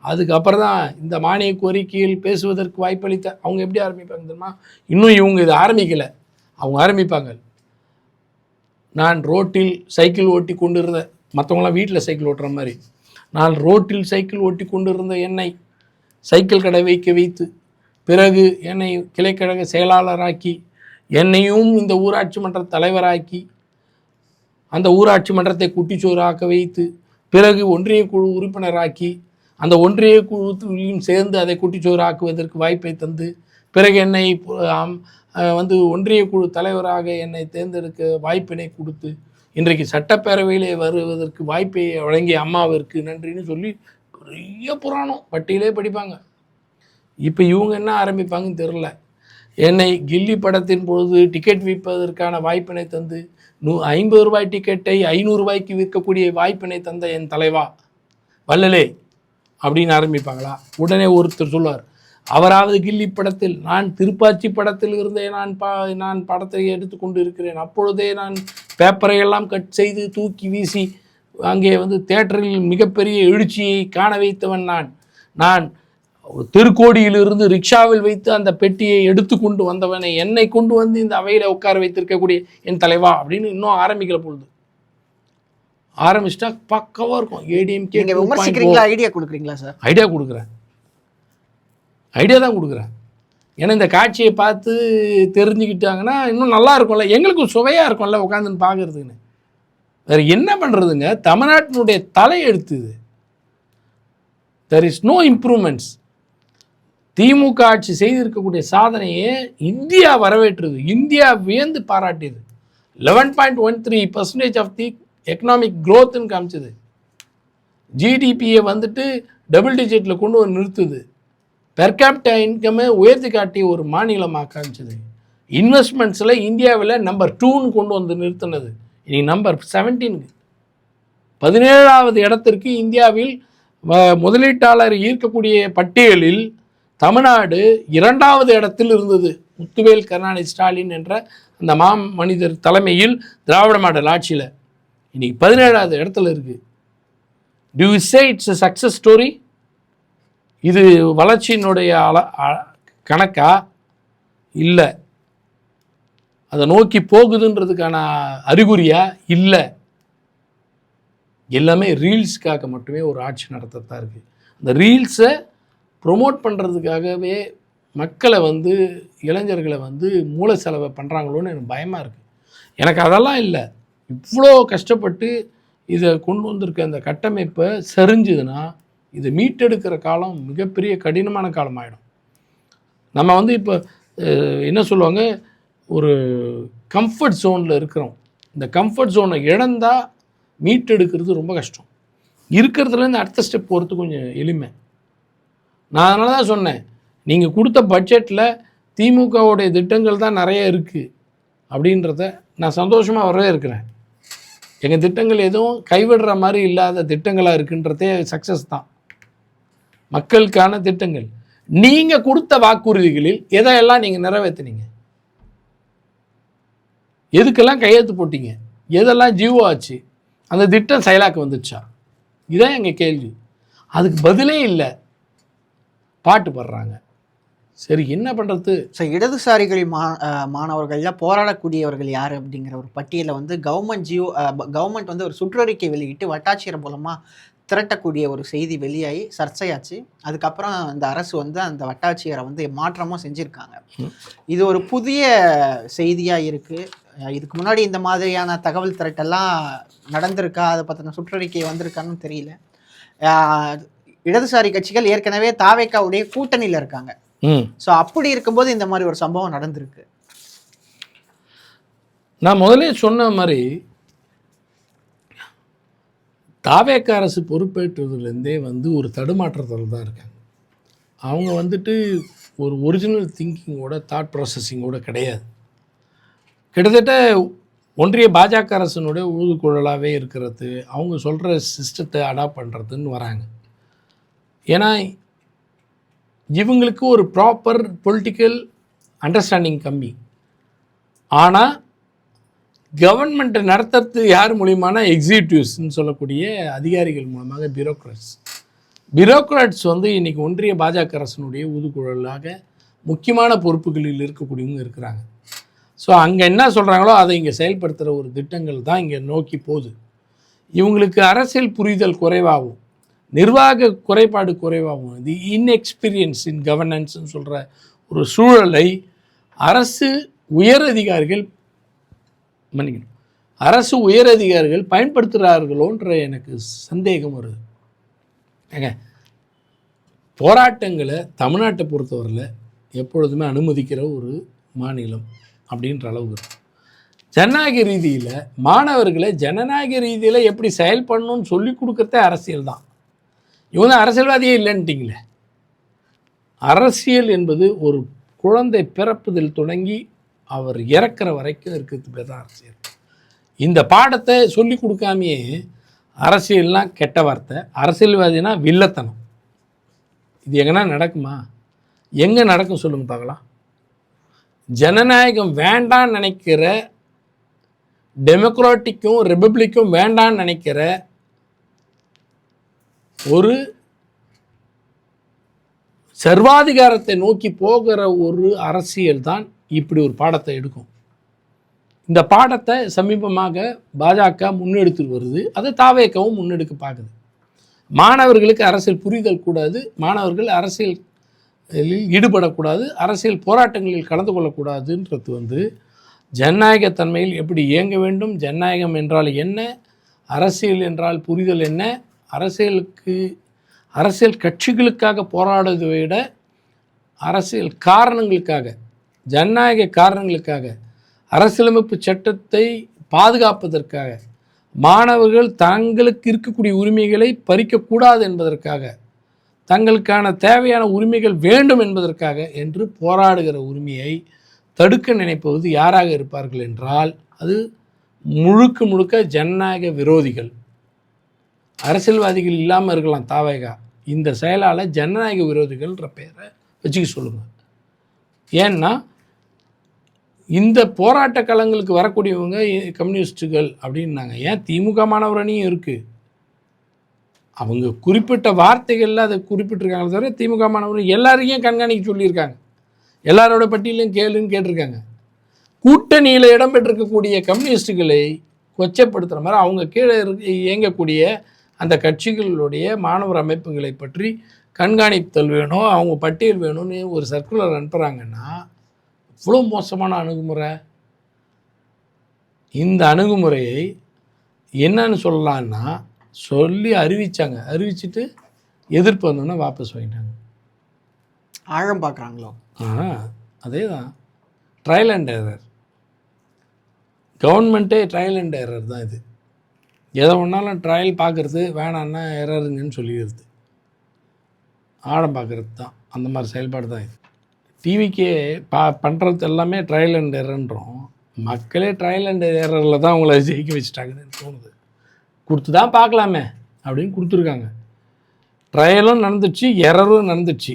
அதுக்கப்புறம் தான் இந்த மானிய கோரிக்கையில் பேசுவதற்கு வாய்ப்பளித்த அவங்க எப்படி ஆரம்பிப்பாங்க தெரியுமா? இன்னும் இவங்க இதை ஆரம்பிக்கலை, அவங்க ஆரம்பிப்பாங்க. நான் ரோட்டில் சைக்கிள் ஓட்டி கொண்டு இருந்த, மற்றவங்களாம் வீட்டில் சைக்கிள் ஓட்டுற மாதிரி, நான் ரோட்டில் சைக்கிள் ஓட்டி கொண்டு இருந்த என்னை சைக்கிள் கடை வைத்து பிறகு என்னை கிளைக்கழக செயலாளராக்கி என்னையும் இந்த ஊராட்சி மன்ற தலைவராக்கி அந்த ஊராட்சி மன்றத்தை குட்டிச்சோறாக்க வைத்து பிறகு ஒன்றிய குழு உறுப்பினராக்கி அந்த ஒன்றிய குழுவிலும் சேர்ந்து அதை குட்டிச்சோறு ஆக்குவதற்கு வாய்ப்பை தந்து பிறகு என்னை வந்து ஒன்றிய குழு தலைவராக என்னை தேர்ந்தெடுக்க வாய்ப்பினை கொடுத்து இன்றைக்கு சட்டப்பேரவையிலே வருவதற்கு வாய்ப்பை வழங்கிய அம்மாவிற்கு நன்றின்னு சொல்லி பெரிய புராணம் பட்டியலே படிப்பாங்க. இப்போ இவங்க என்ன ஆரம்பிப்பாங்கன்னு தெரில. என்னை கில்லி படத்தின் பொழுது டிக்கெட் விற்பதற்கான வாய்ப்பினை தந்து 50 ரூபாய் டிக்கெட்டை 500 ரூபாய்க்கு விற்கக்கூடிய வாய்ப்பினை தந்த என் தலைவா வள்ளலே அப்படின்னு ஆரம்பிப்பாங்களா? உடனே ஒருத்தர் சொல்லுவார், அவராவது கில்லி படத்தில், நான் திருப்பாச்சி படத்தில் இருந்தே நான் படத்தை எடுத்துக்கொண்டு இருக்கிறேன், அப்பொழுதே நான் பேப்பரை எல்லாம் கட் செய்து தூக்கி வீசி அங்கே தேட்டரில் மிகப்பெரிய எழுச்சியை காண வைத்தவன் நான் திருக்கோடியிலிருந்து ரிக்ஷாவில் வைத்து அந்த பெட்டியை எடுத்து கொண்டு வந்தவனை என்னை கொண்டு வந்து இந்த அவையில் உட்கார வைத்திருக்கக்கூடிய என் தலைவா அப்படின்னு இன்னும் ஆரம்பிக்கல பொழுது. ஆரம்பிச்சிட்டா பக்கவாக இருக்கும். ஏடிஎம்கே விமர்சிக்கிறீங்களா, ஐடியா கொடுக்குறீங்களா சார்? ஐடியா கொடுக்குறேன், ஐடியா தான் கொடுக்குறேன். ஏன்னா இந்த காட்சியை பார்த்து தெரிஞ்சுக்கிட்டாங்கன்னா இன்னும் நல்லா இருக்கும்ல, எங்களுக்கு சுவையாக இருக்கும்ல உட்காந்துன்னு பார்க்குறதுக்குன்னு. வேறு என்ன பண்ணுறதுங்க? தமிழ்நாட்டினுடைய தலையெழுத்து இது. There is no improvements. DMK ஆட்சி செய்திருக்கக்கூடிய சாதனையே இந்தியா வரவேற்றது, இந்தியா வியந்து பாராட்டியது. 11.13% ஆஃப் தி எக்கனாமிக் க்ரோத்துன்னு காமிச்சது. ஜிடிபியை டபுள் டிஜிட்டில் கொண்டு வந்து நிறுத்துது. பெர் கேபிட்டா இன்கம்மை உயர்த்தி காட்டி ஒரு மாநிலமாக காமிச்சது. இன்வெஸ்ட்மெண்ட்ஸில் இந்தியாவில் நம்பர் 2ன்னு கொண்டு வந்து நிறுத்தினது. இனி நம்பர் 17, 17வது இடத்திற்கு இந்தியாவில் முதலீட்டாளர் ஈர்க்கக்கூடிய பட்டியலில் தமிழ்நாடு 2வது இடத்தில் இருந்தது. முத்துவேல் கருணாநிதி ஸ்டாலின் என்ற அந்த மனிதர் தலைமையில் திராவிட மாடல் ஆட்சியில் இன்னைக்கு 17வது இடத்துல இருக்குது. To you say it's a success story? இது வளர்ச்சியினுடைய கணக்கா? இல்லை. அதை நோக்கி போகுதுன்றதுக்கான அறிகுறியா? இல்லை. எல்லாமே ரீல்ஸ்க்காக மட்டுமே ஒரு ஆட்சி நடத்தத்தான் இருக்குது. அந்த ரீல்ஸை ப்ரொமோட் பண்ணுறதுக்காகவே மக்களை இளைஞர்களை மூளை செலவை பண்ணுறாங்களோன்னு எனக்கு பயமாக இருக்குது. எனக்கு அதெல்லாம் இல்லை. இவ்வளோ கஷ்டப்பட்டு இதை கொண்டு வந்திருக்க அந்த கட்டமைப்பை சரிஞ்சுதுன்னா இதை மீட்டெடுக்கிற காலம் மிகப்பெரிய கடினமான காலமாயிடும். நம்ம இப்போ என்ன சொல்லுவாங்க, ஒரு கம்ஃபர்ட் ஜோனில் இருக்கிறோம். இந்த கம்ஃபர்ட் ஜோனை இழந்தால் மீட்டெடுக்கிறது ரொம்ப கஷ்டம். இருக்கிறதுலேருந்து அடுத்த ஸ்டெப் போகிறது கொஞ்சம் எளிமை. நான் அதனால தான் சொன்னேன், நீங்கள் கொடுத்த பட்ஜெட்டில் திமுகவுடைய திட்டங்கள் தான் நிறைய இருக்குது அப்படின்றத நான் சந்தோஷமாக வரவே இருக்கிறேன். எங்கள் திட்டங்கள் எதுவும் கைவிடுற மாதிரி இல்லாத திட்டங்களாக இருக்குன்றதே சக்ஸஸ் தான். மக்களுக்கான திட்டங்கள். நீங்கள் கொடுத்த வாக்குறுதிகளில் எதையெல்லாம் நீங்கள் நிறைவேற்றினீங்க? எதுக்கெல்லாம் கையெழுத்து போட்டீங்க? எதெல்லாம் ஜீவோ ஆச்சு? அந்த திட்டம் செயலாக்க வந்துச்சா? இதான் எங்கள் கேள்வி. அதுக்கு பதிலே இல்லை. பாட்டு பாடுறாங்க. சரி, என்ன பண்ணுறது? ஸோ இடதுசாரிகள் மாணவர்களில் போராடக்கூடியவர்கள் யார் அப்படிங்கிற ஒரு பட்டியலை கவர்மெண்ட் ஒரு சுற்றறிக்கை வெளியிட்டு வட்டாட்சியர் மூலமாக திரட்டக்கூடிய ஒரு செய்தி வெளியாகி சர்ச்சையாச்சு. அதுக்கப்புறம் இந்த அரசு அந்த வட்டாட்சியரை மாற்றமும் செஞ்சுருக்காங்க. இது ஒரு புதிய செய்தியாக இருக்குது. இதுக்கு முன்னாடி இந்த மாதிரியான தகவல் திரட்டெல்லாம் நடந்திருக்கா, அதை பற்றின சுற்றறிக்கை வந்திருக்கான்னு தெரியல. இடதுசாரி கட்சிகள் ஏற்கனவே தாவேக்காவுடைய கூட்டணியில் இருக்காங்க. ஸோ அப்படி இருக்கும்போது இந்த மாதிரி ஒரு சம்பவம் நடந்திருக்கு. நான் முதலே சொன்ன மாதிரி தாவேக்கா அரசு பொறுப்பேற்றதுலேருந்தே ஒரு தடுமாற்றத்தில் தான் இருக்காங்க. அவங்க ஒரு ஒரிஜினல் திங்கிங்கோட தாட் ப்ராசஸிங்கோட கிடையாது. கிட்டத்தட்ட ஒன்றிய பாஜக அரசனுடைய ஊதுகுழலாகவே இருக்கிறது, அவங்க சொல்கிற சிஸ்டத்தை அடாப்ட் பண்ணுறதுன்னு வராங்க. ஏன்னா இவங்களுக்கு ஒரு ப்ராப்பர் பொலிட்டிக்கல் அண்டர்ஸ்டாண்டிங் கம்மி. ஆனால் கவர்மெண்ட்டை நடத்துறது யார் மூலியமான எக்ஸிக்யூட்டிவ்ஸ்ன்னு சொல்லக்கூடிய அதிகாரிகள் மூலமாக பியூரோக்ராட்ஸ் இன்றைக்கி ஒன்றிய பாஜக அரசனுடைய ஊதுகுழலாக முக்கியமான பொறுப்புகளில் இருக்கக்கூடியவங்க இருக்கிறாங்க. ஸோ அங்கே என்ன சொல்கிறாங்களோ அதை இங்கே செயல்படுத்துகிற ஒரு திட்டங்கள் தான் இங்கே நோக்கி போகுது. இவங்களுக்கு அரசியல் புரிதல் குறைவாகும், நிர்வாக குறைபாடு குறைவாகும், தி இன்எக்ஸ்பீரியன்ஸ் இன் கவர்னன்ஸ்ன்னு சொல்கிற ஒரு சூழலை அரசு உயரதிகாரிகள் பயன்படுத்துகிறார்களோன்ற எனக்கு சந்தேகம் வருது. ஏங்க, போராட்டங்களை தமிழ்நாட்டை பொறுத்தவரையில் எப்பொழுதுமே அனுமதிக்கிற ஒரு மாநிலம் அப்படின்ற அளவுக்கு ஜனநாயக ரீதியில் மாணவர்களை ஜனநாயக ரீதியில் எப்படி செயல்படணும்னு சொல்லி கொடுக்கறதே அரசியல் தான். இவங்க அரசியல்வாதியே இல்லைன்ட்டிங்களே. அரசியல் என்பது ஒரு குழந்தை பிறப்பதில் தொடங்கி அவர் இறக்குற வரைக்கும் இருக்கிறது பேர் தான் அரசியல். இந்த பாடத்தை சொல்லி கொடுக்காமையே அரசியல்லாம் கெட்ட வார்த்தை, அரசியல்வாதினா வில்லத்தனம். இது எங்கன்னா நடக்குமா? எங்கே நடக்கும் சொல்லுங்க பார்க்கலாம். ஜனநாயகம் வேண்டான்னு நினைக்கிற, டெமோக்ராட்டிக்கும் ரிப்பப்ளிக்கும் வேண்டான்னு நினைக்கிற ஒரு சர்வாதிகாரத்தை நோக்கி போகிற ஒரு அரசியல் தான் இப்படி ஒரு பாடத்தை எடுக்கும். இந்த பாடத்தை சமீபமாக பாஜக முன்னெடுத்துட்டு வருது, அதை தாவேக்கவும் முன்னெடுக்க பார்க்குது. மாணவர்களுக்கு அரசியல் புரிதல் கூடாது, மாணவர்கள் அரசியலில் ஈடுபடக்கூடாது, அரசியல் போராட்டங்களில் கலந்து கொள்ளக்கூடாதுன்றது ஜனநாயகத்தன்மையில் எப்படி இயங்க வேண்டும், ஜனநாயகம் என்றால் என்ன, அரசியல் என்றால் புரிதல் என்ன, அரசியல் கட்சிகளுக்காக போராடுவதை விட அரசியல் காரணங்களுக்காக, ஜனநாயக காரணங்களுக்காக, அரசியலமைப்பு சட்டத்தை பாதுகாப்பதற்காக, மாணவர்கள் தங்களுக்கு இருக்கக்கூடிய உரிமைகளை பறிக்கக்கூடாது என்பதற்காக, தங்களுக்கான தேவையான உரிமைகள் வேண்டும் என்பதற்காக என்று போராடுகிற உரிமையை தடுக்க நினைப்பது யாராக இருப்பார்கள் என்றால் அது முழுக்க முழுக்க ஜனநாயக விரோதிகள். அரசியல்வாதிகள் இல்லாமல் இருக்கலாம் தாவேகா, இந்த செயலால் ஜனநாயக விரோதிகள்ன்ற பெயரை வச்சுக்க சொல்லுங்கள். ஏன்னா இந்த போராட்ட களங்களுக்கு வரக்கூடியவங்க கம்யூனிஸ்ட்டுகள் அப்படின்னாங்க. ஏன் திமுக மாணவர் அணியும் இருக்குது, அவங்க குறிப்பிட்ட வார்த்தைகளில் அதை குறிப்பிட்டிருக்காங்க தவிர திமுக மாணவர் எல்லாரையும் கண்காணிக்க சொல்லியிருக்காங்க, எல்லாரோட பட்டியலையும் கேளுன்னு கேட்டிருக்காங்க. கூட்டணியில் இடம்பெற்றிருக்கக்கூடிய கம்யூனிஸ்டுகளை கொச்சைப்படுத்துகிற மாதிரி அவங்க கீழே இயங்கக்கூடிய அந்த கட்சிகளுடைய மாணவர் அமைப்புகளை பற்றி கண்காணித்தல் வேணும், அவங்க பட்டியல் வேணும்னு ஒரு சர்க்குலர் அனுப்புகிறாங்கன்னா இவ்வளோ மோசமான அணுகுமுறை. இந்த அணுகுமுறையை என்னன்னு சொல்லலான்னா சொல்லி அறிவித்தாங்க, அறிவிச்சிட்டு எதிர்ப்பு வந்தோன்னா வாபஸ் வாங்கிட்டாங்க. ஆழம் பார்க்குறாங்களோ? அதே தான், ட்ரையல் அண்ட் எரர். கவர்மெண்ட்டே ட்ரையல் அண்ட் எரர் தான் இது. எதை ஒன்றாலும் ட்ரையல் பார்க்குறது, வேணான்னா எரருங்கன்னு சொல்லிடுறது, ஆழம் பார்க்குறது தான். அந்த மாதிரி செயல்பாடு தான் இது. டிவிக்கே பண்ணுறது எல்லாமே ட்ரையல் அண்ட் எரர்ன்றோம். மக்களே ட்ரையல் அண்ட் எரரில் தான் அவங்கள ஜெயிக்க வச்சுட்டாங்கன்னு தோணுது. கொடுத்து தான் பார்க்கலாமே அப்படின்னு கொடுத்துருக்காங்க. ட்ரையலும் நடந்துச்சு, எரரும் நடந்துச்சு.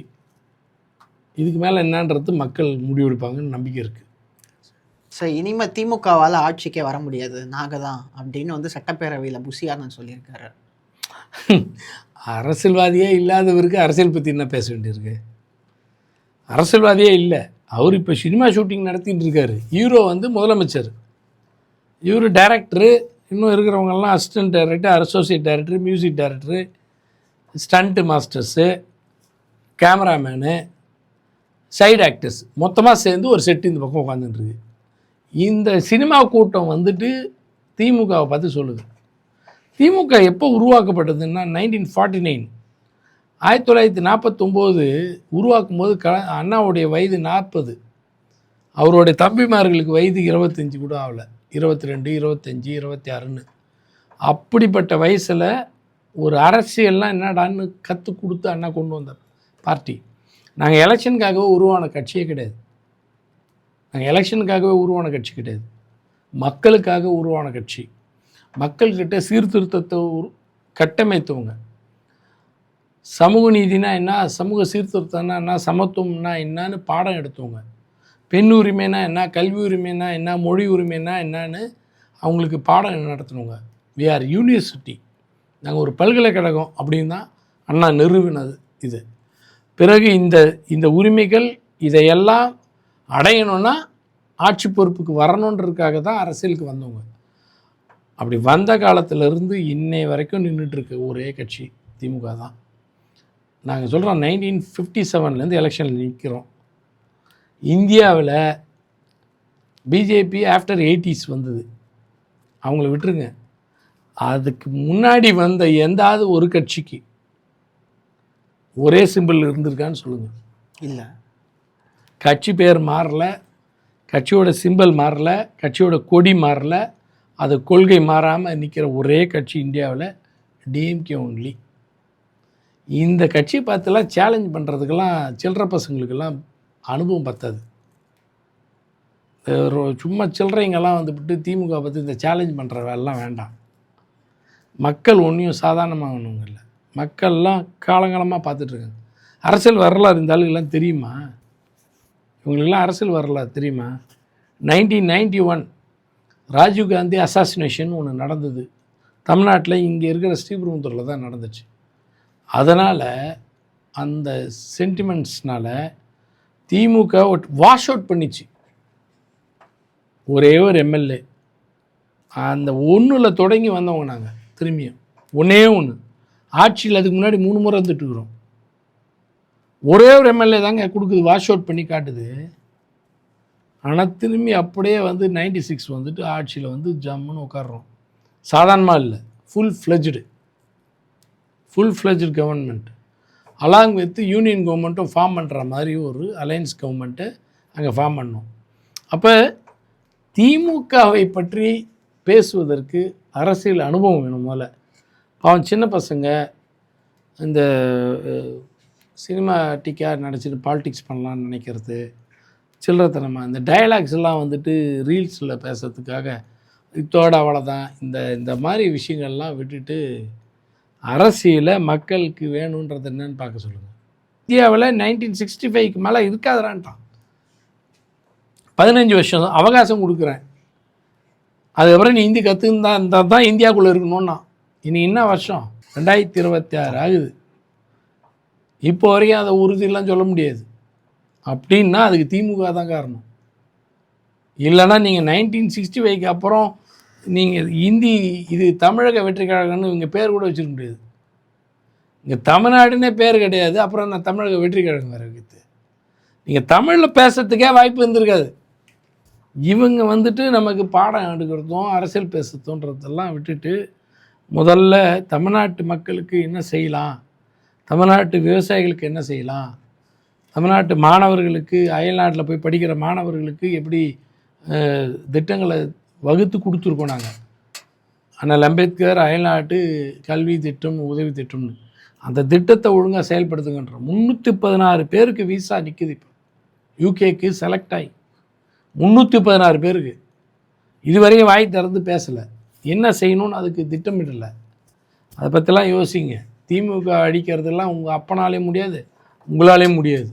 இதுக்கு மேலே என்னன்றது மக்கள் முடிவெடுப்பாங்கன்னு நம்பிக்கை இருக்குது. சார், இனிமேல் திமுகவால் ஆட்சிக்கே வர முடியாது, நாங்கள் தான் அப்படின்னு வந்து சட்டப்பேரவையில் புசியானந்த் சொல்லியிருக்காரு. அரசியல்வாதியே இல்லாதவருக்கு அரசியல் பற்றி என்ன பேச வேண்டியிருக்கு? அரசியல்வாதியே இல்லை, அவர் இப்போ சினிமா ஷூட்டிங் நடத்திட்டு இருக்காரு. ஹீரோ வந்து முதலமைச்சர், இவர் டைரக்டரு, இன்னும் இருக்கிறவங்கெல்லாம் assistant director, associate director, music director, stunt masters, cameraman, side actors மொத்தமாக சேர்ந்து ஒரு செட்டு இந்த பக்கம் உட்காந்துட்டுருக்கு. இந்த சினிமா கூட்டம் வந்துட்டு திமுகவை பார்த்து சொல்லுது. திமுக எப்போ உருவாக்கப்பட்டதுன்னா 1949, 1949 உருவாக்கும் போது அண்ணாவுடைய வயது 40, அவருடைய தம்பிமார்களுக்கு வயது 25 கூட ஆகலை, 22, 25, 26ன்னு. அப்படிப்பட்ட வயசில் ஒரு அரசியல்லாம் என்னடான்னு கற்றுக் கொடுத்து அண்ணா கொண்டு வந்தார் பார்ட்டி. நாங்கள் எலெக்ஷனுக்காகவே உருவான கட்சியே கிடையாது, நாங்கள் எலெக்ஷனுக்காகவே உருவான கட்சி கிடையாது, மக்களுக்காக உருவான கட்சி. மக்கள்கிட்ட சீர்திருத்தத்தை கட்டமைத்தவங்க. சமூக நீதினா என்ன, சமூக சீர்திருத்தம்னா என்ன, சமத்துவம்னா என்னன்னு பாடம் எடுத்தவங்க. பெண் உரிமைனா என்ன, கல்வி உரிமைனா என்ன, மொழி உரிமைனா என்னன்னு அவங்களுக்கு பாடம் நடத்தினவங்க. வி ஆர் யூனிவர்சிட்டி, நாங்கள் ஒரு பல்கலைக்கழகம் அப்படின்னு தான் அண்ணா நிறுவினது இது. பிறகு இந்த உரிமைகள் இதையெல்லாம் அடையணும்னா ஆட்சி பொறுப்புக்கு வரணுன்றதுக்காக தான் அரசியலுக்கு வந்தவங்க. அப்படி வந்த காலத்திலேருந்து இன்னை வரைக்கும் நின்றுட்டுருக்க ஒரே கட்சி திமுக தான். நாங்கள் சொல்கிறோம் 1957 எலெக்ஷனில் நிற்கிறோம். இந்தியாவில் பிஜேபி ஆஃப்டர் 80s வந்தது, அவங்கள விட்டுருங்க. அதுக்கு முன்னாடி வந்த எந்தாவது ஒரு கட்சிக்கு ஒரே சிம்பிள் இருந்திருக்கான்னு சொல்லுங்கள். இல்லை, கட்சி பேர் மாறல, கட்சியோட சிம்பிள் மாறல, கட்சியோட கொடி மாறல, அது கொள்கை மாறாமல் நிற்கிற ஒரே கட்சி இந்தியாவில் டிஎம்கே ஒன்லி. இந்த கட்சியை பார்த்துலாம் சேலஞ்ச் பண்ணுறதுக்கெல்லாம் சில்லற பசங்களுக்கெல்லாம் அனுபவம் பத்தாது. சும்மா சில்லறைங்கெல்லாம் வந்துவிட்டு திமுக பற்றி இந்த சேலஞ்ச் பண்ணுற வேலைலாம் வேண்டாம். மக்கள் ஒன்றையும் சாதாரணமாகணுங்க இல்லை, மக்கள்லாம் காலங்காலமாக பார்த்துட்ருக்காங்க. அரசியல் வரலாறு இந்த ஆளுக்கெல்லாம் தெரியுமா? இவங்களுக்கெல்லாம் அரசியல் வரலாறு தெரியுமா? 1991 ராஜீவ்காந்தி அசாசினேஷன் ஒன்று நடந்தது தமிழ்நாட்டில், இங்கே இருக்கிற ஸ்ரீபெரும்புத்தூரில் தான் நடந்துச்சு. அதனால் அந்த சென்டிமெண்ட்ஸ்னால் திமுக வாஷ் அவுட் பண்ணிச்சு ஒரே ஒரு எம்எல்ஏ. அந்த ஒன்றில் தொடங்கி வந்தவங்க நாங்கள் திரும்பியும் ஒன்றே ஒன்று ஆட்சியில் அதுக்கு முன்னாடி 3 முறை வந்துட்டுருக்குறோம். ஒரே ஒரு எம்எல்ஏ தாங்க கொடுக்குது, வாஷ் அவுட் பண்ணி காட்டுது. ஆனால் திரும்பி அப்படியே வந்து 96 வந்துட்டு ஆட்சியில் வந்து ஜம்முன்னு உட்காடுறோம். சாதாரணமாக இல்லை, full fledged government along with union கவர்மெண்ட்டும் ஃபார்ம் பண்ணுற மாதிரி ஒரு அலையன்ஸ் கவர்மெண்ட்டை அங்கே ஃபார்ம் பண்ணோம். அப்போ திமுகவை பற்றி பேசுவதற்கு அரசியல் அனுபவம் வேணும். முதல்ல அவன் சின்ன பசங்க இந்த சினிமாட்டிக்காக நடிச்சிட்டு பாலிடிக்ஸ் பண்ணலான்னு நினைக்கிறது, சில்லறத்தனமாக இந்த டயலாக்ஸ் எல்லாம் வந்துட்டு ரீல்ஸில் பேசுறதுக்காக இத்தோட அவ்வளோதான், இந்த மாதிரி விஷயங்கள்லாம் விட்டுட்டு அரசியலை மக்களுக்கு வேணுன்றது என்னன்னு பார்க்க சொல்லுங்கள். இந்தியாவில் 1965க்கு மேலே இருக்காதரான்ட்டான். 15 வருஷம் அவகாசம் கொடுக்குறேன், அதுக்கப்புறம் நீ ஹிந்தி கற்றுந்தா தான் இந்தியாவுக்குள்ளே இருக்கணும்னா. இனி என்ன வருஷம் 2026 ஆகுது, இப்போ வரைக்கும் அதை உறுதியெல்லாம் சொல்ல முடியாது. அப்படின்னா அதுக்கு திமுக தான் காரணம். இல்லைன்னா நீங்கள் 1965க்கு அப்புறம் நீங்கள் இந்தி இது தமிழக வெற்றி கழகம்னு இவங்க பேர் கூட வச்சுக்க முடியாது. இங்கே தமிழ்நாடுன்னே பேர் கிடையாது, அப்புறம் நான் தமிழக வெற்றி கழகம் வேறு இருக்குது. நீங்கள் தமிழில் பேசுறதுக்கே வாய்ப்பு இருந்திருக்காது. இவங்க வந்துட்டு நமக்கு பாடம் எடுக்கிறதும் அரசியல் பேசுறதுன்றதெல்லாம் விட்டுட்டு முதல்ல தமிழ்நாட்டு மக்களுக்கு என்ன செய்யலாம், தமிழ்நாட்டு விவசாயிகளுக்கு என்ன செய்யலாம், தமிழ்நாட்டு மாணவர்களுக்கு அயல்நாட்டில் போய் படிக்கிற மாணவர்களுக்கு எப்படி திட்டங்களை வகுத்து கொடுத்துருக்கோம் நாங்கள். அண்ணல் அம்பேத்கர் அயல்நாட்டு கல்வி திட்டம் உதவி திட்டம்னு அந்த திட்டத்தை ஒழுங்காக செயல்படுத்துங்கன்றோம். 316 பேருக்கு விசா நிற்குது. இப்போ யூகேக்கு செலக்ட் ஆகி 316 பேருக்கு இதுவரையும் வாய் திறந்து பேசலை. என்ன செய்யணும்னு அதுக்கு திட்டமிடலை. அதை பற்றிலாம் யோசிங்க. திமுக அடிக்கிறதெல்லாம் உங்கள் அப்பனாலே முடியாது, உங்களாலே முடியாது.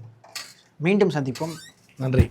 மீண்டும் சந்திப்போம். நன்றி.